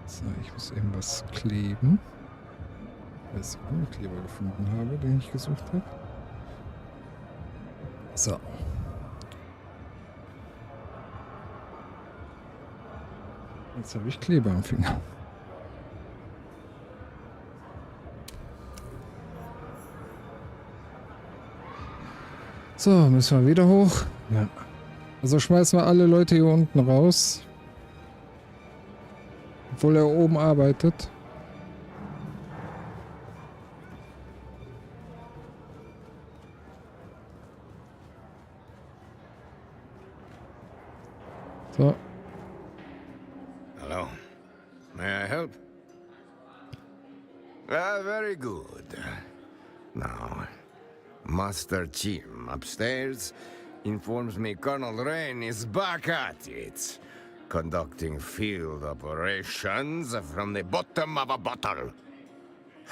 Speaker 1: So, ich muss eben was kleben. Weil ich einen Kleber gefunden habe, den ich gesucht habe. So. Jetzt habe ich Kleber am Finger. So, müssen wir wieder hoch. Ja. Also schmeißen wir alle Leute hier unten raus. Obwohl er oben arbeitet. So.
Speaker 12: Hello. May I help? Very good. Now, Master Jim upstairs informs me Colonel Rain is back at it, conducting field operations from the bottom of a bottle.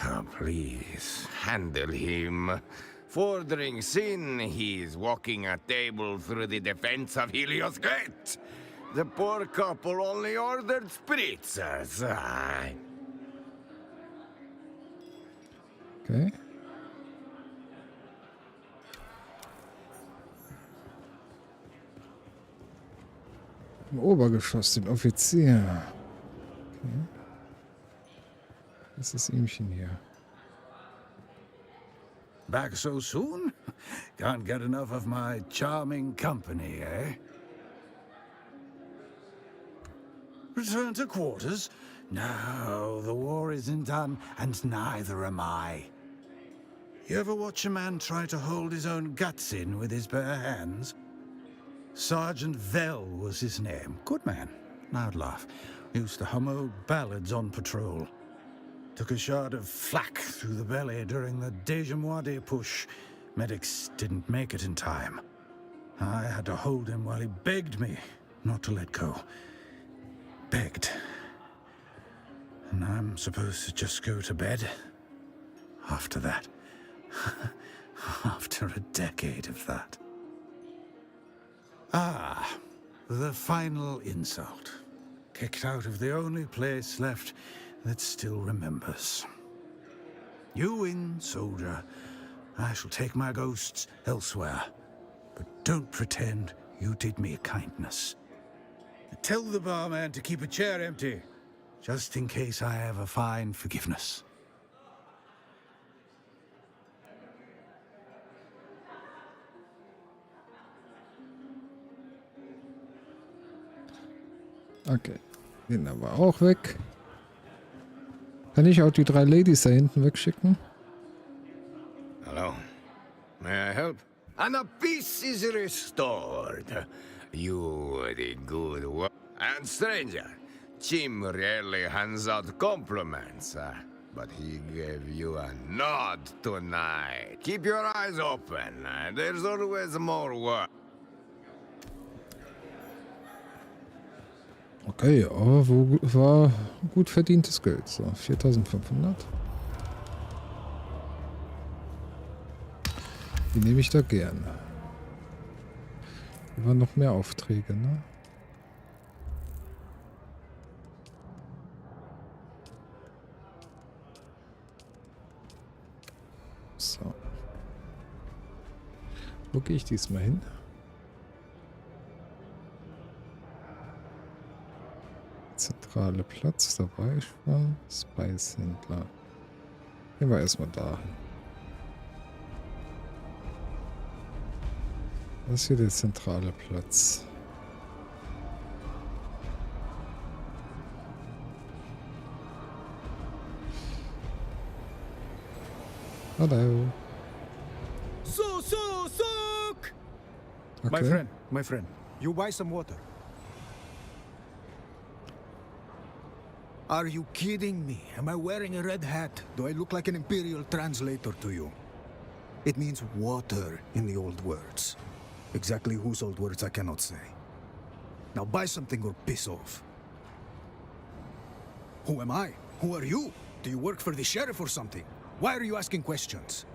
Speaker 12: Oh, please, handle him. 4 drinks in, he's walking a table through the defense of Helios Gate. The poor couple only ordered spritzers.
Speaker 1: Okay. Im Obergeschoss, den Offizier. Okay. Das ist ihmchen hier.
Speaker 9: Back so soon? Can't get enough of my charming company, eh? Return to quarters? No, the war isn't done, and neither am I. You ever watch a man try to hold his own guts in with his bare hands? Sergeant Vell was his name. Good man. I'd laugh. Used to hum old ballads on patrol. Took a shot of flak through the belly during the Dejamwade push. Medics didn't make it in time. I had to hold him while he begged me not to let go. Begged. And I'm supposed to just go to bed? After that. After a decade of that. Ah, the final insult. Kicked out of the only place left that still remembers. You win, soldier. I shall take my ghosts elsewhere. But don't pretend you did me a kindness. Tell the barman to keep a chair empty, just in case I ever find forgiveness.
Speaker 1: Okay, den aber auch weg. Kann ich auch die 3 Ladies da hinten wegschicken?
Speaker 12: Hello. May I help? And a peace is restored. You did good work. And stranger, Jim rarely hands out compliments, but he gave you a nod tonight. Keep your eyes open. There's always more work.
Speaker 1: Okay, aber wo war gut verdientes Geld? So, 4.500. Die nehme ich da gern. Hier waren noch mehr Aufträge, ne? So. Wo gehe ich diesmal hin? Zentrale Platz dabei schon. Spice-Händler. Gehen wir erstmal dahin. Das ist hier der zentrale Platz. Hallo.
Speaker 23: Sook!
Speaker 1: Okay.
Speaker 23: My friend, you buy some water. Are you kidding me? Am I wearing a red hat? Do I look like an imperial translator to you? It means water in the old words. Exactly whose old words I cannot say. Now buy something or piss off. Who am I? Who are you? Do you work for the sheriff or something? Why are you asking questions?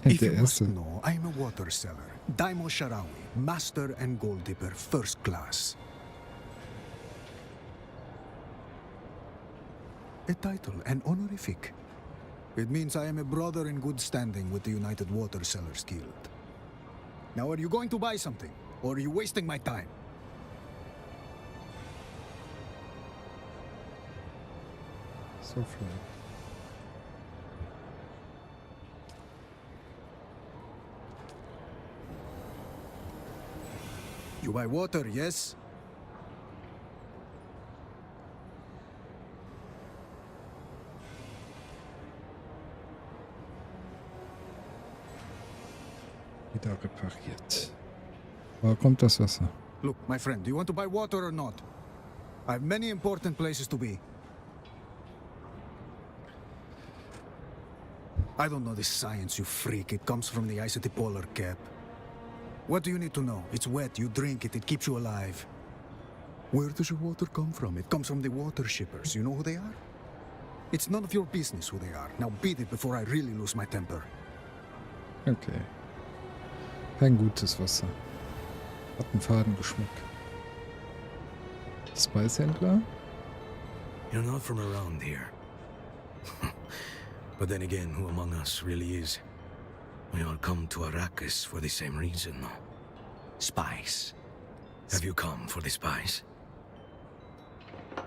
Speaker 23: If you must know, I am a water seller. Daimo Sharawi, master and gold dipper, first class. A title, an honorific. It means I am a brother in good standing with the United Water Sellers Guild. Now, are you going to buy something? Or are you wasting my time?
Speaker 1: So viel.
Speaker 23: You buy water, yes?
Speaker 1: Wieder repariert. Woher kommt das Wasser?
Speaker 23: Look, my friend, do you want to buy water or not? I have many important places to be. I don't know this science, you freak. It comes from the ice at the polar cap. What do you need to know? It's wet, you drink it, it keeps you alive. Where does your water come from? It comes from the water shippers. You know who they are? It's none of your business who they are. Now beat it before I really lose my temper.
Speaker 1: Okay. Kein gutes Wasser. Hat einen Fadengeschmack. Spice-Händler?
Speaker 10: You're not from around here. But then again, who among us really is? We all come to Arrakis for the same reason, no? Spice. Have you come for the spice?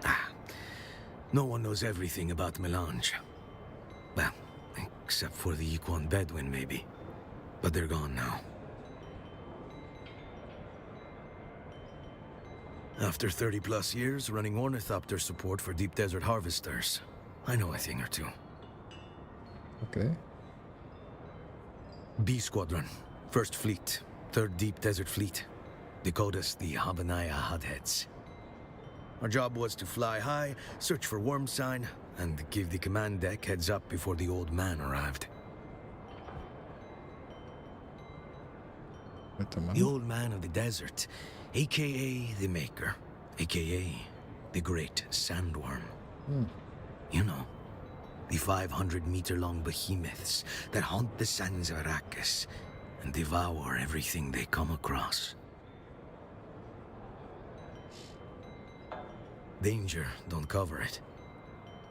Speaker 10: Ah. No one knows everything about Melange. Well, except for the Equan Bedouin, maybe. But they're gone now. After 30+ years running ornithopter support for deep desert harvesters, I know a thing or two.
Speaker 1: Okay.
Speaker 10: B Squadron, 1st Fleet, 3rd Deep Desert Fleet. They called us the Habanaya Hotheads. Our job was to fly high, search for worm sign, and give the command deck heads up before the old man arrived. The old man of the desert, aka the Maker, aka the Great Sandworm. You know, the 500-meter-long behemoths that haunt the sands of Arrakis and devour everything they come across. Danger don't cover it.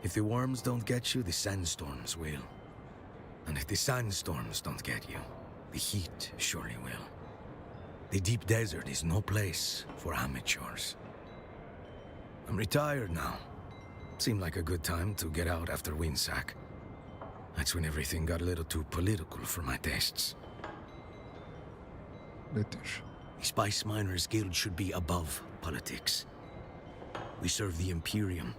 Speaker 10: If the worms don't get you, the sandstorms will. And if the sandstorms don't get you, the heat surely will. The deep desert is no place for amateurs. I'm retired now. Seemed like a good time to get out after Windsack. That's when everything got a little too political for my tastes.
Speaker 1: British.
Speaker 10: The Spice Miners Guild should be above politics. We serve the Imperium.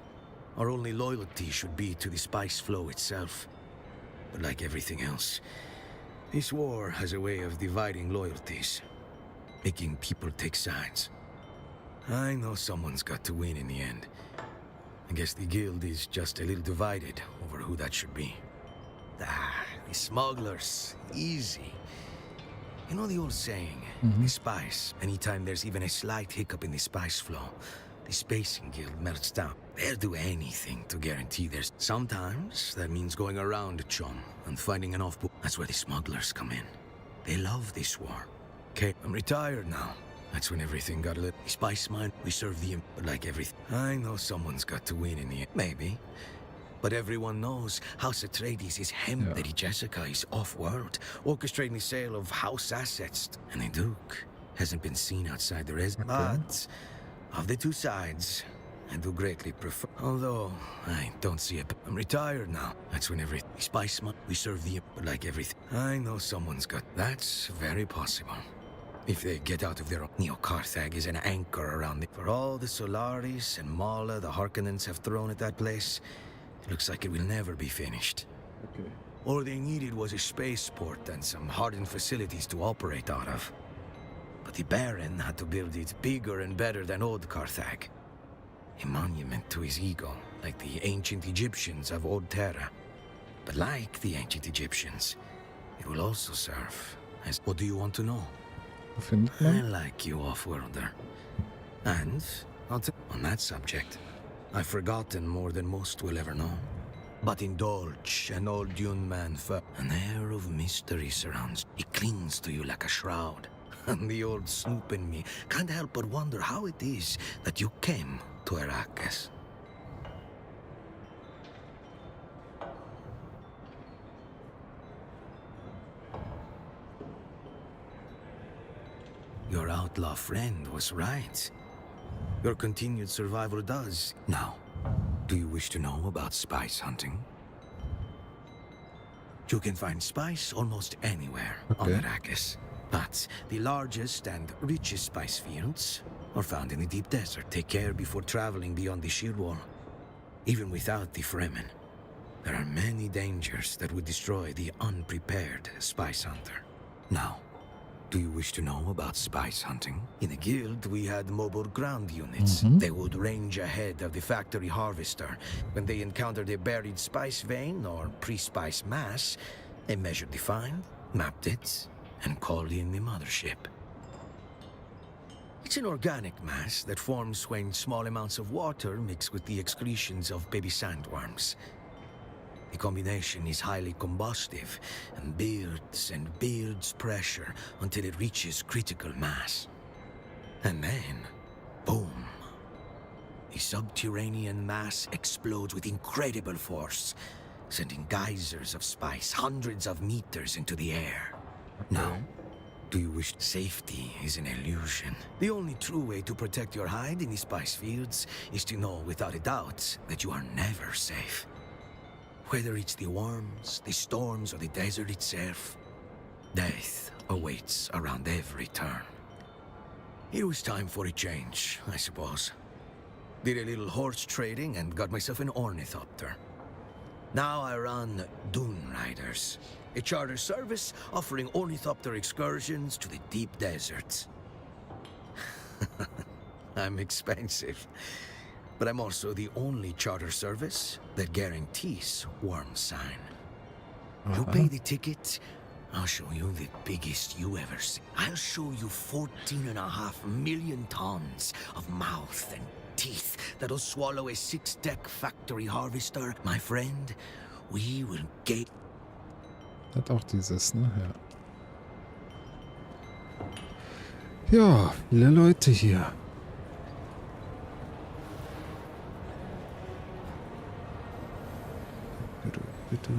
Speaker 10: Our only loyalty should be to the spice flow itself. But like everything else, this war has a way of dividing loyalties, making people take sides. I know someone's got to win in the end. I guess the guild is just a little divided over who that should be. Ah, the smugglers. Easy. You know the old saying, the spice, anytime there's even a slight hiccup in the spice flow, The Spacing Guild melts down. They'll do anything to guarantee there's... Sometimes that means going around the chum and finding an off-book. That's where the smugglers come in. They love this war. Okay, I'm retired now. That's when everything got a little... The spice mine, we serve the... But like everything... I know someone's got to win in the end. Maybe. But everyone knows House Atreides is hemmed. Lady Jessica is off-world, orchestrating the sale of house assets. And the Duke hasn't been seen outside the But of the two sides, I do greatly prefer... Although, I don't see it. I'm retired now. That's when every... Spice month, we serve the... But like everything... I know someone's got... That's very possible. If they get out of their own... Neo-Carthag is an anchor around it. For all the Solaris and Mala the Harkonnens have thrown at that place, it looks like it will never be finished.
Speaker 1: Okay.
Speaker 10: All they needed was a spaceport and some hardened facilities to operate out of. But the Baron had to build it bigger and better than old Carthag. A monument to his ego, like the ancient Egyptians of Old Terra. But like the ancient Egyptians, it will also serve as... What do you want to know? I like you, off-worlder. And, on that subject, I've forgotten more than most will ever know. But indulge an old Dune man for... An air of mystery surrounds. He clings to you like a shroud. And the old snoop in me can't help but wonder how it is that you came to Arrakis. Your outlaw friend was right. Your continued survival does. Now, do you wish to know about spice hunting? You can find spice almost anywhere on Arrakis. But the largest and richest spice fields are found in the deep desert. Take care before traveling beyond the shield wall. Even without the Fremen, there are many dangers that would destroy the unprepared spice hunter. Now, do you wish to know about spice hunting? In the guild, we had mobile ground units. They would range ahead of the factory harvester. When they encountered a buried spice vein or pre-spice mass, they measured the find, mapped it, and called in the mothership. It's an organic mass that forms when small amounts of water mix with the excretions of baby sandworms. The combination is highly combustive and builds pressure until it reaches critical mass. And then, boom. The subterranean mass explodes with incredible force, sending geysers of spice hundreds of meters into the air. Now, do you wish... Safety is an illusion. The only true way to protect your hide in the spice fields is to know without a doubt that you are never safe. Whether it's the worms, the storms, or the desert itself, death awaits around every turn. It was time for a change, I suppose. Did a little horse trading and got myself an ornithopter. Now I run Dune Riders, a charter service offering ornithopter excursions to the deep deserts. I'm expensive. But I'm also the only charter service that guarantees worm sign. You pay the ticket, I'll show you the biggest you ever see. I'll show you 14.5 million tons of mouth and teeth that'll swallow a 6-deck factory harvester. My friend, we will get...
Speaker 1: Hat auch dieses, ne? Ja. Ja, viele Leute hier. Bitte.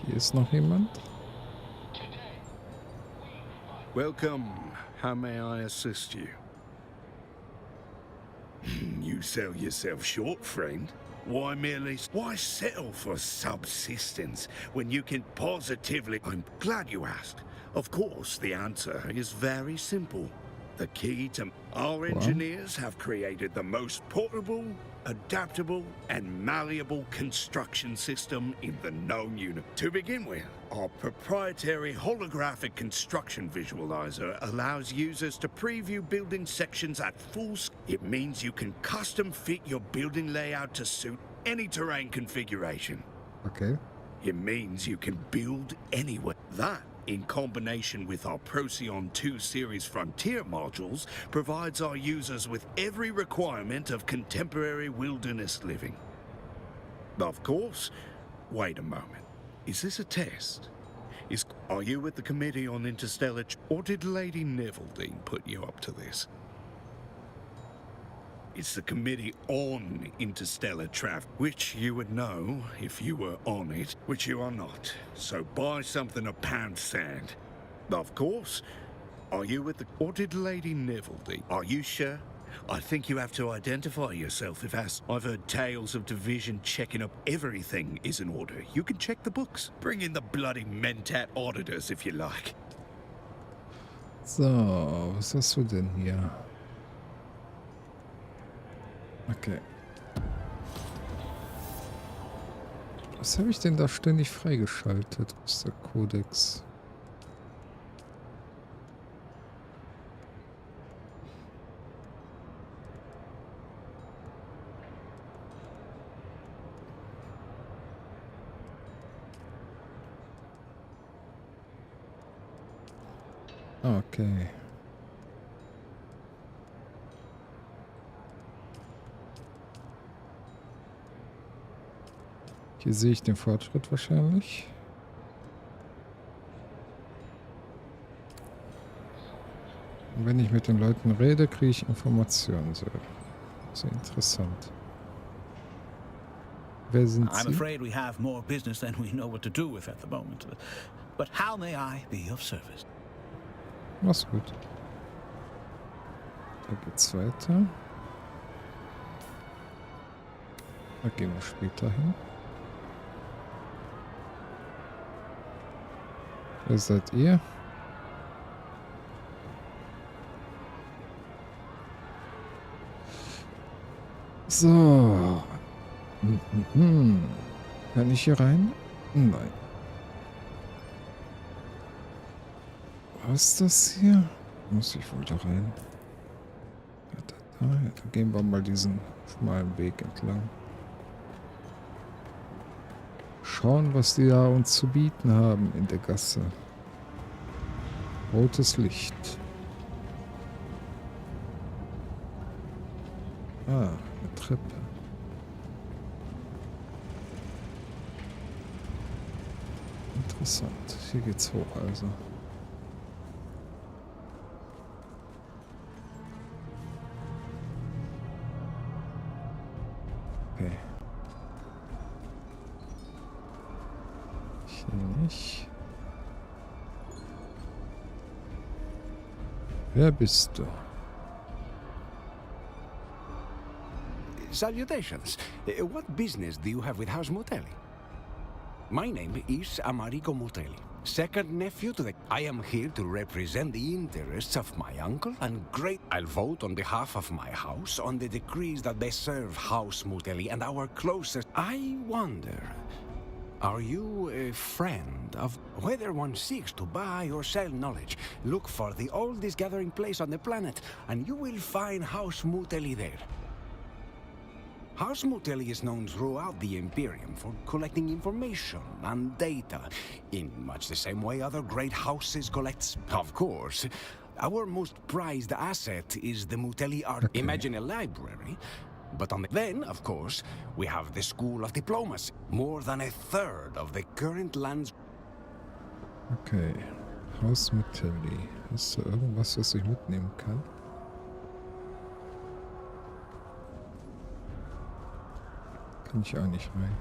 Speaker 1: Hier ist noch jemand.
Speaker 21: Welcome. How may I assist you? You sell yourself short, friend. Why settle for subsistence when you can positively... I'm glad you asked. Of course, the answer is very simple. The key to... Our engineers have created the most portable, adaptable, and malleable construction system in the known universe. To begin with, our proprietary holographic construction visualizer allows users to preview building sections at full scale. It means you can custom fit your building layout to suit any terrain configuration.
Speaker 1: Okay.
Speaker 21: It means you can build anywhere. That
Speaker 17: in combination with our Procyon 2 series Frontier modules, provides our users with every requirement of contemporary wilderness living. Of course, wait a moment. Is this a test? Are you with the Committee on Interstellar, or did Lady Neveldine put you up to this? It's the Committee on Interstellar Traffic, which you would know if you were on it, which you are not. So buy something of pound sand. Of course. Are you with the... Or did Lady Neveldine? Are you sure? I think you have to identify yourself if asked. I've heard tales of Division checking up everything is in order. You can check the books. Bring in the bloody Mentat auditors if you like.
Speaker 1: So, was hast du denn hier? Okay. Was habe ich denn da ständig freigeschaltet? Wo ist der Kodex? Okay. Hier sehe ich den Fortschritt wahrscheinlich. Und wenn ich mit den Leuten rede, kriege ich Informationen. So interessant. Wer sind
Speaker 9: I'm
Speaker 1: Sie?
Speaker 9: afraid we have more business than we know what to do with at the moment. But how may I be of service?
Speaker 1: Mach's gut. Da geht's weiter. Da gehen wir später hin. Wer seid ihr? So. Kann ich hier rein? Nein. Was ist das hier? Muss ich wohl da rein? Ja, dann gehen wir mal diesen schmalen Weg entlang. Schauen, was die da uns zu bieten haben in der Gasse. Rotes Licht. Ah, eine Treppe. Interessant. Hier geht's hoch also. Okay. Hier nicht. Wer bist du?
Speaker 18: Salutations. What business do you have with House Motelli? My name is Amerigo Motelli, second nephew to the... I am here to represent the interests of my uncle and great... I'll vote on behalf of my house on the decrees that best serve House Motelli and our closest... I wonder... Are you a friend of... Whether one seeks to buy or sell knowledge, look for the oldest gathering place on the planet, and you will find House Motelli there. House Motelli is known throughout the Imperium for collecting information and data, in much the same way other great houses collect. Of course, our most prized asset is the Motelli art. Okay. Imagine a library, but then, of course, we have the School of Diplomacy. More than a third of the current lands...
Speaker 1: Okay, Haus Motelli. Ist da irgendwas, was ich mitnehmen kann? Kann ich auch nicht rein.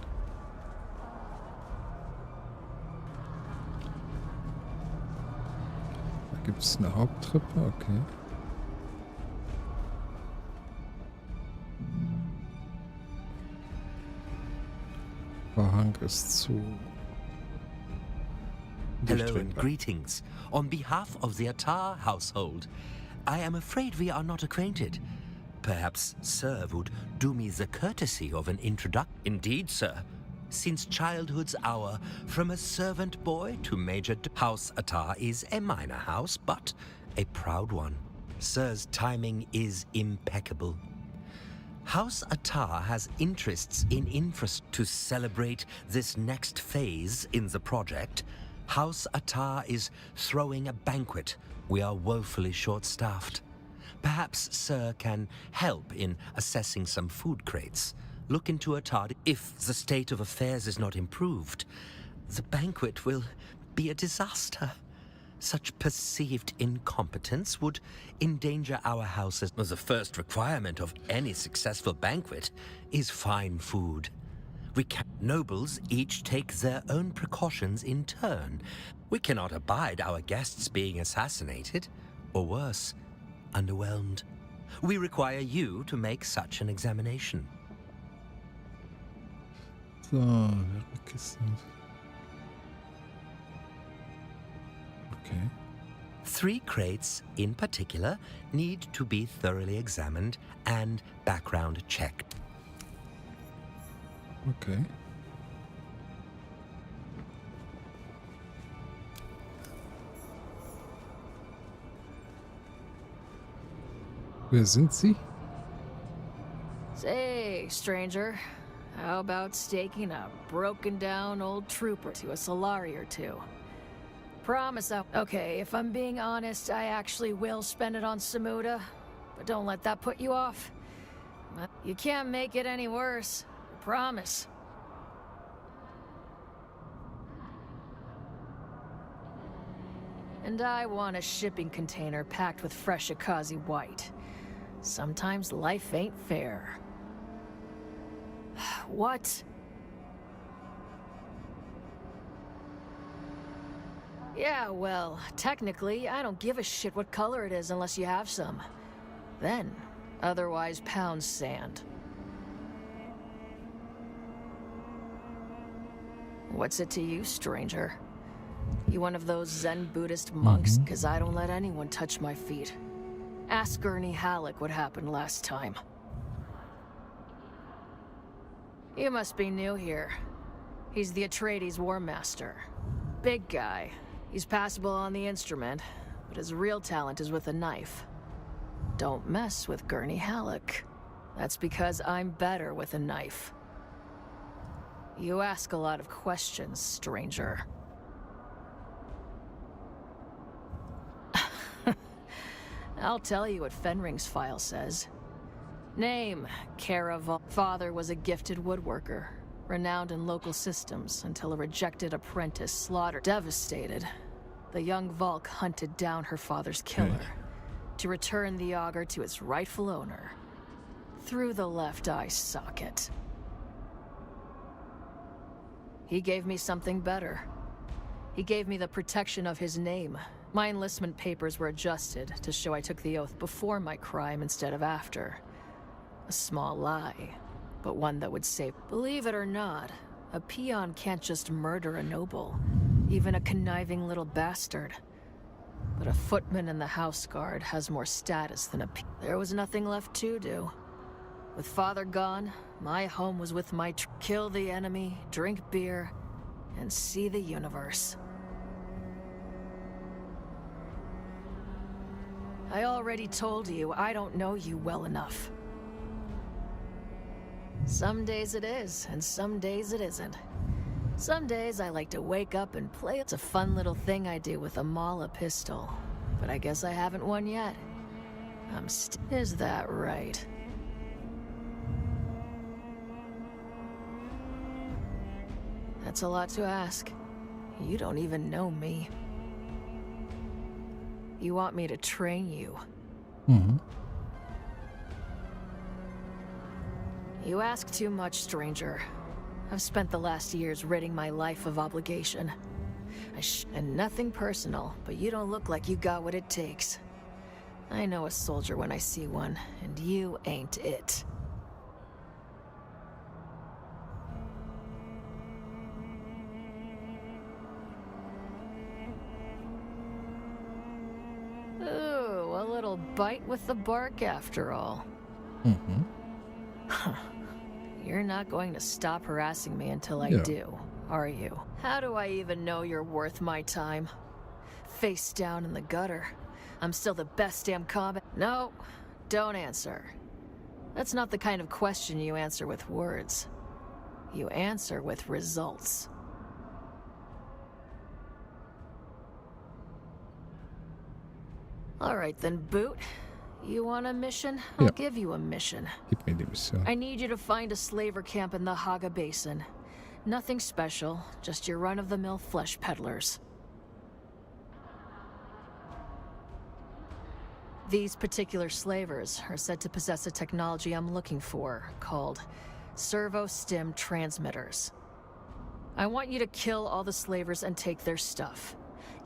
Speaker 1: Da gibt es eine Haupttreppe, okay. Vorhang ist zu.
Speaker 19: Hello and greetings. On behalf of the Attar household, I am afraid we are not acquainted. Perhaps Sir would do me the courtesy of an introduction. Indeed, sir. Since childhood's hour, from a servant boy to Major House Attar is a minor house, but a proud one. Sir's timing is impeccable. House Attar has interests in infrastructure to celebrate this next phase in the project. House Attar is throwing a banquet. We are woefully short-staffed. Perhaps Sir can help in assessing some food crates. Look into Attar. If the state of affairs is not improved, the banquet will be a disaster. Such perceived incompetence would endanger our house. As the first requirement of any successful banquet is fine food. Nobles each take their own precautions in turn. We cannot abide our guests being assassinated, or worse, underwhelmed. We require you to make such an examination.
Speaker 1: So, okay.
Speaker 19: 3 crates in particular need to be thoroughly examined and background checked.
Speaker 1: Okay. Wer sind Sie?
Speaker 22: Say, stranger, how about staking a broken down old trooper to a Solari or two? Promise I'll... Okay, if I'm being honest, I actually will spend it on Samuda, but don't let that put you off. You can't make it any worse. I promise. And I want a shipping container packed with fresh Akazi white. Sometimes life ain't fair. What? Yeah, well, technically, I don't give a shit what color it is unless you have some. Then, otherwise pound sand. What's it to you, stranger? You one of those Zen Buddhist monks? 'Cause I don't let anyone touch my feet. Ask Gurney Halleck what happened last time. You must be new here. He's the Atreides War Master. Big guy. He's passable on the instrument, but his real talent is with a knife. Don't mess with Gurney Halleck. That's because I'm better with a knife. You ask a lot of questions, stranger. I'll tell you what Fenring's file says. Name, Caraval. Father was a gifted woodworker, renowned in local systems until a rejected apprentice slaughtered. Devastated, the young Valk hunted down her father's killer to return the auger to its rightful owner through the left eye socket. He gave me something better. He gave me the protection of his name. My enlistment papers were adjusted to show I took the oath before my crime instead of after. A small lie, but one that would save. Believe it or not, a peon can't just murder a noble, even a conniving little bastard. But a footman in the house guard has more status than a peon. There was nothing left to do. With father gone, my home was with my kill the enemy, drink beer, and see the universe. I already told you I don't know you well enough. Some days it is, and some days it isn't. Some days I like to wake up and play. It's a fun little thing I do with a Mala pistol, but I guess I haven't won yet. Is that right? That's a lot to ask. You don't even know me. You want me to train you? You ask too much, stranger. I've spent the last years ridding my life of obligation. And nothing personal, but you don't look like you got what it takes. I know a soldier when I see one, and you ain't it. Ooh, a little bite with the bark after all. You're not going to stop harassing me until I do, are you? How do I even know you're worth my time? Face down in the gutter. I'm still the best damn combat. No, don't answer. That's not the kind of question you answer with words. You answer with results.
Speaker 2: All right then, Boot. You want a mission? I'll give you a mission.
Speaker 1: Gib mir die Mission.
Speaker 2: I need you to find a slaver camp in the Haga Basin. Nothing special, just your run-of-the-mill flesh peddlers. These particular slavers are said to possess a technology I'm looking for, called servo-stim transmitters. I want you to kill all the slavers and take their stuff.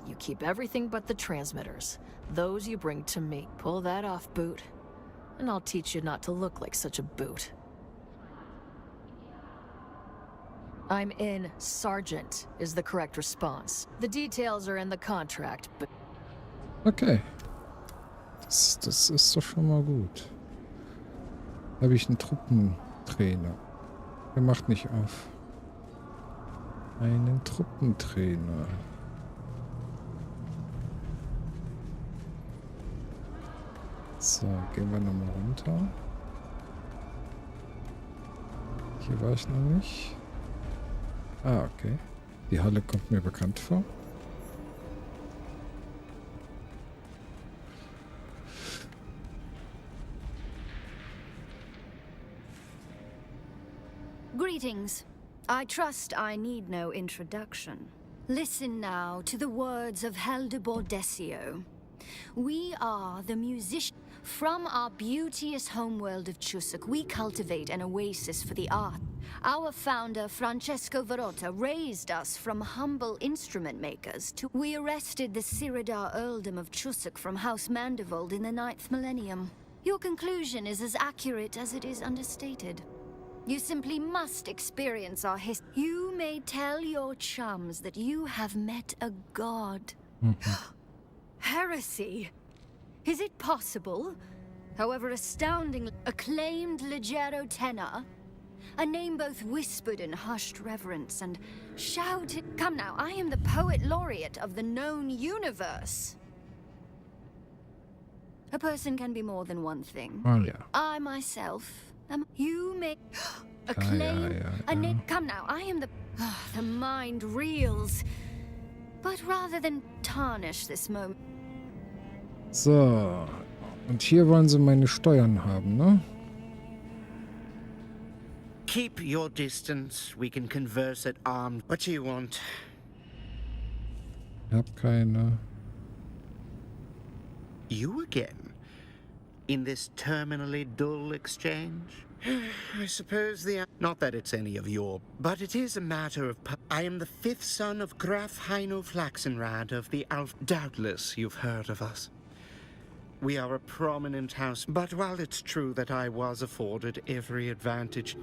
Speaker 2: You keep everything but the transmitters. Those you bring to me. Pull that off, Boot. And I'll teach you not to look like such a boot. I'm in, Sergeant, is the correct response. The details are in the contract, but...
Speaker 1: Okay. Das ist doch schon mal gut. Habe ich einen Truppentrainer. Er macht nicht auf. Einen Truppentrainer. So, gehen wir nochmal runter. Hier war ich noch nicht. Ah, okay. Die Halle kommt mir bekannt vor.
Speaker 4: Greetings. I trust I need no introduction. Listen now to the words of Helder Bordesio. We are the musicians. From our beauteous homeworld of Chusuk, we cultivate an oasis for the art. Our founder, Francesco Verota, raised us from humble instrument makers to... We arrested the Siridar earldom of Chusuk from House Mandervold in the 9th millennium. Your conclusion is as accurate as it is understated. You simply must experience our history. You may tell your chums that you have met a god. Heresy! Is it possible? However astoundingly acclaimed leggero tenor, a name both whispered in hushed reverence and shouted. Come now, I am the poet laureate of the known universe. A person can be more than one thing.
Speaker 1: Oh, yeah.
Speaker 4: I myself am. You may acclaim a name. Come now, I am the. The mind reels. But rather than tarnish this moment.
Speaker 1: So. Und hier wollen sie meine Steuern haben, ne?
Speaker 20: Keep your distance. We can converse at arms. What do you want?
Speaker 1: Ich hab keine.
Speaker 20: You again? In this terminally dull exchange? I suppose not that it's any of your... But it is a matter of... I am the 5th son of Graf Heino Flaxenrad of the Alf... Doubtless you've heard of us. We are a prominent house, but while it's true that I was afforded every advantage,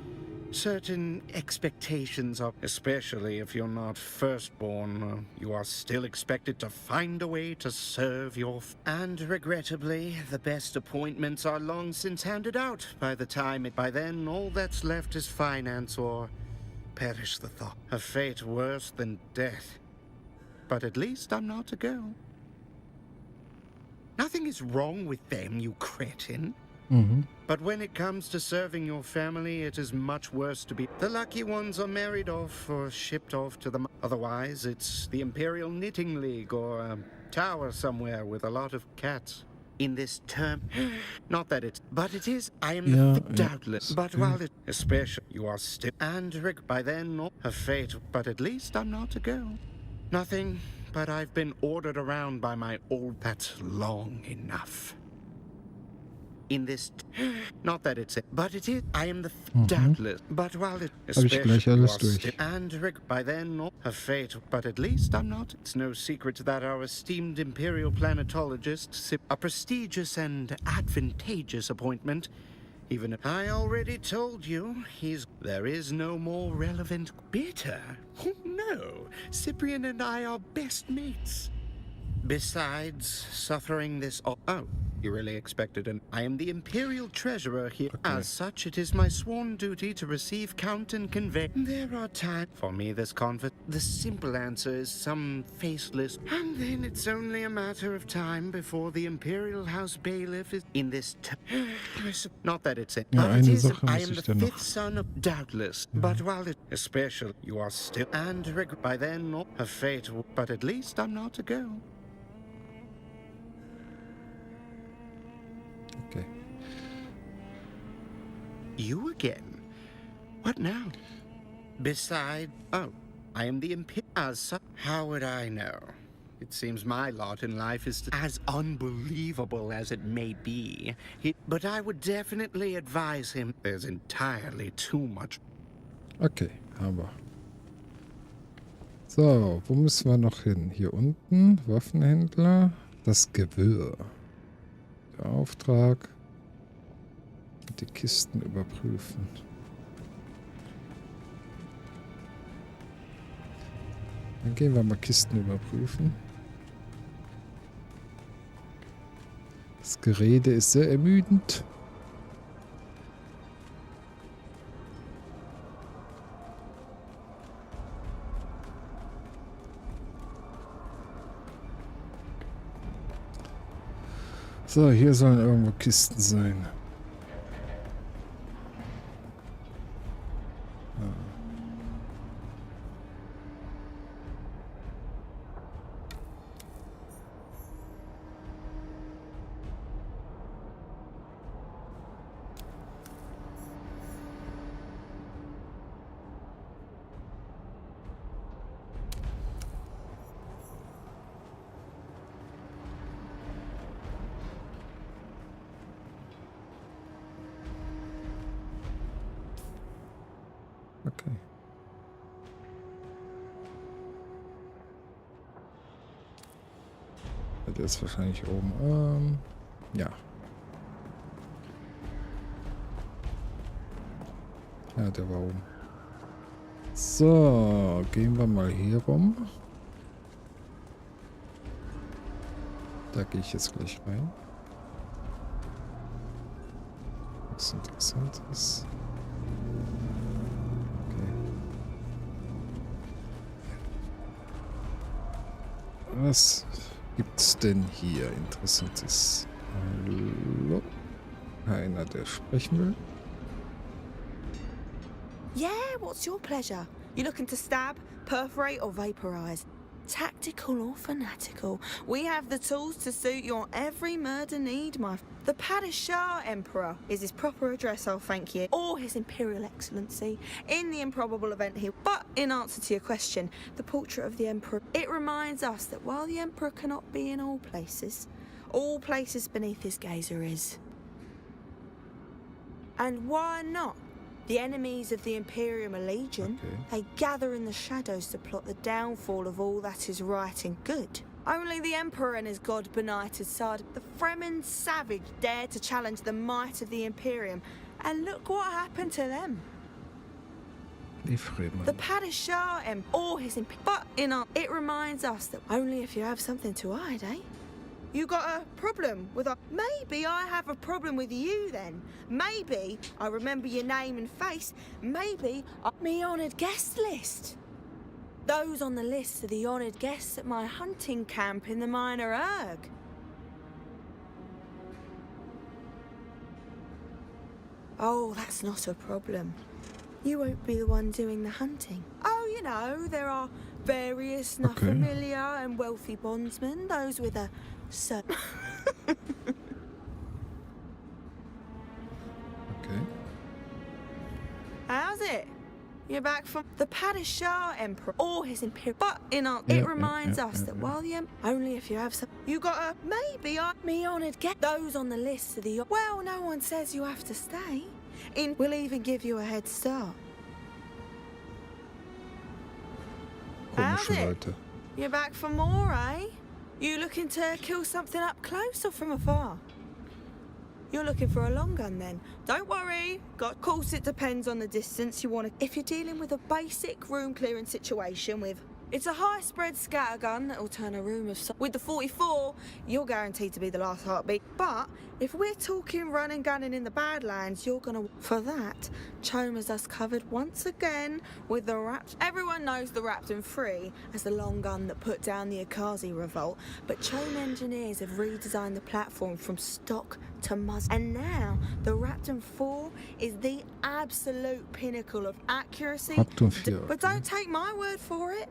Speaker 20: certain expectations are... Especially if you're not firstborn, you are still expected to find a way to serve your... And regrettably, the best appointments are long since handed out. By then, all that's left is finance or... Perish the thought. A fate worse than death. But at least I'm not a girl. Nothing is wrong with them, you cretin. But when it comes to serving your family, it is much worse to be... The lucky ones are married off or shipped off to the... Otherwise, it's the Imperial Knitting League or a tower somewhere with a lot of cats. In this term... Not that it's... But it is... I am doubtless. But while it... Especially, you are still... And by then, a fate. But at least I'm not a girl. Nothing... But I've been ordered around by my old... That's long enough. In this... Not that it's... But it is... I am the... Doubtless. But while it... Especially and by then... A fate. But at least I'm not... It's no secret that our esteemed Imperial Planetologist... A prestigious and advantageous appointment... Even if I already told you, there is no more relevant... Bitter? No. Cyprian and I are best mates. Besides, suffering this... Oh, you really expected an... I am the Imperial Treasurer here. Okay. As such, it is my sworn duty to receive, count, and convey... There are times... For me, this the simple answer is some faceless... And then it's only a matter of time before the Imperial House Bailiff is... In this... Not that it's... But it is... I am the 5th son of... Doubtless. But while it... Especially, you are still... And by then, a fate... But at least I'm not a girl. You again? What now? Beside, oh, I am the Imperial. How would I know? It seems my lot in life is as unbelievable as it may be. But I would definitely advise him. There's entirely too much.
Speaker 1: Okay, aber. So, wo müssen wir noch hin? Hier unten, Waffenhändler, das GER. Der Auftrag. Die Kisten überprüfen. Dann gehen wir mal Kisten überprüfen. Das Gerede ist sehr ermüdend. So, hier sollen irgendwo Kisten sein. Okay. Der ist wahrscheinlich oben. Ja. Ja, der war oben. So, gehen wir mal hier rum. Da gehe ich jetzt gleich rein. Was Interessantes. Was gibt's denn hier Interessantes? Hallo? Keiner, der sprechen will.
Speaker 6: Yeah, what's your pleasure? You looking to stab, perforate or vaporize? Tactical or fanatical? We have the tools to suit your every murder need, my... The Padishah Emperor is his proper address, I'll thank you, or His Imperial Excellency, in the improbable event he... But in answer to your question, the portrait of the Emperor, it reminds us that while the Emperor cannot be in all places beneath his gaze is. And why not? The enemies of the Imperium are legion. Okay. They gather in the shadows to plot the downfall of all that is right and good. Only the Emperor and his god-benighted side, the Fremen savage, dared to challenge the might of the Imperium. And look what happened to them.
Speaker 1: Die Fremen.
Speaker 6: The Padishah or his But it reminds us that only if you have something to hide, eh? You got a problem with a... Maybe I have a problem with you then. Maybe I remember your name and face. Maybe I'm the honoured guest list. Those on the list are the honoured guests at my hunting camp in the Minor Erg. Oh, that's not a problem. You won't be the one doing the hunting. Oh, you know, there are various familiar and wealthy bondsmen, those with a certain...
Speaker 1: Okay.
Speaker 6: How's it? You're back from the Padishah Emperor or His Imperial. But it reminds us that while the only if you have some, you got a maybe me honoured get those on the list of the. Well, no one says you have to stay. We'll even give you a head start. How's it? You're back for more, eh? You looking to kill something up close or from afar? You're looking for a long gun then. Don't worry. Of course it depends on the distance you want to... If you're dealing with a basic room clearing situation with... It's a high spread scatter gun that'll turn a room of... With the 44, you're guaranteed to be the last heartbeat. But if we're talking running gunning in the Badlands, you're gonna... For that, Chome has us covered once again with the Rapt... Everyone knows the Raptor 3 as the long gun that put down the Akazi revolt, but Chome engineers have redesigned the platform from stock to muzzle. And now, the Raptor 4 is the absolute pinnacle of accuracy. But don't take my word for it.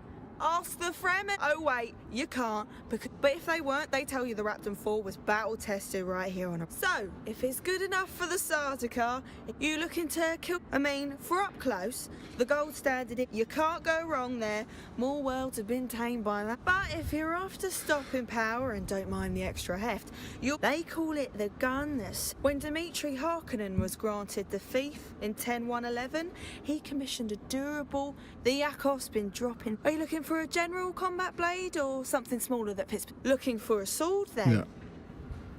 Speaker 6: Ask the Fremen. Oh wait, you can't. But if they weren't, they tell you the Raptor 4 was battle tested right here on a. So if it's good enough for the Sardaukar, you looking to kill? I mean, for up close, the gold standard. You can't go wrong there. More worlds have been tamed by that. But if you're after stopping power and don't mind the extra heft, they call it the Gunness. When Dmitri Harkonnen was granted the fief in 10.1.11, he commissioned a durable. The Yakov's been dropping. Are you looking for a general combat blade or something smaller that fits? Looking for a sword then?
Speaker 1: Ja.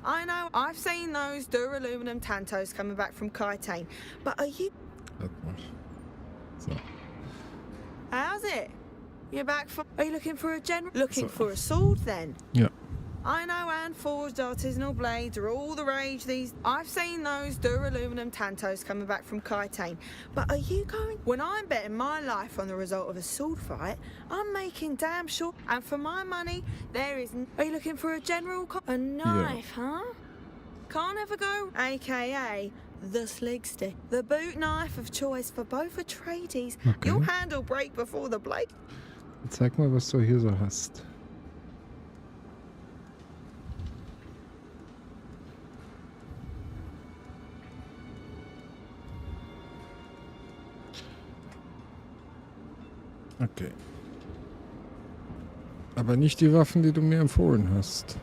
Speaker 6: I know, I've seen those duraluminum tantos coming back from Kaitane, but are you...
Speaker 1: Warte mal. So.
Speaker 6: How's it? You're back for... Are you looking for a general... Looking for a sword then?
Speaker 1: Ja.
Speaker 6: I know hand-forged artisanal blades are all the rage these... I've seen those duraluminum tantos coming back from Kaitane, but are you going... When I'm betting my life on the result of a sword fight, I'm making damn sure... And for my money, there is... Are you looking for a general... A knife, huh? Can't ever go... AKA... The slig stick. The boot knife of choice for both Atreides.
Speaker 1: Okay.
Speaker 6: Your handle break before the blade...
Speaker 1: Zeig mal, was du hier so hast. Okay. Aber nicht die Waffen, die du mir empfohlen hast.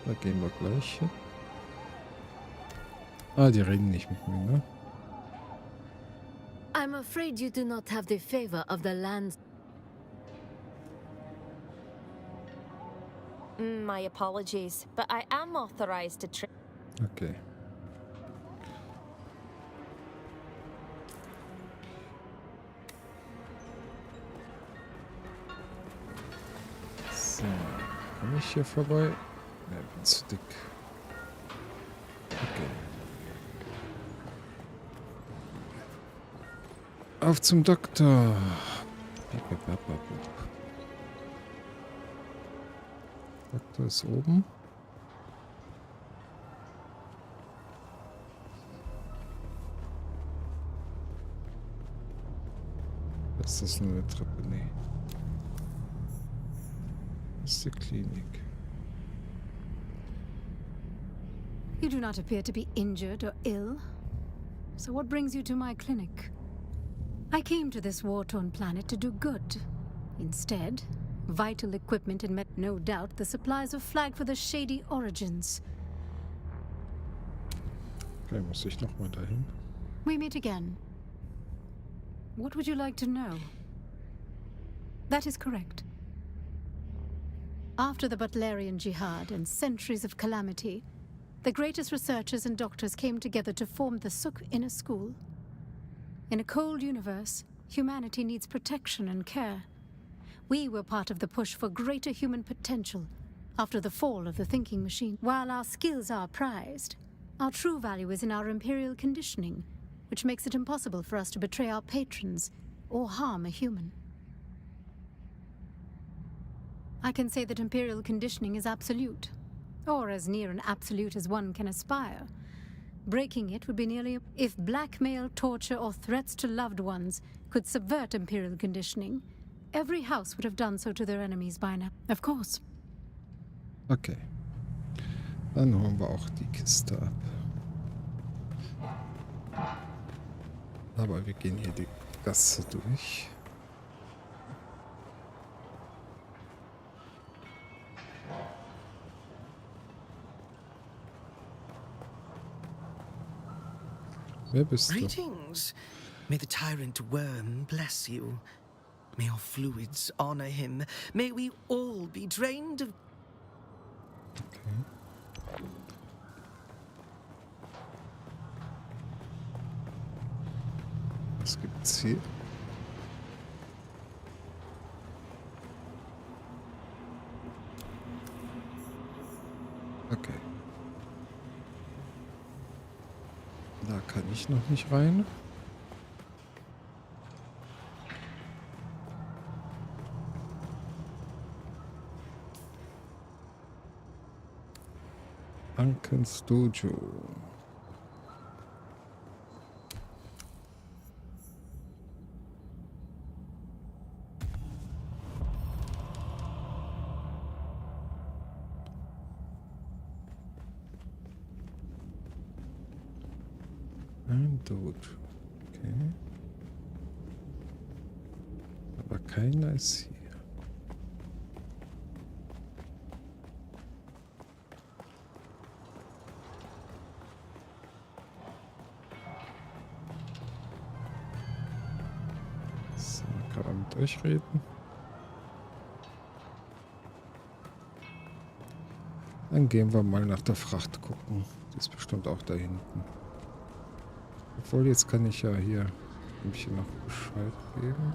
Speaker 1: Da gehen wir gleich hin. Ah, die reden nicht mit mir, ne?
Speaker 2: I'm afraid you do not have the favor of the lands.
Speaker 11: My apologies, but I am authorized to
Speaker 1: Okay. So, komme ich hier vorbei? Ne, bin zu dick. Okay. Auf zum Doktor. Doktor ist oben. Ist das nur eine Treppe? Nee. Das ist die Klinik.
Speaker 13: You do not appear to be injured or ill. So what brings you to my clinic? I came to this war-torn planet to do good. Instead, vital equipment and no doubt the supplies are flagged for the shady origins.
Speaker 1: Okay, muss ich noch mal dahin?
Speaker 13: We meet again. What would you like to know? That is correct. After the Butlerian Jihad and centuries of calamity, the greatest researchers and doctors came together to form the Suk Inner School. In a cold universe, humanity needs protection and care. We were part of the push for greater human potential after the fall of the thinking machine. While our skills are prized, our true value is in our imperial conditioning, which makes it impossible for us to betray our patrons or harm a human. I can say that imperial conditioning is absolute, or as near an absolute as one can aspire. Breaking it would be nearly... If blackmail, torture, or threats to loved ones could subvert imperial conditioning, every house would have done so to their enemies by now. Of course.
Speaker 1: Okay. Dann holen wir auch die Kiste ab. Aber wir gehen hier die Gasse durch. Wer bist du?
Speaker 14: Greetings. May the tyrant worm bless you. May our fluids honor him. May we all be drained of...
Speaker 1: Okay. Was gibt's hier? Okay. Da kann ich noch nicht rein. Ankens Dojo. Ein Tod. Okay. Aber keiner ist hier. So, kann man mit euch reden? Dann gehen wir mal nach der Fracht gucken. Die ist bestimmt auch da hinten. Obwohl, jetzt kann ich ja hier ein bisschen noch Bescheid geben.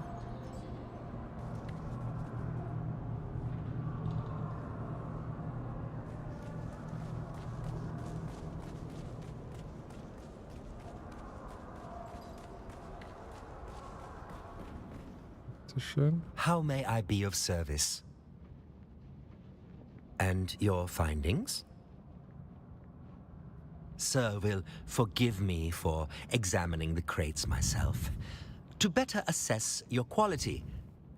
Speaker 1: Bitte schön.
Speaker 19: How may I be of service? And your findings? Sir will forgive me for examining the crates myself. To better assess your quality,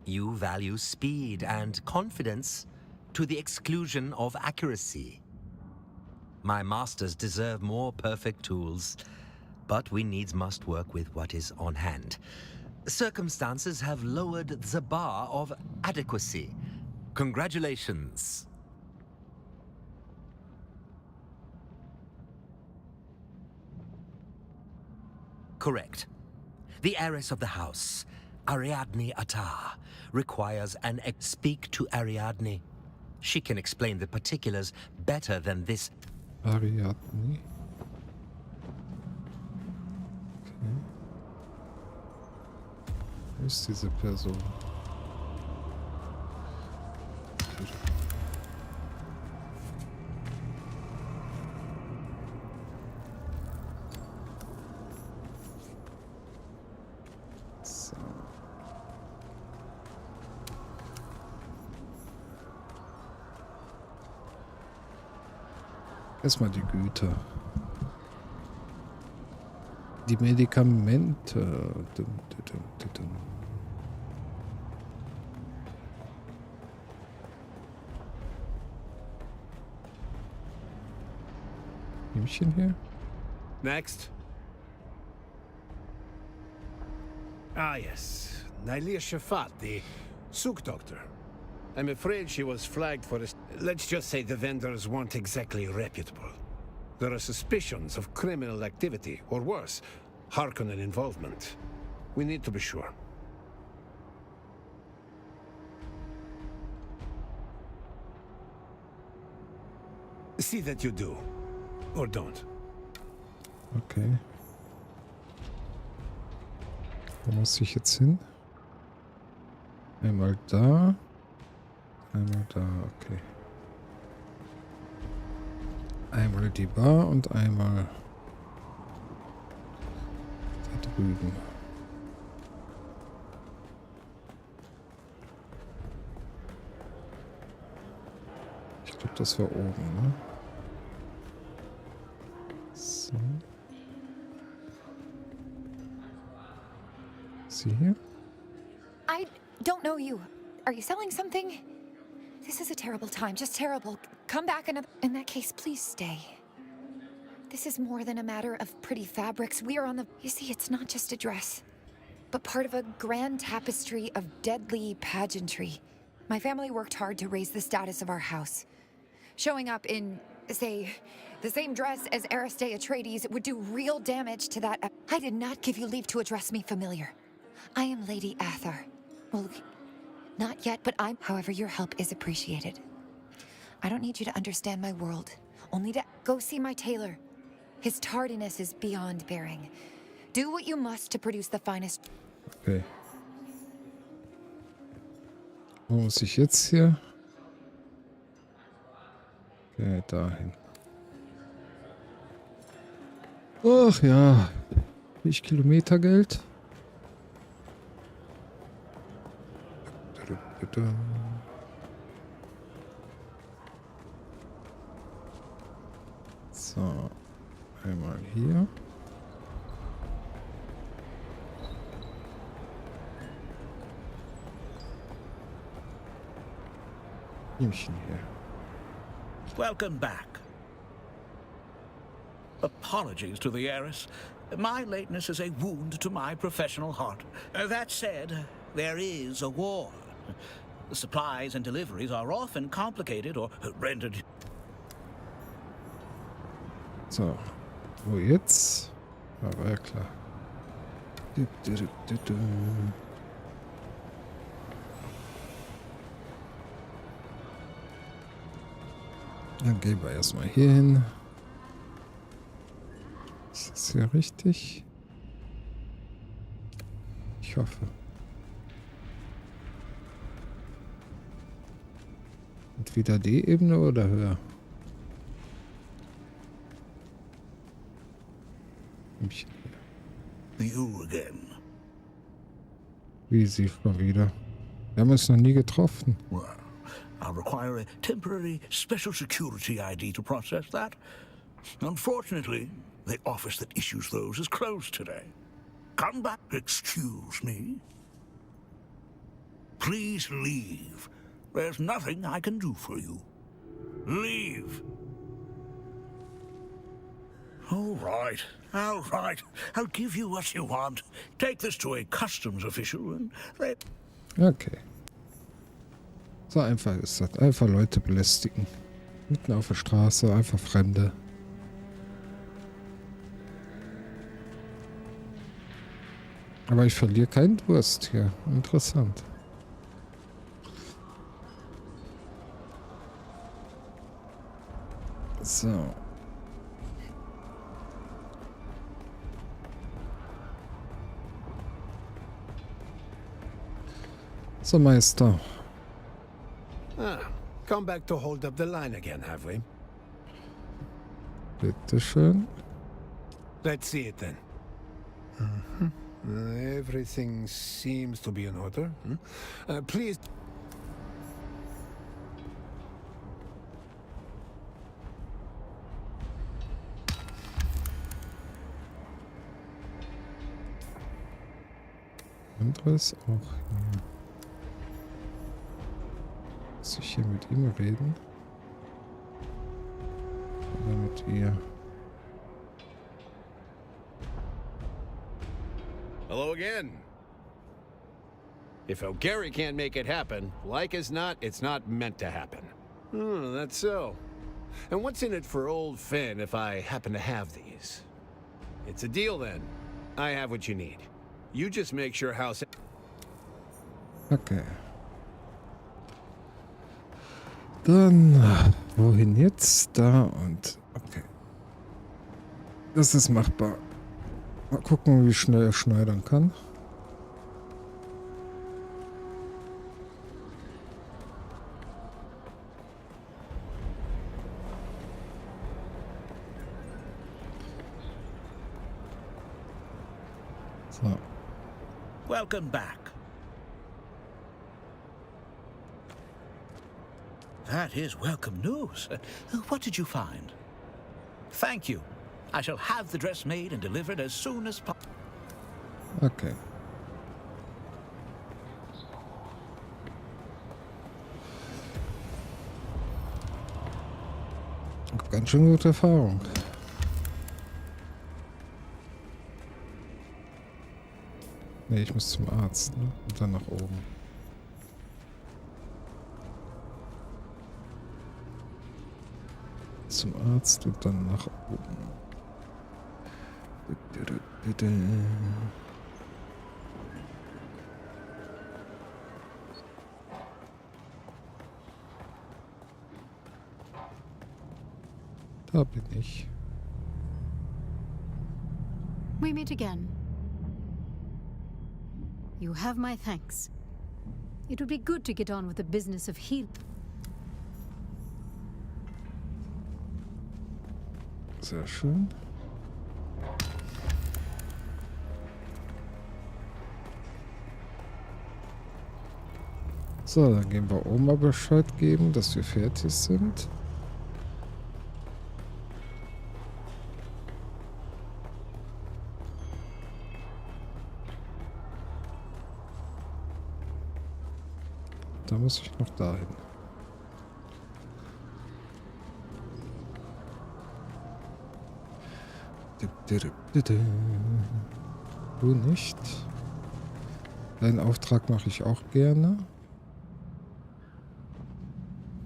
Speaker 19: you value speed and confidence to the exclusion of accuracy. My masters deserve more perfect tools, but we needs must work with what is on hand. Circumstances have lowered the bar of adequacy. Congratulations. Correct. The heiress of the house, Ariadne Attar, requires an speak to Ariadne. She can explain the particulars better than this.
Speaker 1: Ariadne. Okay. Wo ist diese Person? So. Erstmal die Güter. Die Medikamente. Dum, dum, dum, dum. Nimmchen hier?
Speaker 18: Next. Ah, yes. Nailia Shafat, the souk doctor. I'm afraid she was flagged for this. Let's just say the vendors weren't exactly reputable. There are suspicions of criminal activity, or worse, Harkonnen involvement. We need to be sure. See that you do. Or don't.
Speaker 1: Okay. Wo muss ich jetzt hin? Einmal da. Einmal da, okay. Einmal die Bar und einmal da drüben. Ich glaube, das war oben, ne? So. Sie hier?
Speaker 7: I don't know you. Are you selling something? This is a terrible time, just terrible. Come back another... In that case, please stay. This is more than a matter of pretty fabrics. We are on the... You see, it's not just a dress, but part of a grand tapestry of deadly pageantry. My family worked hard to raise the status of our house. Showing up in, say, the same dress as Aristae Atreides would do real damage to that... I did not give you leave to address me familiar. I am Lady Athar. Well, not yet, but I'm... However, your help is appreciated. I don't need you to understand my world. Only to go see my tailor. His tardiness is beyond bearing. Do what you must to produce the finest...
Speaker 1: Okay. Wo muss ich jetzt hier? Okay, dahin. Ach ja. Wie Kilometergeld? So, einmal hier. Nimmchen hier.
Speaker 8: Welcome back. Apologies to the heiress. My lateness is a wound to my professional heart. That said, there is a war. The supplies and deliveries are often complicated or rendered...
Speaker 1: So, wo jetzt? Aber ja klar. Dann gehen wir erstmal hier hin. Ist das hier richtig? Ich hoffe. Entweder die Ebene oder höher.
Speaker 8: You again.
Speaker 1: Wie sie schon wieder. Wir haben uns noch nie getroffen.
Speaker 8: Well, I'll require a temporary special security ID to process that. Unfortunately, the office that issues those is closed today. Come back. Excuse me. Please leave. There's nothing I can do for you. Leave. All right. I'll give you what you want. Take this to a customs official and they...
Speaker 1: Okay. So einfach ist das. Einfach Leute belästigen. Mitten auf der Straße, einfach Fremde. Aber ich verliere keinen Durst hier. Interessant. So. So, Meister.
Speaker 18: Come back to hold up the line again, have we?
Speaker 1: Bitteschön.
Speaker 18: Let's see it then. Everything seems to be in order. Please.
Speaker 1: Anderes auch hier. Muss ich hier mit ihm reden? Oder mit ihr?
Speaker 3: Hello again. If O'Gary can't make it happen, like as not, it's not meant to happen. That's so. And what's in it for old Finn if I happen to have these? It's a deal then. I have what you need. You just make sure house...
Speaker 1: Okay. Dann, wohin jetzt? Da und... Okay. Das ist machbar. Mal gucken, wie schnell er schneidern kann. So.
Speaker 8: Welcome back. That is welcome news. What did you find? Thank you. I shall have the dress made and delivered as soon as possible.
Speaker 1: Okay. Ganz schön gute Erfahrung. Nee, ich muss zum Arzt, ne? Und dann nach oben. Zum Arzt und dann nach oben. Bitte. Da bin ich.
Speaker 13: We meet again. You have my thanks. It would be good to get on with the business of healing.
Speaker 1: Sehr schön. So, dann gehen wir Oma Bescheid geben, dass wir fertig sind. Da muss ich noch dahin. Du nicht. Deinen Auftrag mache ich auch gerne.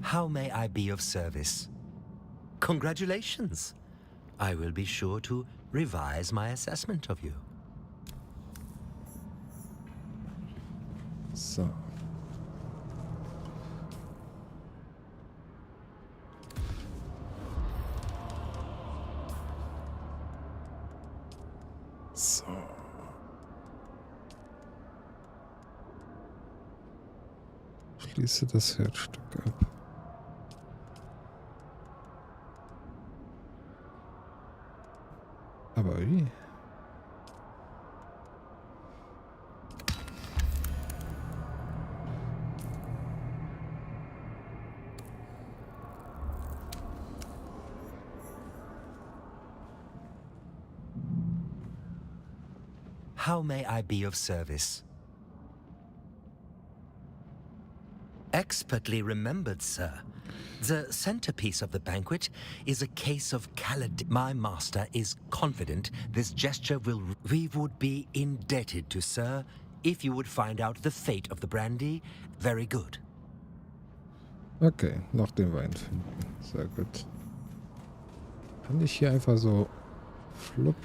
Speaker 19: How may I be of service? Congratulations. I will be sure to revise my assessment of you.
Speaker 1: So. So. Schließe das Herzstück ab. Aber wie?
Speaker 19: How may I be of service? Expertly remembered, sir. The centerpiece of the banquet is a case of Calad. My master is confident this gesture will... We would be indebted to, sir, if you would find out the fate of the brandy. Very good.
Speaker 1: Okay, noch den Wein finden. Sehr gut. Kann ich hier einfach so... Flupp.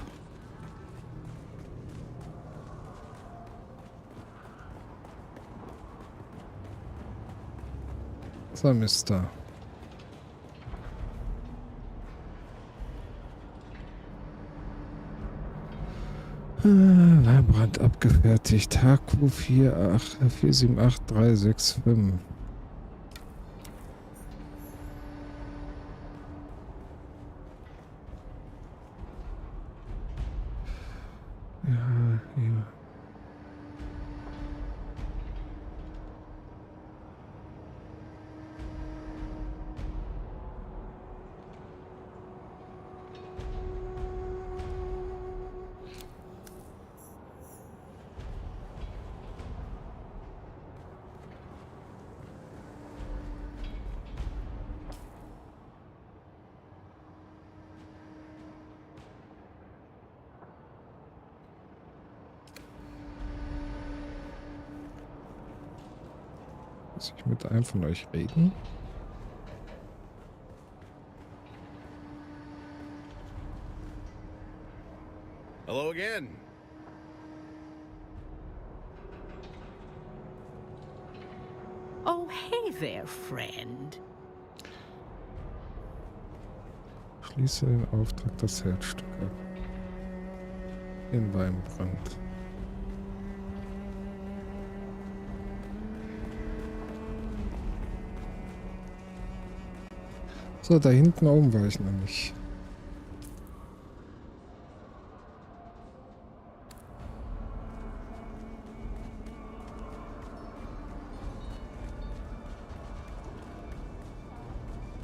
Speaker 1: So, Mister. Weinbrand abgefertigt. HQ 478365. Ja, hier. Muss ich mit einem von euch reden?
Speaker 21: Hello again.
Speaker 22: Oh, hey there, friend.
Speaker 1: Schließe den Auftrag das Herzstück ab. In Weinbrand. So, da hinten oben war ich noch nicht.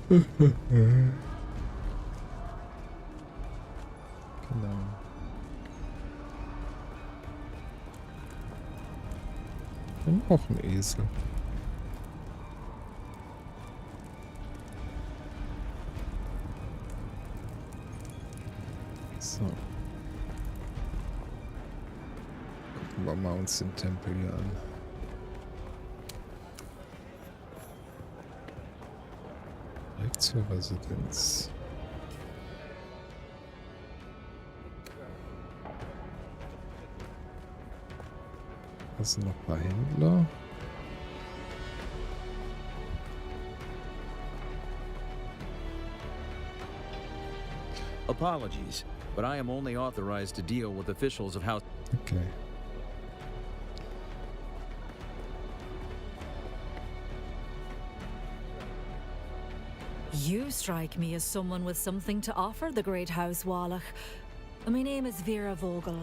Speaker 1: Genau. Und auch ein Esel. So. Gucken wir mal uns den Tempel hier an. Direkt zur Residenz. Das sind noch ein paar Händler.
Speaker 5: Apologies, but I am only authorized to deal with officials of house.
Speaker 1: Okay.
Speaker 15: You strike me as someone with something to offer the great House Wallach. My name is Vera Vogel.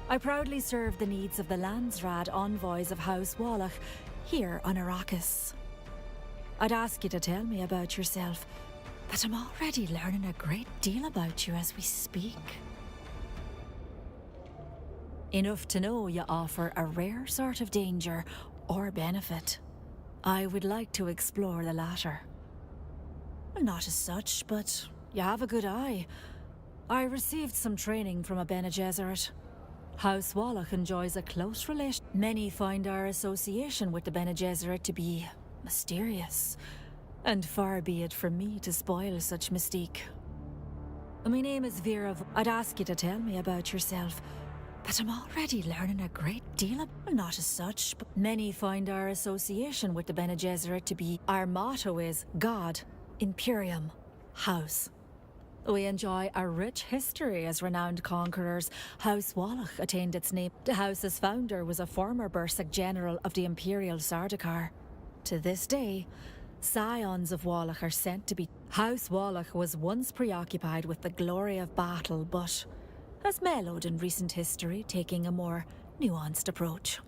Speaker 15: I proudly serve the needs of the Landsraad envoys of House Wallach here on Arrakis. I'd ask you to tell me about yourself, but I'm already learning a great deal about you as we speak. Enough to know you offer a rare sort of danger or benefit. I would like to explore the latter. Not as such, but you have a good eye. I received some training from a Bene Gesserit. House Wallach enjoys a close relation. Many find our association with the Bene Gesserit to be mysterious, and far be it from me to spoil such mystique. My name is Vera. I'd ask you to tell me about yourself, but I'm already learning a great deal. Not as such, but many find our association with the Bene Gesserit to be... Our motto is God, Imperium, House. We enjoy a rich history as renowned conquerors. House Wallach attained its name. The house's founder was a former Bursik general of the Imperial Sardaukar. To this day, scions of Wallach are sent to be... House Wallach was once preoccupied with the glory of battle, but has mellowed in recent history, taking a more nuanced approach.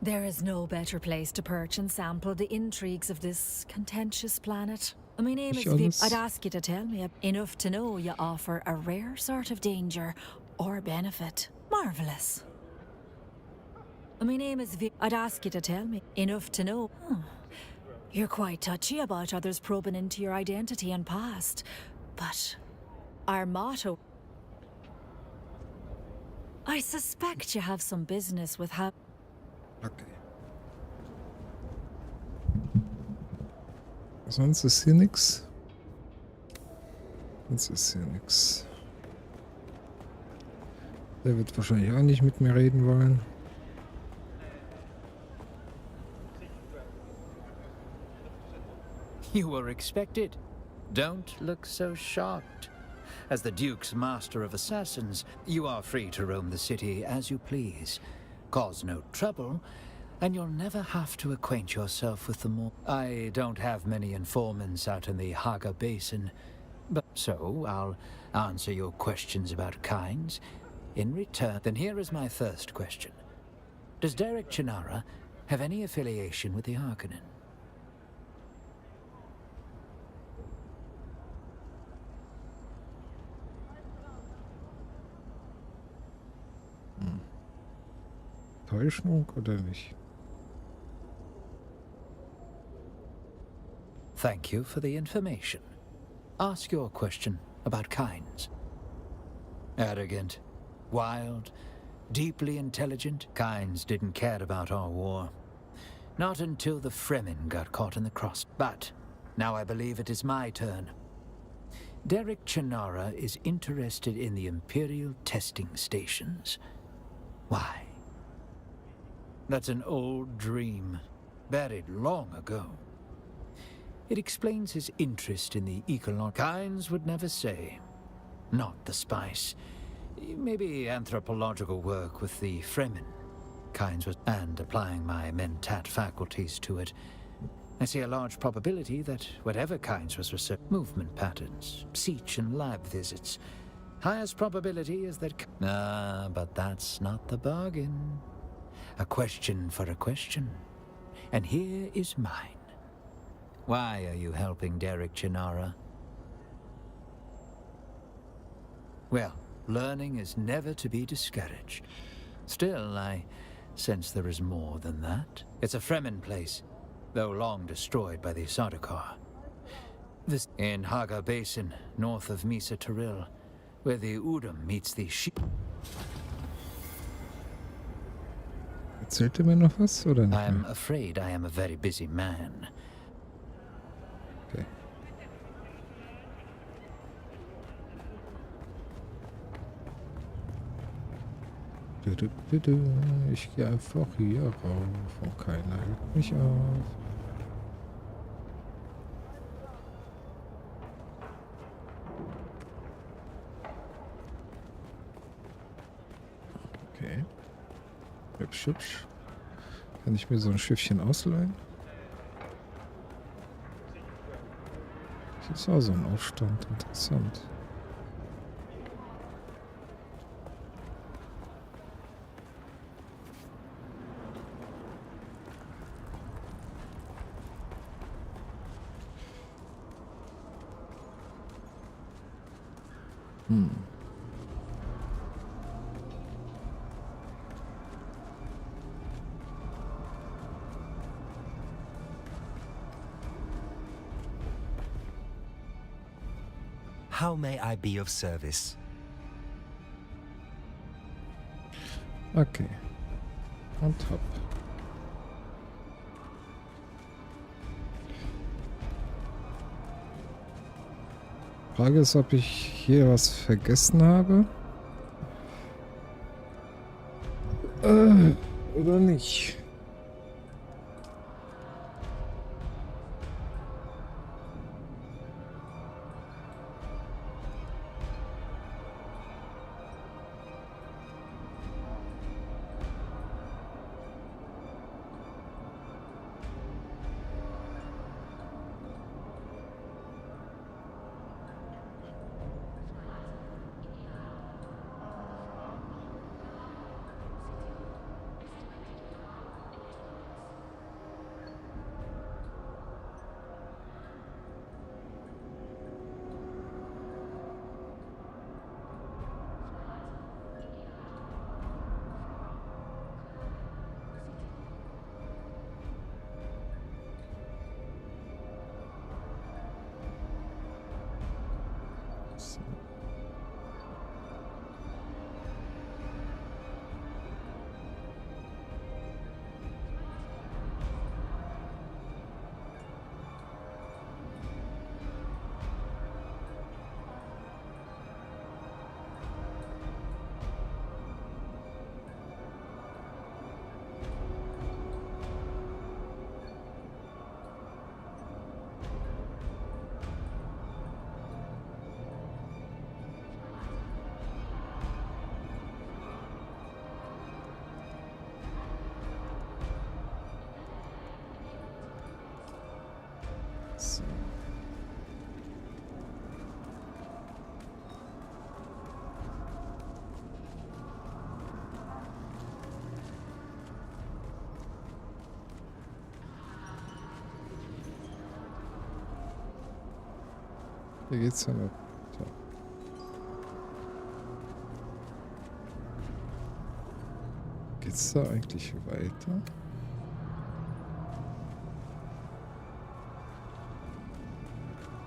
Speaker 15: There is no better place to perch and sample the intrigues of this contentious planet. My name is Viv. I'd ask you to tell me enough to know you offer a rare sort of danger or benefit. Marvelous. My name is Viv. I'd ask you to tell me enough to know. You're quite touchy about others probing into your identity and past, but our motto... I suspect you have some business with how...
Speaker 1: Okay. Sonst ist hier nix. Sonst ist hier nix. Der wird wahrscheinlich auch nicht mit mir reden wollen.
Speaker 12: You were expected. Don't look so shocked. As the Duke's master of assassins, you are free to roam the city as you please. Cause no trouble, and you'll never have to acquaint yourself with the more... I don't have many informants out in the Haga Basin, but so I'll answer your questions about Kynes. In return, then here is my first question. Does Derek Chinara have any affiliation with the Harkonnen?
Speaker 1: Täuschung oder nicht?
Speaker 12: Thank you for the information. Ask your question about Kynes. Arrogant, wild, deeply intelligent. Kynes didn't care about our war. Not until the Fremen got caught in the cross. But now I believe it is my turn. Derek Chinara is interested in the Imperial testing stations. Why? That's an old dream, buried long ago. It explains his interest in the Kynes would never say. Not the spice. Maybe anthropological work with the Fremen. Kynes was... And applying my mentat faculties to it, I see a large probability that whatever Kynes was researching, movement patterns, siege and lab visits. Highest probability is that... but that's not the bargain. A question for a question. And here is mine. Why are you helping Derek Chinara? Well, learning is never to be discouraged. Still, I sense there is more than that. It's a Fremen place, though long destroyed by the Sardaukar. This in Haga Basin, north of Misa Tiril, where the Udum meets the Sheep.
Speaker 1: Erzählt mir noch was oder nicht?
Speaker 12: I'm afraid I am a very busy man.
Speaker 1: Okay. Ich gehe einfach hier rauf und keiner hält mich auf. Okay. Hübsch, hübsch. Kann ich mir so ein Schiffchen ausleihen? Das ist auch so ein Aufstand. Interessant.
Speaker 19: How may I be of service?
Speaker 1: Okay. On top. Frage ist, ob ich hier was vergessen habe. Oder nicht. So. Hier geht's ja noch. So. Geht's da eigentlich weiter?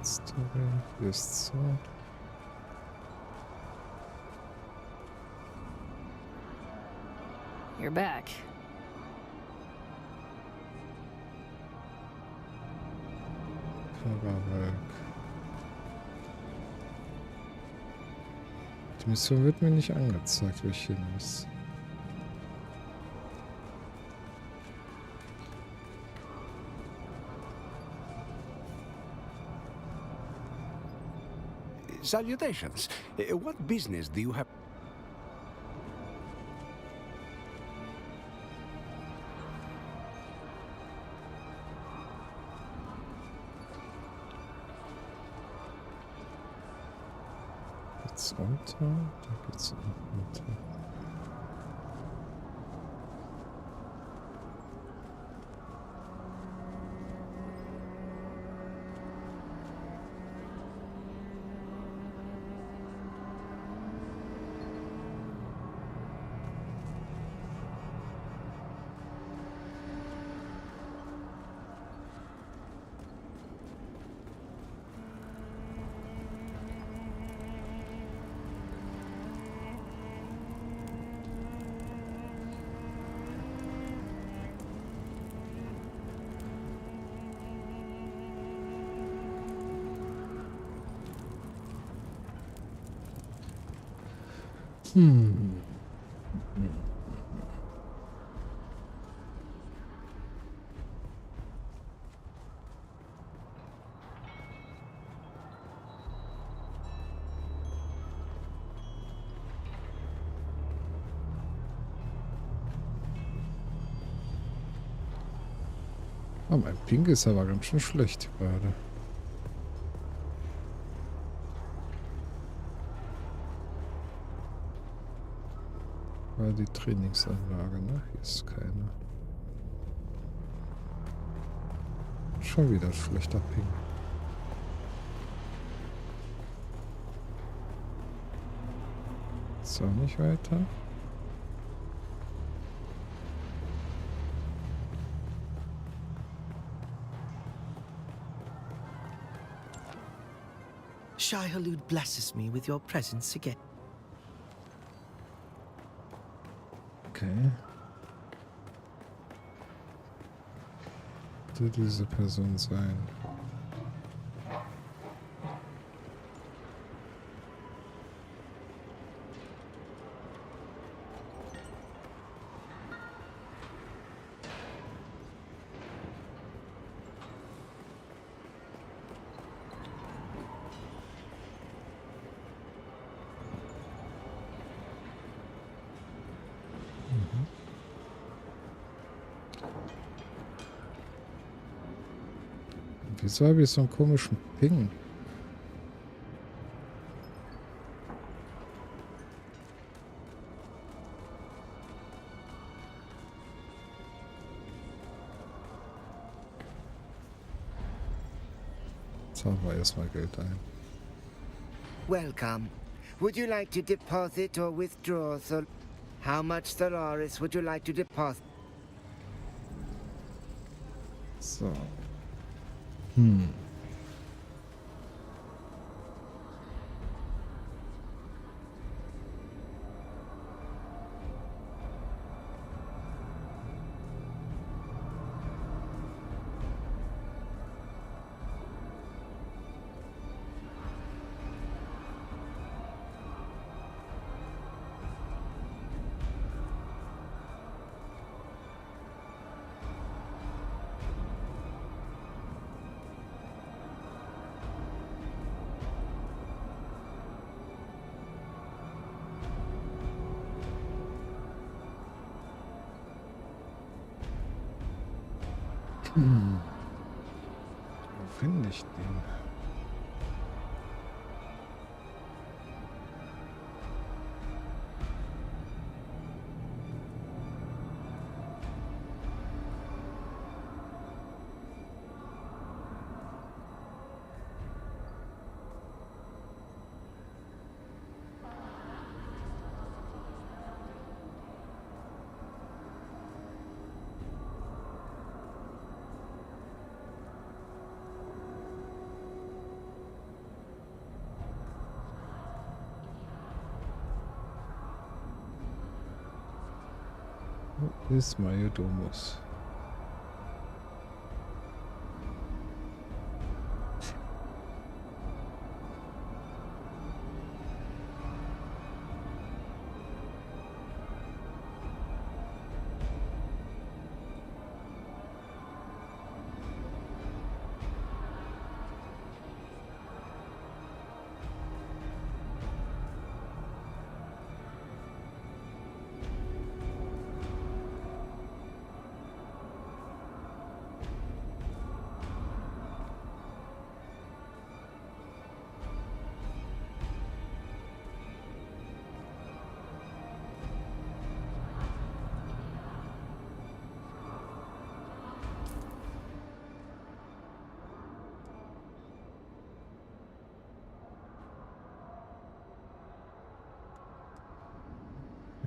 Speaker 1: Story, hier ist so.
Speaker 2: You're back.
Speaker 1: Coverwork. Die Mission wird mir nicht angezeigt, wo ich hin muss.
Speaker 18: Salutations. What business do you have?
Speaker 1: Geht's runter? Da geht's runter. Oh, mein Ping ist aber ganz schön schlecht gerade. War die Trainingsanlage, ne? Hier ist keine. Schon wieder schlechter Ping. So, nicht weiter.
Speaker 14: Shai-Hulud blesses me with your presence again.
Speaker 1: Okay. Könnte diese Person sein. Wieso habe ich so einen komischen Ping? Zahlen wir erstmal Geld ein.
Speaker 10: Welcome. Would you like to deposit or withdraw? So, how much Stellaris would you like to deposit?
Speaker 1: So. Wo finde ich den? Wo ist Majordomus?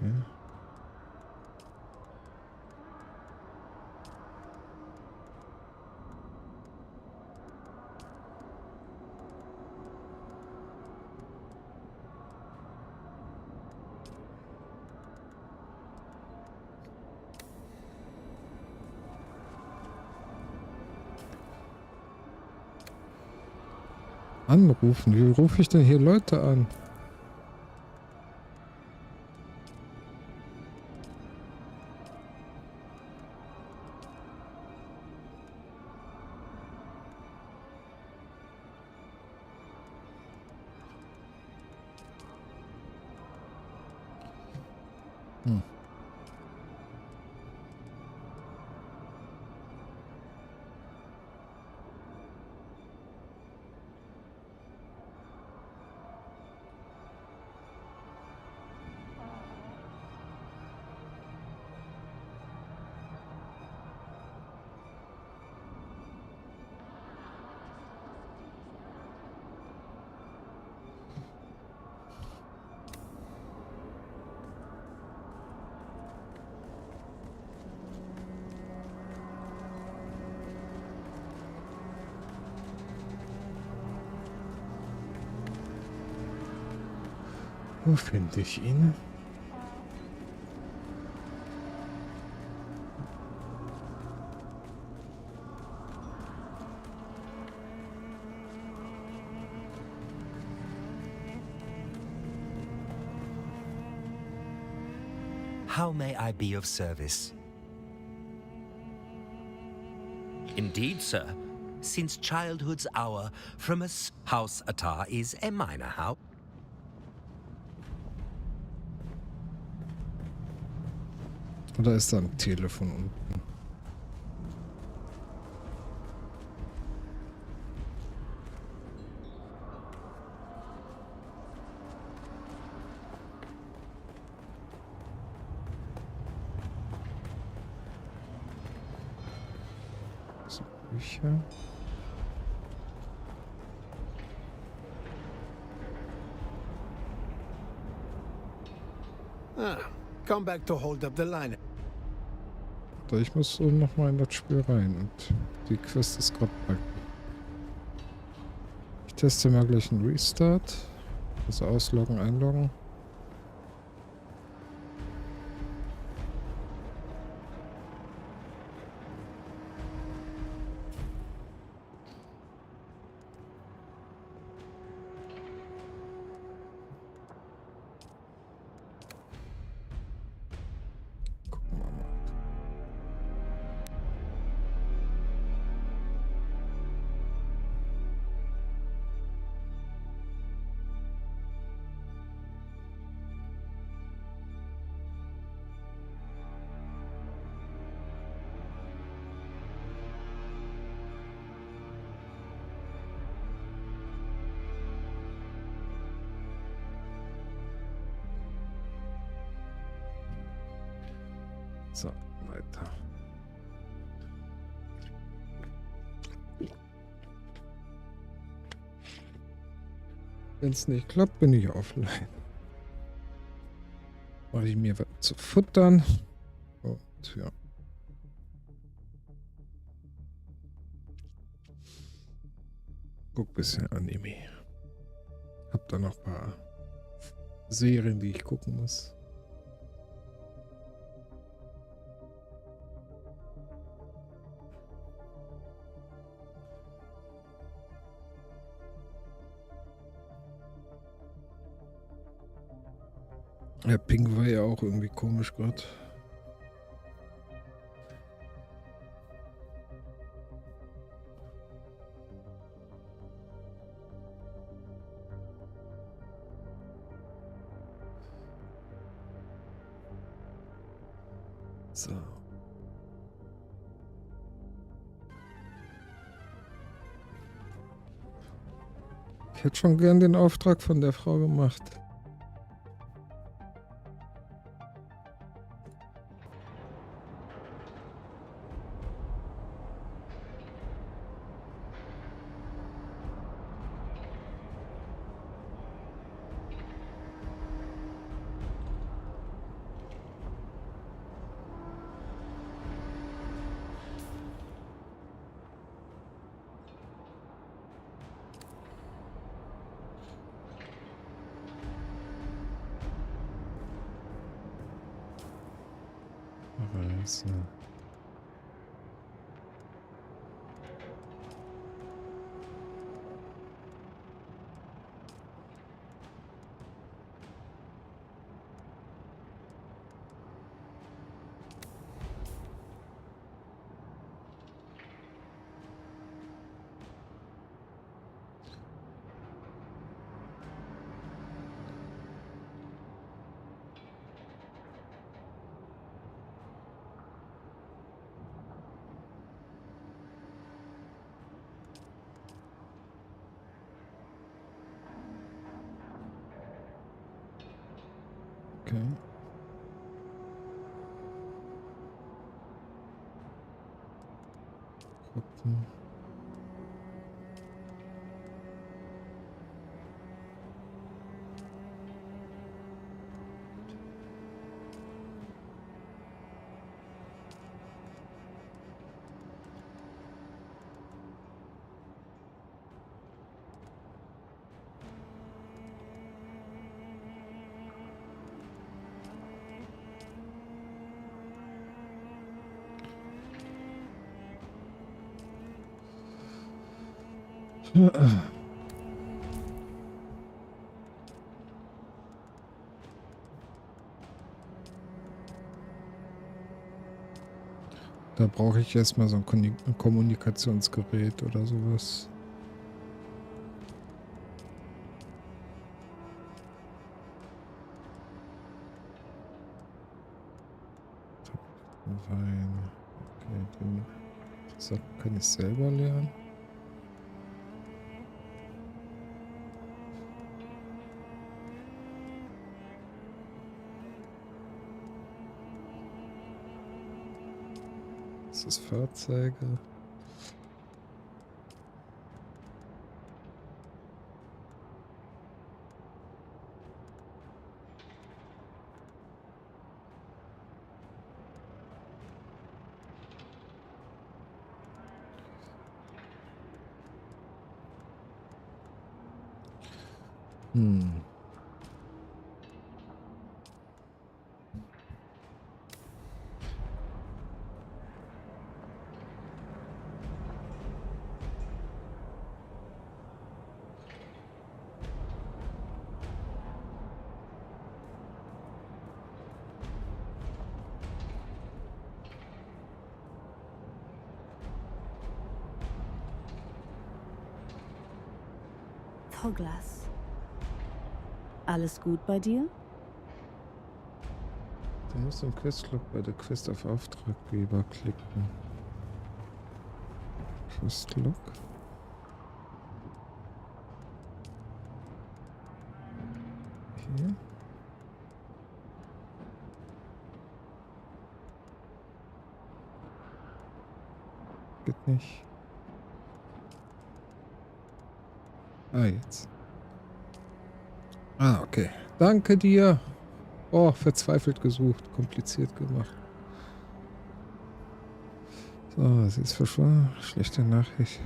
Speaker 1: Ja. Anrufen? Wie rufe ich denn hier Leute an? Wo finde ich ihn?
Speaker 19: How may I be of service? Indeed, sir. Since childhood's hour, from a house Atar is a minor house.
Speaker 1: Oder ist da ein Telefon unten? So, Bücher.
Speaker 3: Come back to hold up the line.
Speaker 1: Ich muss noch mal in das Spiel rein und die Quest ist gerade bei. Ich teste mal gleich einen Restart. Also ausloggen, einloggen. So, weiter. Wenn es nicht klappt, bin ich offline. Mache ich mir was zu futtern. Und ja. Guck bisschen Anime. Hab da noch ein paar Serien, die ich gucken muss. Der Ping war ja auch irgendwie komisch gerade. So. Ich hätte schon gern den Auftrag von der Frau gemacht. So. Okay. Gucken. Da brauche ich erstmal so ein Kommunikationsgerät oder sowas. Wein. Okay, den Sachen kann ich selber lernen. Das ist Fahrzeuge.
Speaker 16: Douglas. Alles gut bei dir?
Speaker 1: Du musst im Questlog bei der Quest auf Auftraggeber klicken. Questlog. Hier. Geht nicht. Ah, jetzt. Ah, okay. Danke dir. Oh, verzweifelt gesucht. Kompliziert gemacht. So, sie ist verschwunden. Schlechte Nachricht.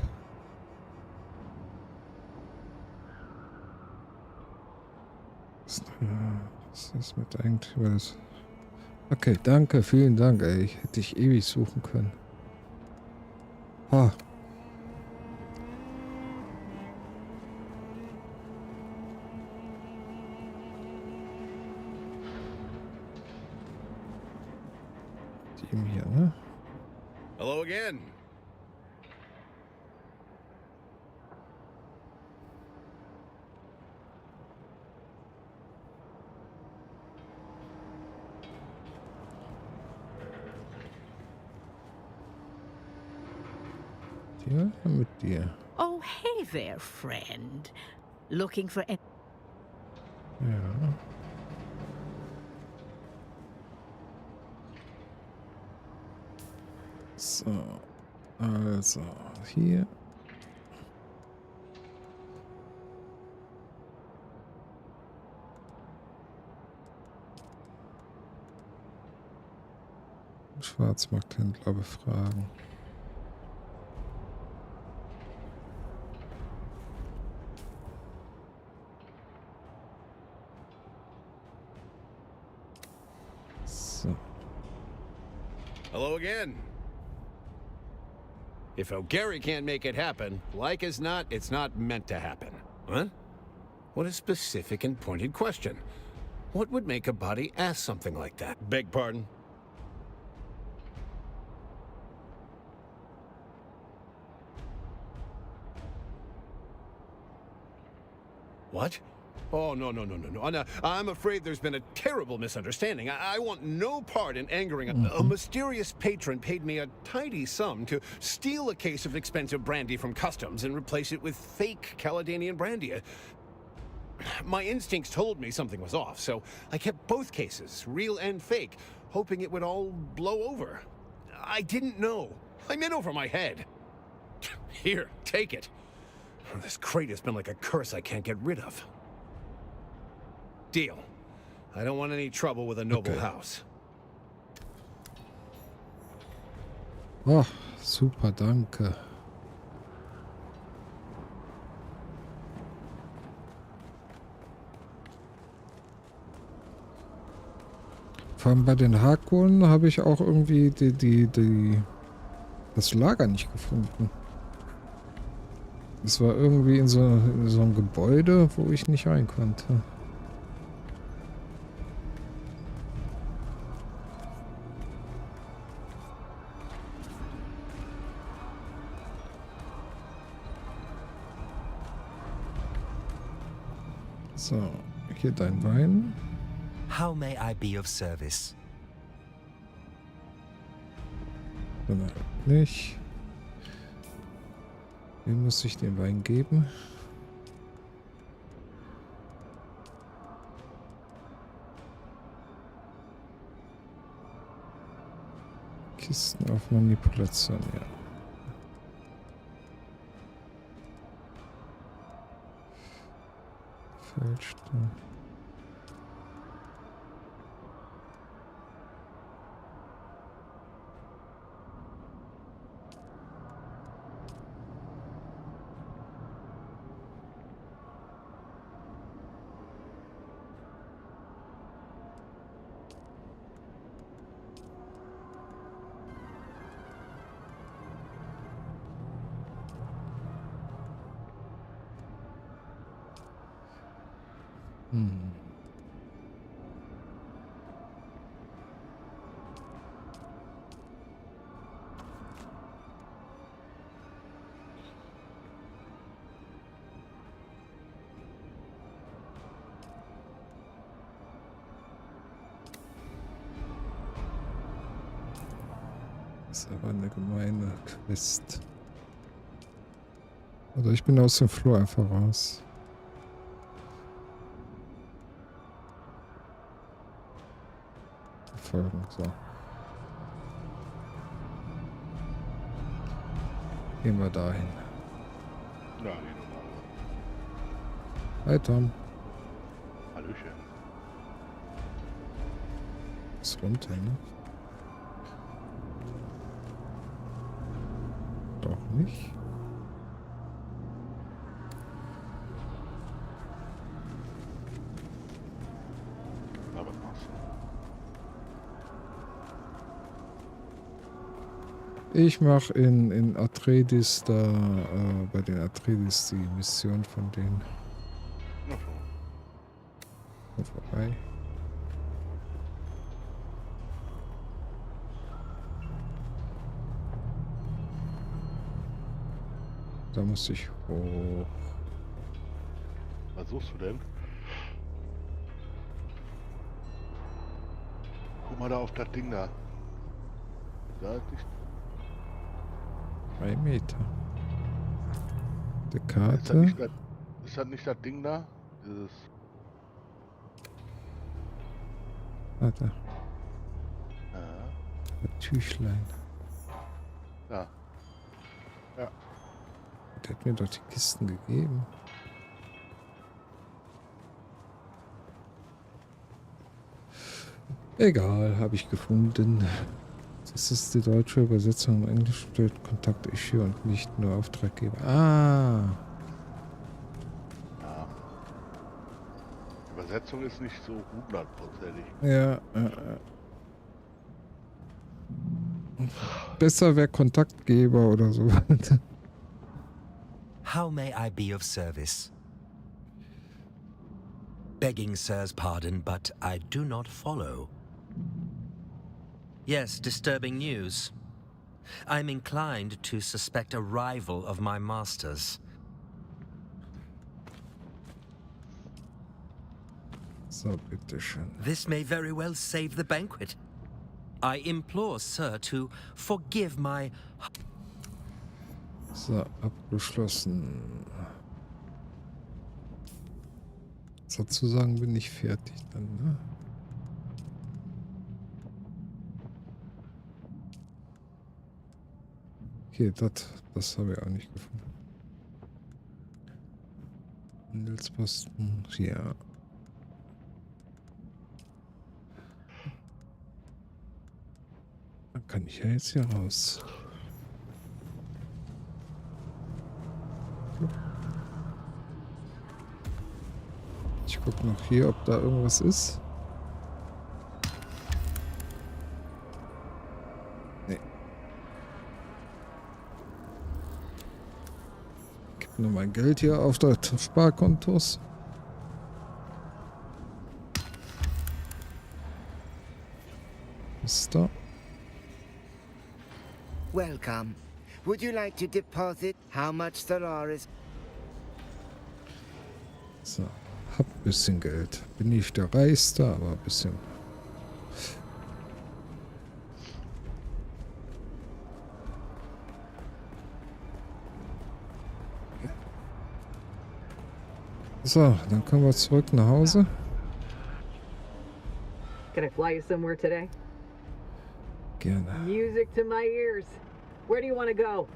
Speaker 1: Was ist mit Eigentümer? Okay, danke. Vielen Dank, ey. Ich hätte dich ewig suchen können. Ah. Hier, ne?
Speaker 21: Hello again.
Speaker 1: Dir mit dir.
Speaker 22: Oh, hey there, friend. Looking for...
Speaker 1: Ja. So, also hier. Schwarzmarkthändler befragen. So.
Speaker 21: Hello again. If Gary can't make it happen, like as not, it's not meant to happen. Huh? What a specific and pointed question. What would make a body ask something like that? Beg pardon? What? Oh, no. I'm afraid there's been a terrible misunderstanding. I want no part in angering a mysterious patron paid me a tidy sum to steal a case of expensive brandy from customs and replace it with fake Caledonian brandy. My instincts told me something was off, so I kept both cases, real and fake, hoping it would all blow over. I didn't know. I'm in over my head. Here, take it. This crate has been like a curse I can't get rid of. Deal. I don't want any trouble with a noble house.
Speaker 1: Oh, super, danke. Vor allem bei den Harkonnen habe ich auch irgendwie das Lager nicht gefunden. Es war irgendwie in so einem Gebäude, wo ich nicht rein konnte. So, hier dein Wein.
Speaker 19: How may I be of service?
Speaker 1: Nicht. Wem muss ich den Wein geben? Kisten auf Manipulation, ja. Fälschte. Das ist aber eine gemeine Quest. Oder ich bin aus dem Flur einfach raus. Folgen, so. Gehen wir dahin.
Speaker 9: Ja, gehen wir mal.
Speaker 1: Hi Tom.
Speaker 9: Hallöchen.
Speaker 1: Ist runter, ne? Doch nicht.
Speaker 9: Na, was machst
Speaker 1: du? Ich mache in Atreides da, bei den Atreides die Mission von denen.
Speaker 9: Na schon.
Speaker 1: Vorbei. Da muss ich hoch.
Speaker 9: Was suchst du denn? Guck mal da auf das Ding da. Da ist nicht.
Speaker 1: 3 Meter. Die
Speaker 9: Ist
Speaker 1: Karte.
Speaker 9: das nicht das Ding da? Dieses.
Speaker 1: Warte.
Speaker 9: Ja.
Speaker 1: Das Tüchlein.
Speaker 9: Da. Ja.
Speaker 1: Der hat mir doch die Kisten gegeben. Egal, habe ich gefunden. Das ist die deutsche Übersetzung. Im Englisch steht Kontakt-Issue und nicht nur Auftraggeber. Ah.
Speaker 9: Ja. Die Übersetzung ist nicht so 100%ig.
Speaker 1: Ja. Besser wäre Kontaktgeber oder so.
Speaker 19: How may I be of service? Begging Sir's pardon, but I do not follow. Yes, disturbing news. I'm inclined to suspect a rival of my master's.
Speaker 1: So, bitteschön.
Speaker 19: This may very well save the banquet. I implore Sir to forgive my...
Speaker 1: So, abgeschlossen. Sozusagen bin ich fertig dann, ne? Okay, das habe ich auch nicht gefunden. Handelsposten, ja. Dann kann ich ja jetzt hier raus. Ich gucke noch hier, ob da irgendwas ist. Nee. Nur mein Geld hier auf der Sparkontos. Ist da?
Speaker 10: Welcome. Would you like to deposit? How much there is?
Speaker 1: So, hab ein bisschen Geld. Bin nicht der Reichste, aber ein bisschen. So, dann kommen wir zurück nach Hause.
Speaker 4: Can I fly you somewhere today?
Speaker 1: Gerne.
Speaker 4: Music to my ears. Where do you want to go?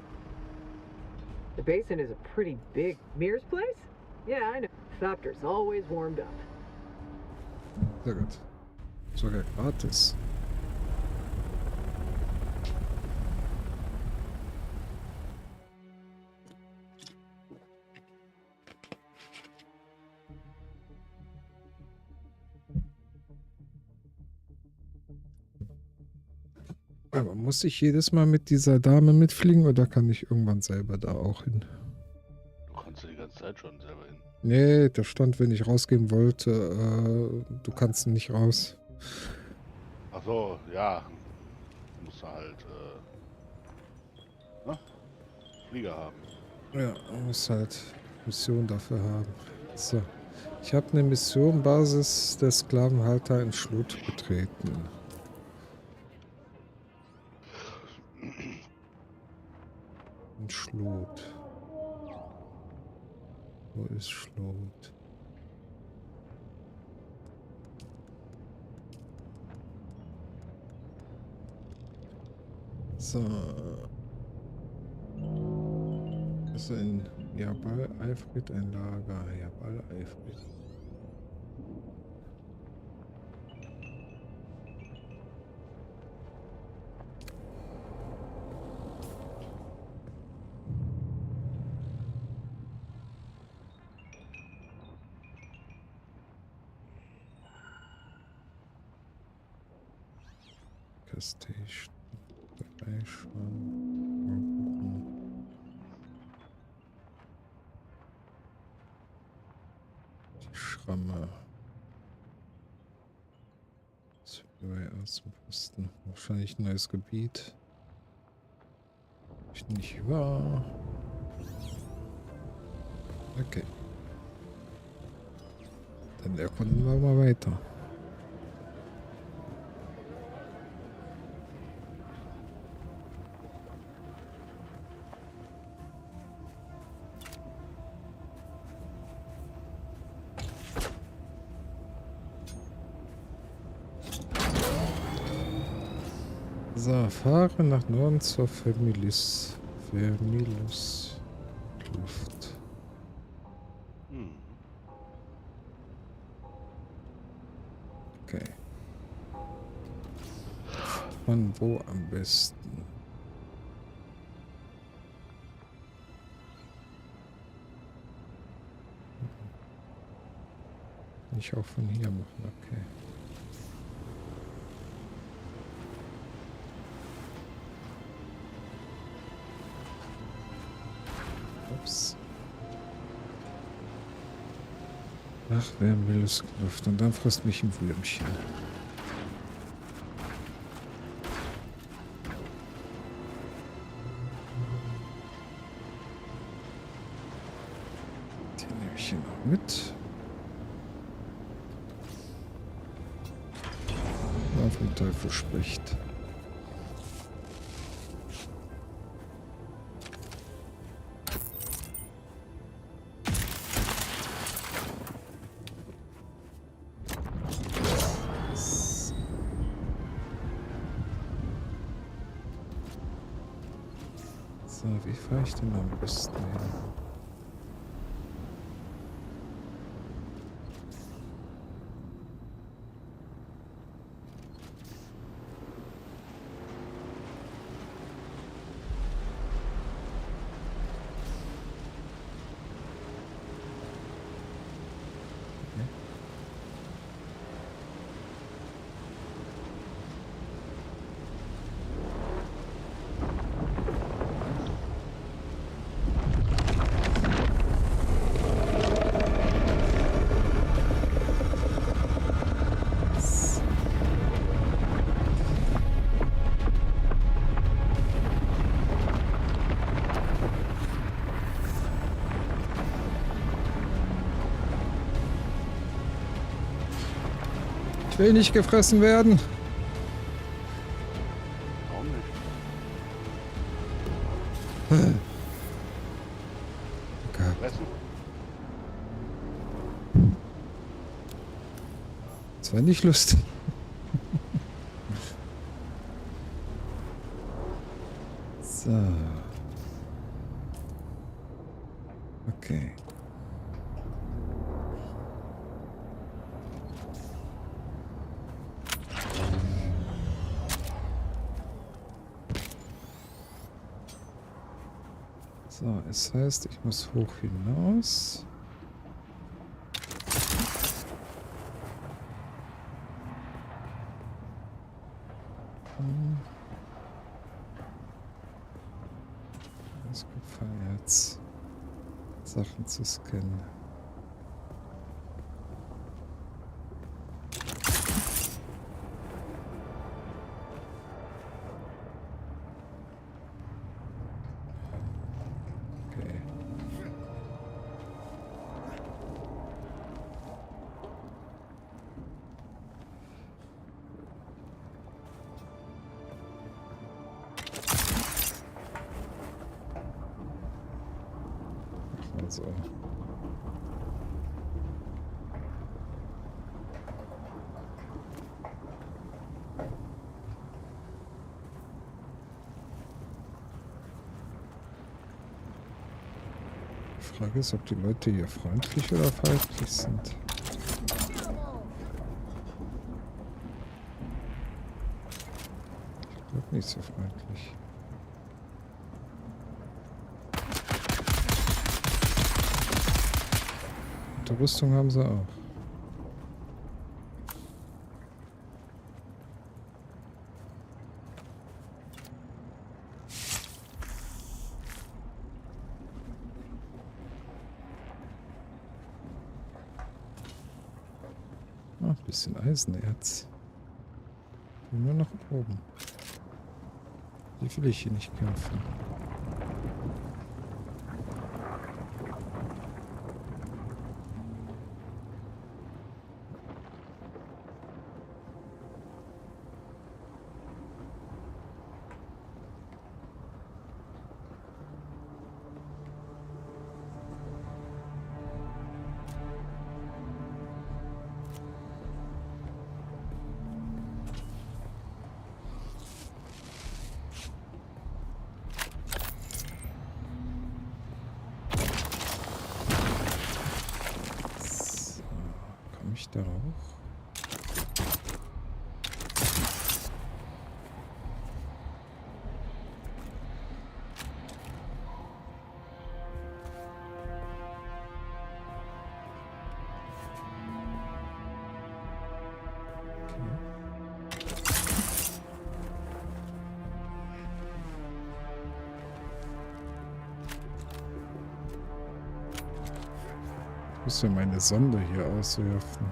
Speaker 4: The basin is a pretty big. Mir's place? Yeah, I know. Thopter's always warmed up.
Speaker 1: Sehr gut. Sogar gratis. Aber muss ich jedes Mal mit dieser Dame mitfliegen oder kann ich irgendwann selber da auch hin?
Speaker 9: Du kannst ja die ganze Zeit schon selber hin.
Speaker 1: Nee, da stand, wenn ich rausgehen wollte, du kannst nicht raus.
Speaker 9: Ach so, ja. Musst du halt, Flieger haben.
Speaker 1: Ja, man muss halt Mission dafür haben. So. Ich habe eine Mission, Basis der Sklavenhalter in Schlut betreten. In Schlut. Wo ist Schlut? So. Also in Jabal Alfred ein Lager. Jabal Alfred. Station. Die Schramme. Außenposten. Wahrscheinlich ein neues Gebiet. Ich nicht wahr. Okay. Dann erkunden wir mal weiter. So, fahre nach Norden zur Vermilus Luft. Okay. Von wo am besten? Nicht auch von hier machen, okay. Ups. Ach, wer will es Luft? Und dann frisst mich ein Würmchen. Den nehme ich hier noch mit. Na, vom Teufel spricht. So, wie fahre ich denn am besten hin? will nicht gefressen werden.
Speaker 9: Warum nicht?
Speaker 1: Okay.
Speaker 9: Fressen?
Speaker 1: Das war nicht lustig. So. Okay. So, es heißt, ich muss hoch hinaus. Es gefallen jetzt Sachen zu scannen. Okay. Also. Die Frage ist, ob die Leute hier freundlich oder feindlich sind. Ich glaube nicht so freundlich. Die Rüstung haben sie auch. Ein bisschen Eisenerz. Nur nach oben. Die will ich hier nicht kämpfen. Komme ich da hoch? Ich muss ja meine Sonde hier auswerfen.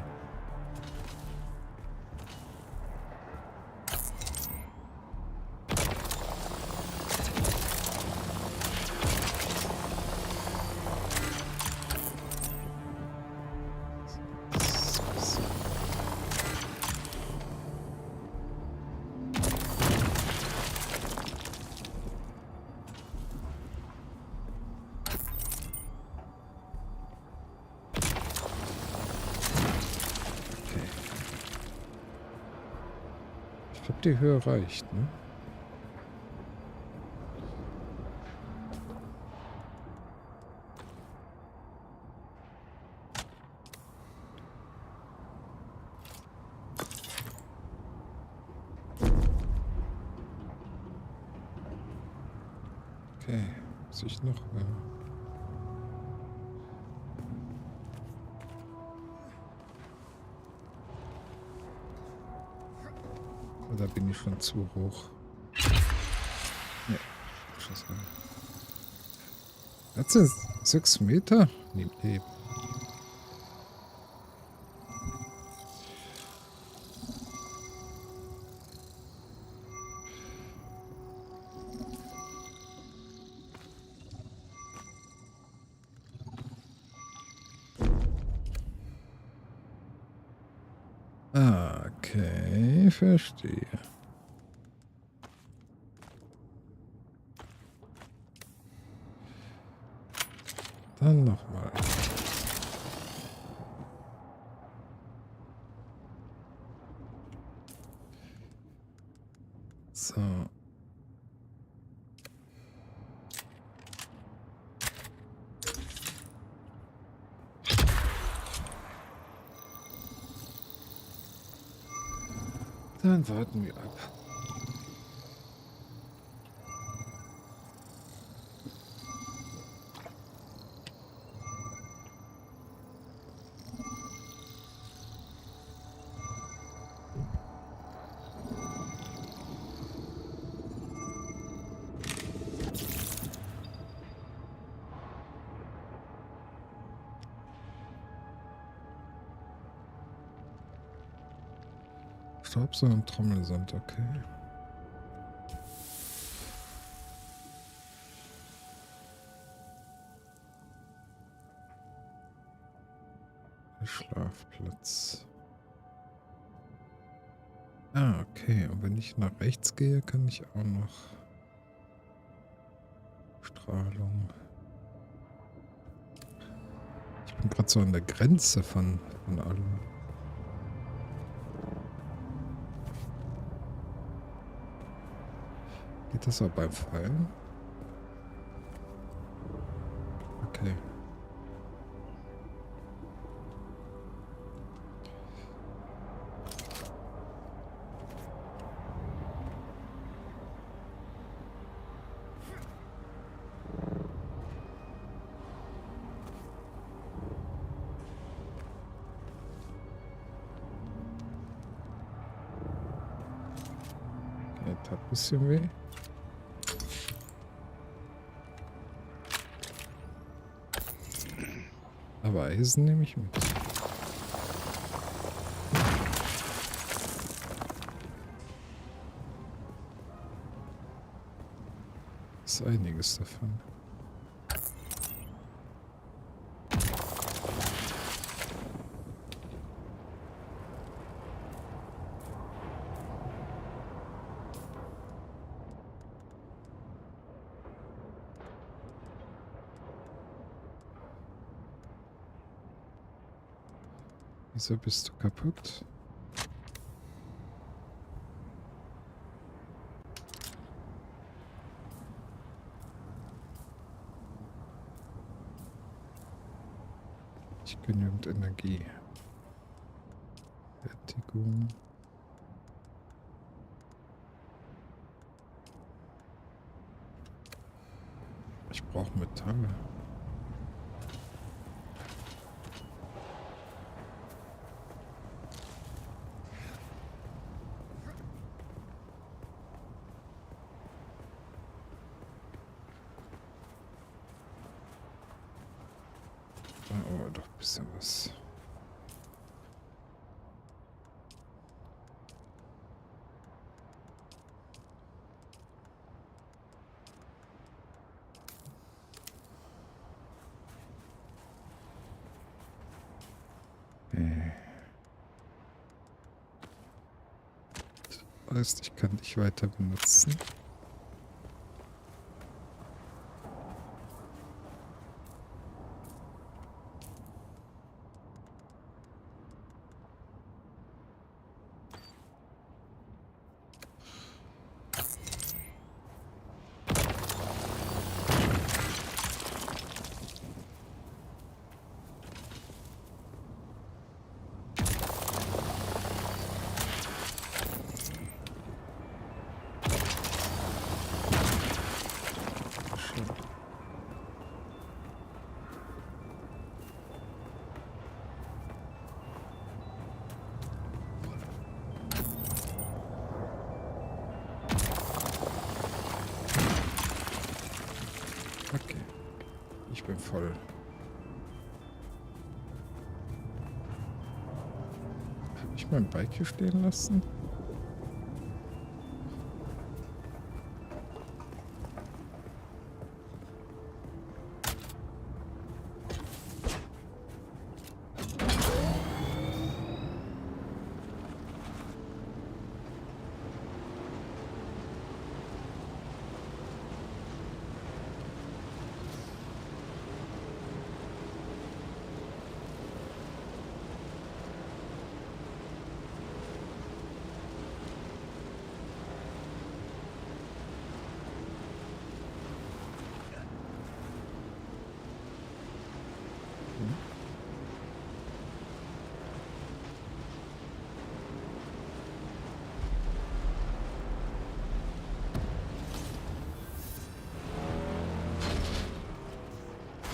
Speaker 1: Ich glaube, die Höhe reicht, ne? Okay, muss ich noch... Oder bin ich schon zu hoch? Ja, Schuss rein. Jetzt sind 6 Meter? Nee. Ah, okay. Okay, verstehe. Dann nochmal. So. Dann warten wir ab. Staubsauger und Trommelsand, okay. Der Schlafplatz. Ah, okay. Und wenn ich nach rechts gehe, kann ich auch noch Strahlung. Ich bin gerade so an der Grenze von allem. Geht das auch beim Fallen? Okay. Hat ein bisschen weh. Aber Eisen nehme ich mit. Ist einiges davon. Wieso bist du kaputt? Nicht genügend Energie. Fertigung. Ich brauche Metalle. Oh, doch ein bisschen was. Das heißt, ich kann dich weiter benutzen. Okay, ich bin voll. Habe ich mein Bike hier stehen lassen?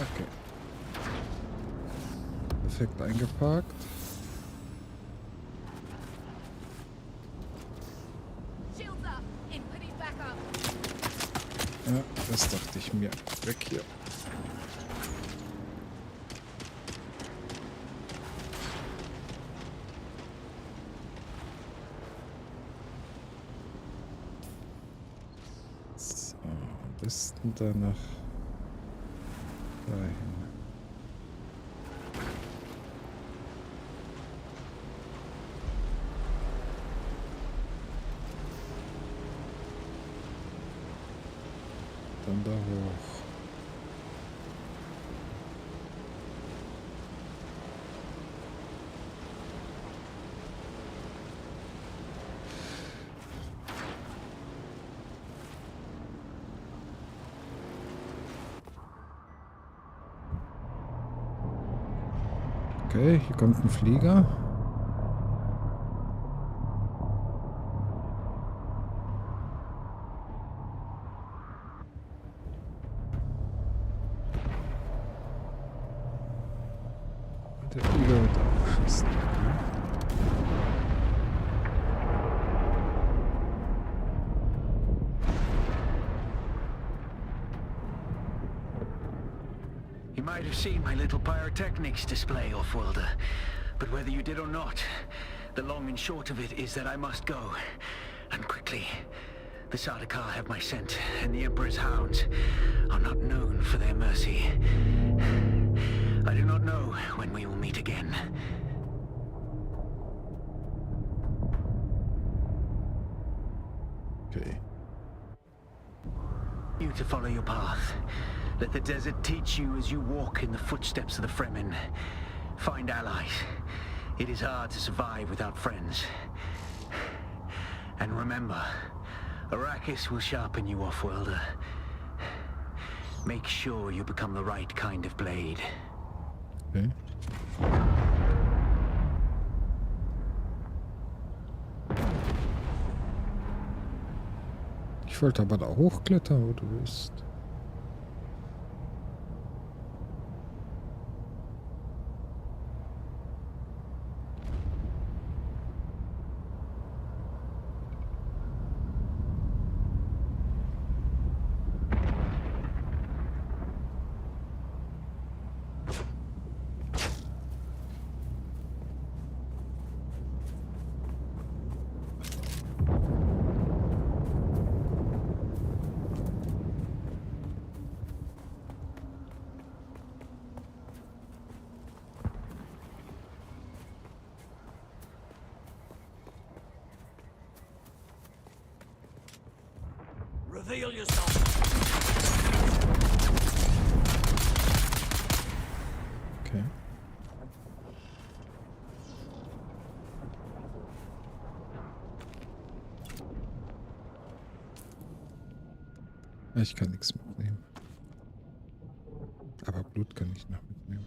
Speaker 1: Okay. Perfekt eingeparkt. Ja, das dachte ich mir. Weg hier. So, am besten danach dahin. Dann da hoch. Okay, hier kommt ein Flieger. Der Flieger wird abgeschossen.
Speaker 8: You might have seen my little pyrotechnics display, Offworlder. But whether you did or not, the long and short of it is that I must go. And quickly. The Sardaukar have my scent, and the Emperor's hounds are not known for their mercy. I do not know when we will meet again.
Speaker 1: Okay.
Speaker 8: You to follow your path. Let the desert teach you as you walk in the footsteps of the Fremen. Find allies. It is hard to survive without friends. And remember, Arrakis will sharpen you, Offworlder. Make sure you become the right kind of blade.
Speaker 1: Okay. Ich wollte aber da hochklettern, wo du bist.
Speaker 8: Reveal yourself.
Speaker 1: Okay. Ich kann nichts mitnehmen. Aber Blut kann ich noch mitnehmen.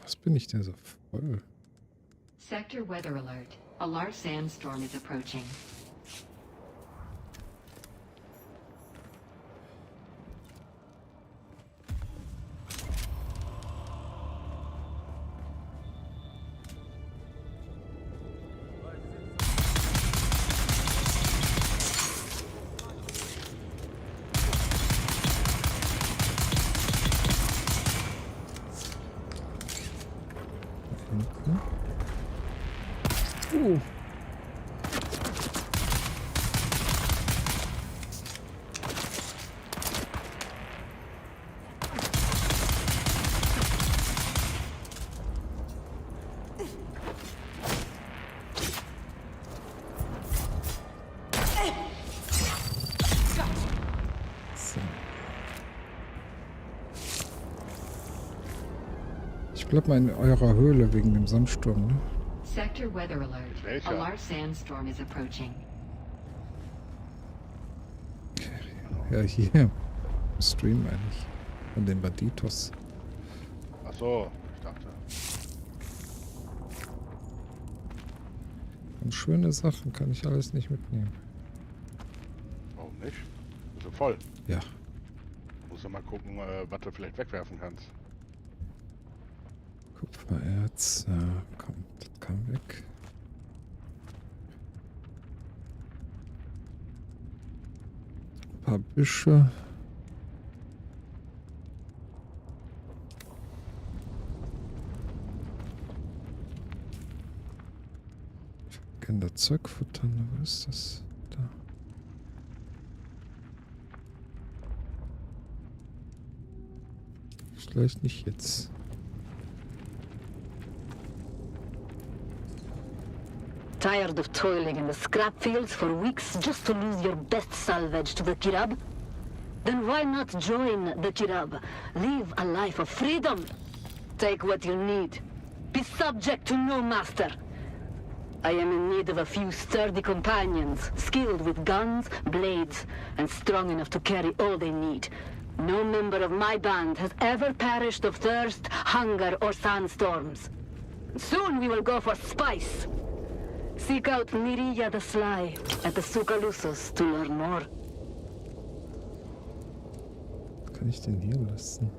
Speaker 1: Was bin ich denn so voll?
Speaker 17: Sector weather alert. A large sandstorm is approaching.
Speaker 1: Ich bleib mal in eurer Höhle wegen dem Sandsturm, ne?
Speaker 17: Sector weather alert. A large sandstorm is approaching.
Speaker 1: Ja, hier. Stream meine ich. Von den Banditos.
Speaker 9: Ach so, ich dachte.
Speaker 1: Und schöne Sachen kann ich alles nicht mitnehmen.
Speaker 9: Warum nicht? Ist ja voll.
Speaker 1: Ja.
Speaker 9: Muss ja mal gucken, was du vielleicht wegwerfen kannst.
Speaker 1: Kupfererz. Ja, komm, das kann weg. Ein paar Büsche. Kinder Zeug futtern, wo ist das? Da. Vielleicht nicht jetzt.
Speaker 6: Tired of toiling in the scrap fields for weeks just to lose your best salvage to the Kirab? Then why not join the Kirab? Live a life of freedom. Take what you need. Be subject to no master. I am in need of a few sturdy companions, skilled with guns, blades, and strong enough to carry all they need. No member of my band has ever perished of thirst, hunger, or sandstorms. Soon we will go for spice. Seek out Mirilla the Sly at the Sucalusos to learn more.
Speaker 1: Was kann ich denn hier lassen?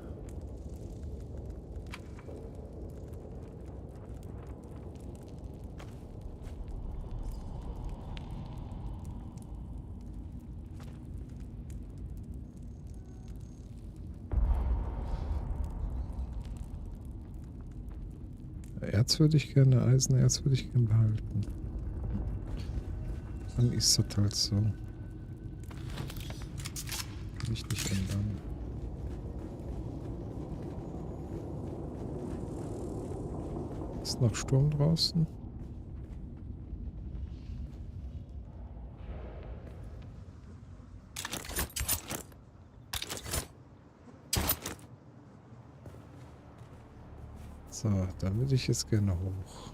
Speaker 1: Erz würde ich gerne, Eisenerz würde ich gerne behalten. Dann ist das halt so. Kann ich nicht ändern. Ist noch Sturm draußen? So, da würde ich jetzt gerne hoch.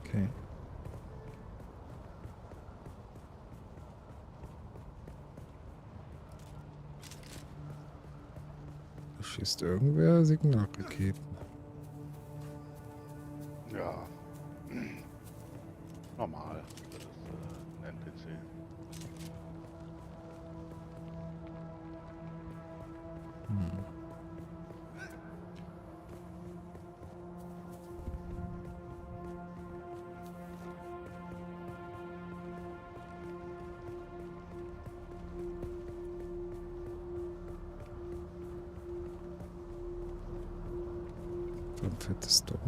Speaker 1: Okay. Da schießt irgendwer Signalraketen.
Speaker 9: Ja. Normal. Das ist ein NPC.
Speaker 1: Ein fettes Dorf.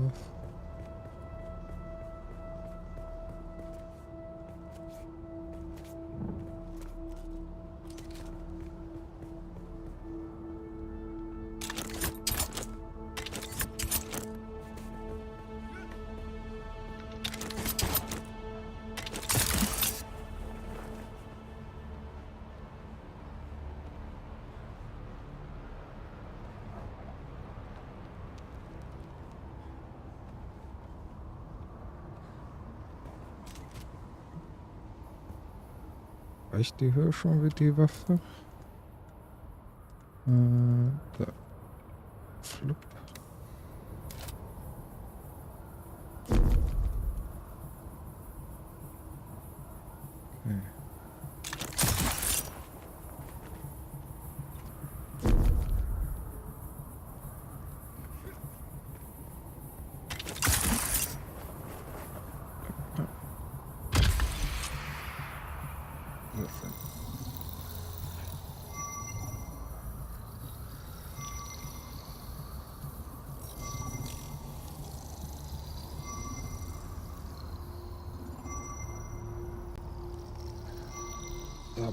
Speaker 1: Reicht die Höhe schon wie die Waffe? Da. Flupp. Okay.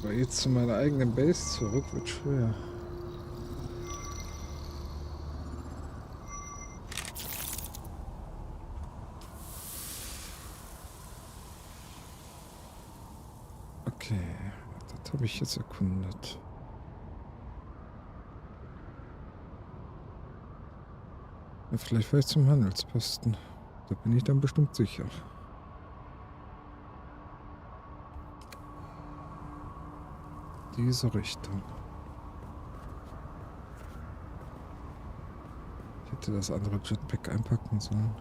Speaker 1: Aber jetzt zu meiner eigenen Base zurück wird schwer. Okay, das habe ich jetzt erkundet. Ja, vielleicht fahre ich zum Handelsposten. Da bin ich dann bestimmt sicher. Diese Richtung. Ich hätte das andere Jetpack einpacken sollen.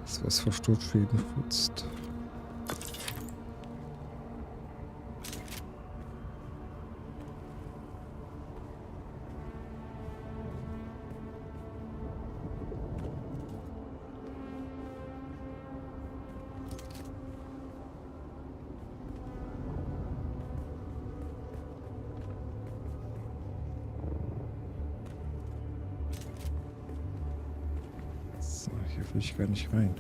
Speaker 1: Das, was vor Sturzschäden schützt. Hier will ich gar nicht rein.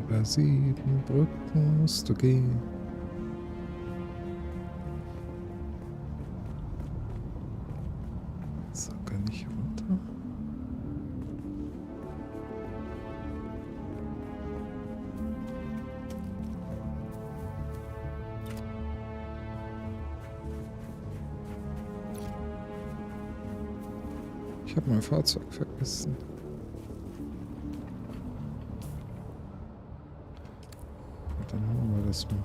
Speaker 1: Über 7 Brücken musst du gehen. So, kann ich hier runter? Ich habe mein Fahrzeug vergessen. Dann machen wir das mal.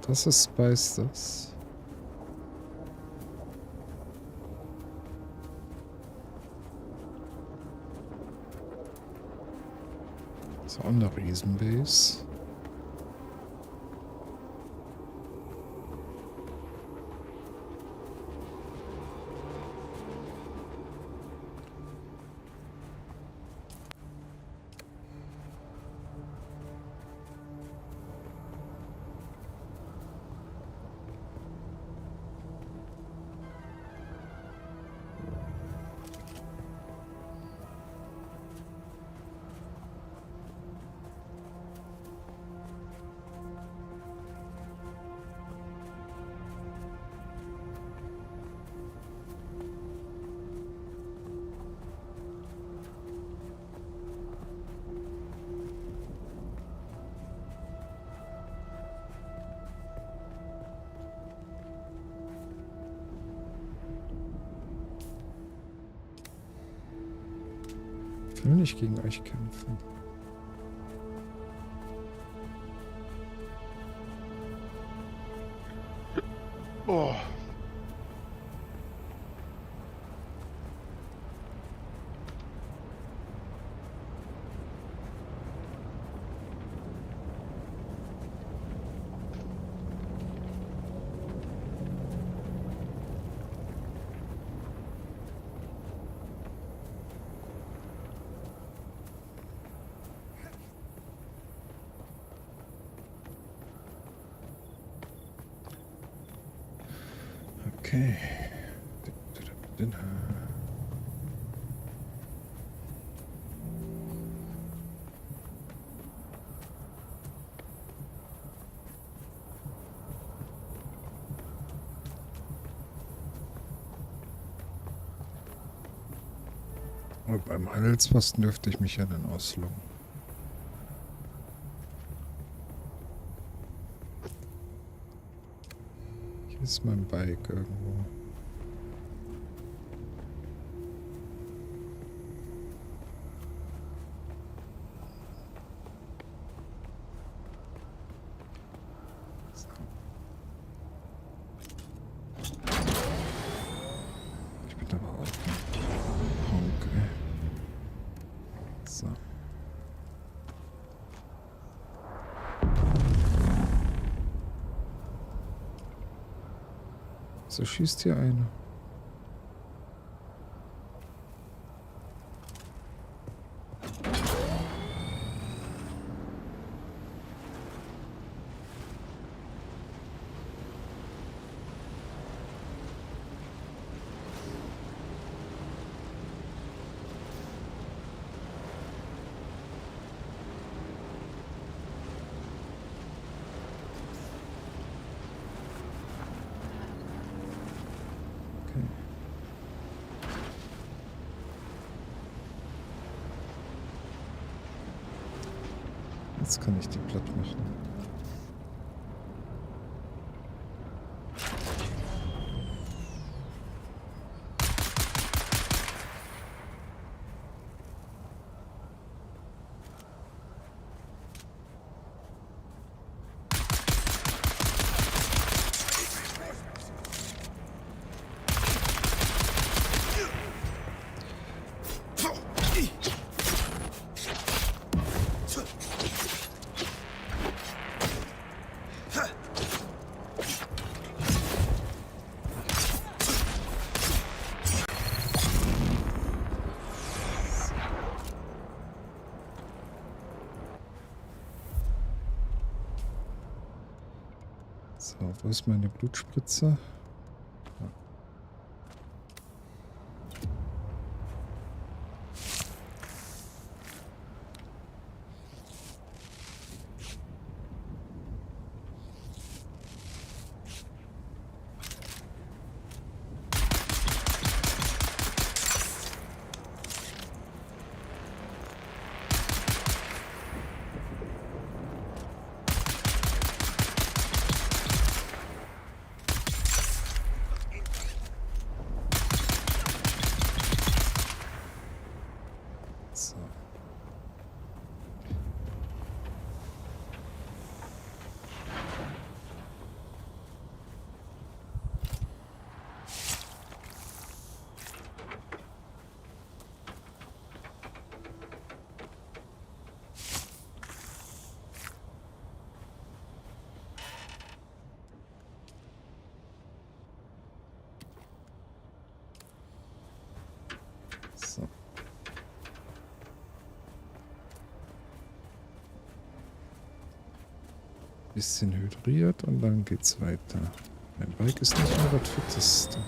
Speaker 1: Das ist Spice, das. So eine Riesenbase. Ich will nicht gegen euch kämpfen.
Speaker 9: Oh.
Speaker 1: Okay. Und beim Handelsposten dürfte ich mich ja dann ausloggen. Hier ist mein Bike irgendwo. Ich bin aber auch ein Honk, ey. So schießt hier einer. Jetzt kann ich die platt machen. So, wo ist meine Blutspritze? Ja. So. So. Bisschen hydriert und dann geht's weiter. Mein Bike ist nicht mehr das Fitteste.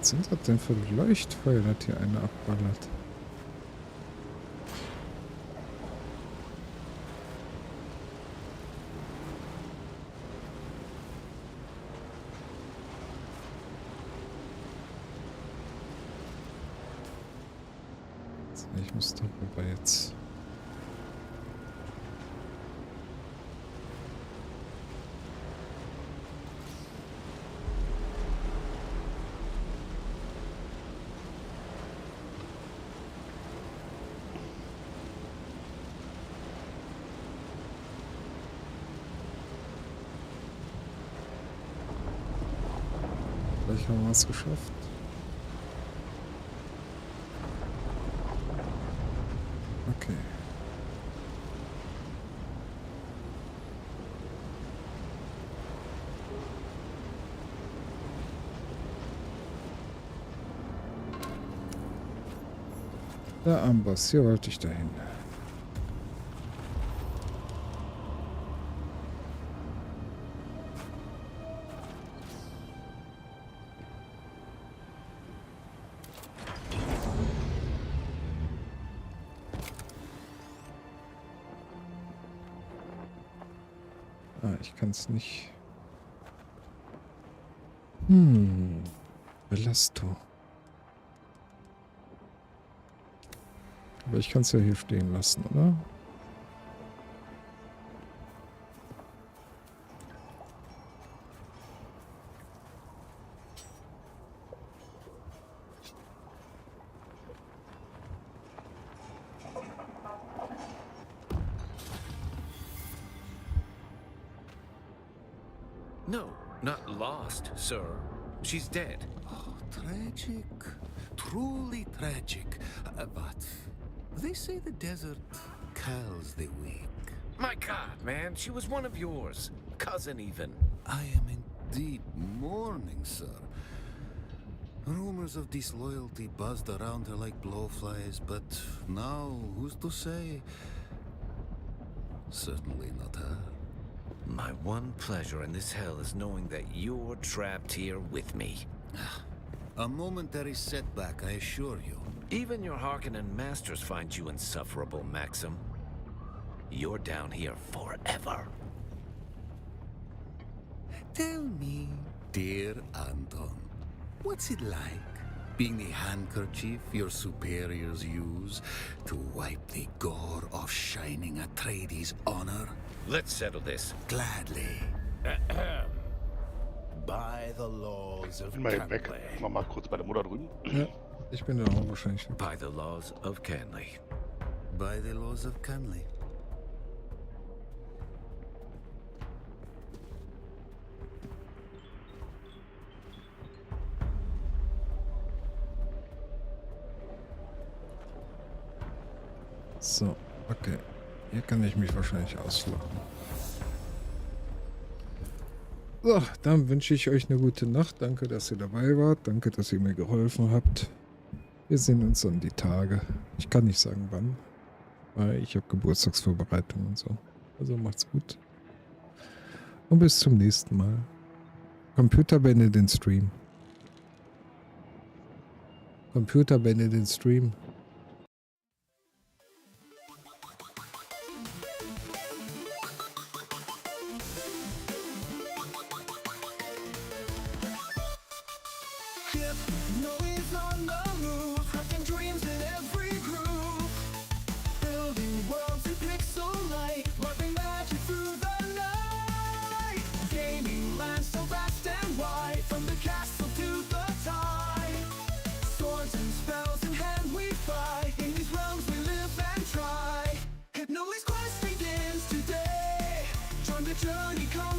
Speaker 1: Was sind das denn für Leuchtfeuer, das hier einer abballert? So, ich muss darüber jetzt. Vielleicht haben wir es geschafft. Okay. Der Amboss, hier wollte ich dahin. Ich kann es nicht. Belasto. Aber ich kann es ja hier stehen lassen, oder?
Speaker 11: No, not lost, sir. She's dead.
Speaker 20: Oh, tragic. Truly tragic. But they say the desert calls the weak.
Speaker 11: My God, man, she was one of yours. Cousin, even.
Speaker 20: I am in deep mourning, sir. Rumors of disloyalty buzzed around her like blowflies, but now, who's to say? Certainly not her.
Speaker 11: My one pleasure in this hell is knowing that you're trapped here with me.
Speaker 20: A momentary setback, I assure you.
Speaker 11: Even your Harkonnen masters find you insufferable, Maxim. You're down here forever.
Speaker 20: Tell me, dear Anton, what's it like being the handkerchief your superiors use to wipe the gore off Shining Atreides' honor?
Speaker 11: Let's settle this.
Speaker 20: Gladly.
Speaker 11: By the laws of
Speaker 9: Bin mal eben weg. Mach mal kurz bei der Mutter drüben.
Speaker 1: Ja, ich bin da auch wahrscheinlich.
Speaker 11: By the laws of Canley.
Speaker 20: By the laws of Canley.
Speaker 1: So, okay. Hier kann ich mich wahrscheinlich ausloggen. So, dann wünsche ich euch eine gute Nacht. Danke, dass ihr dabei wart. Danke, dass ihr mir geholfen habt. Wir sehen uns dann die Tage. Ich kann nicht sagen wann, weil ich habe Geburtstagsvorbereitung und so. Also macht's gut. Und bis zum nächsten Mal. Computer beende den Stream. Computer beende den Stream.
Speaker 23: Journey comes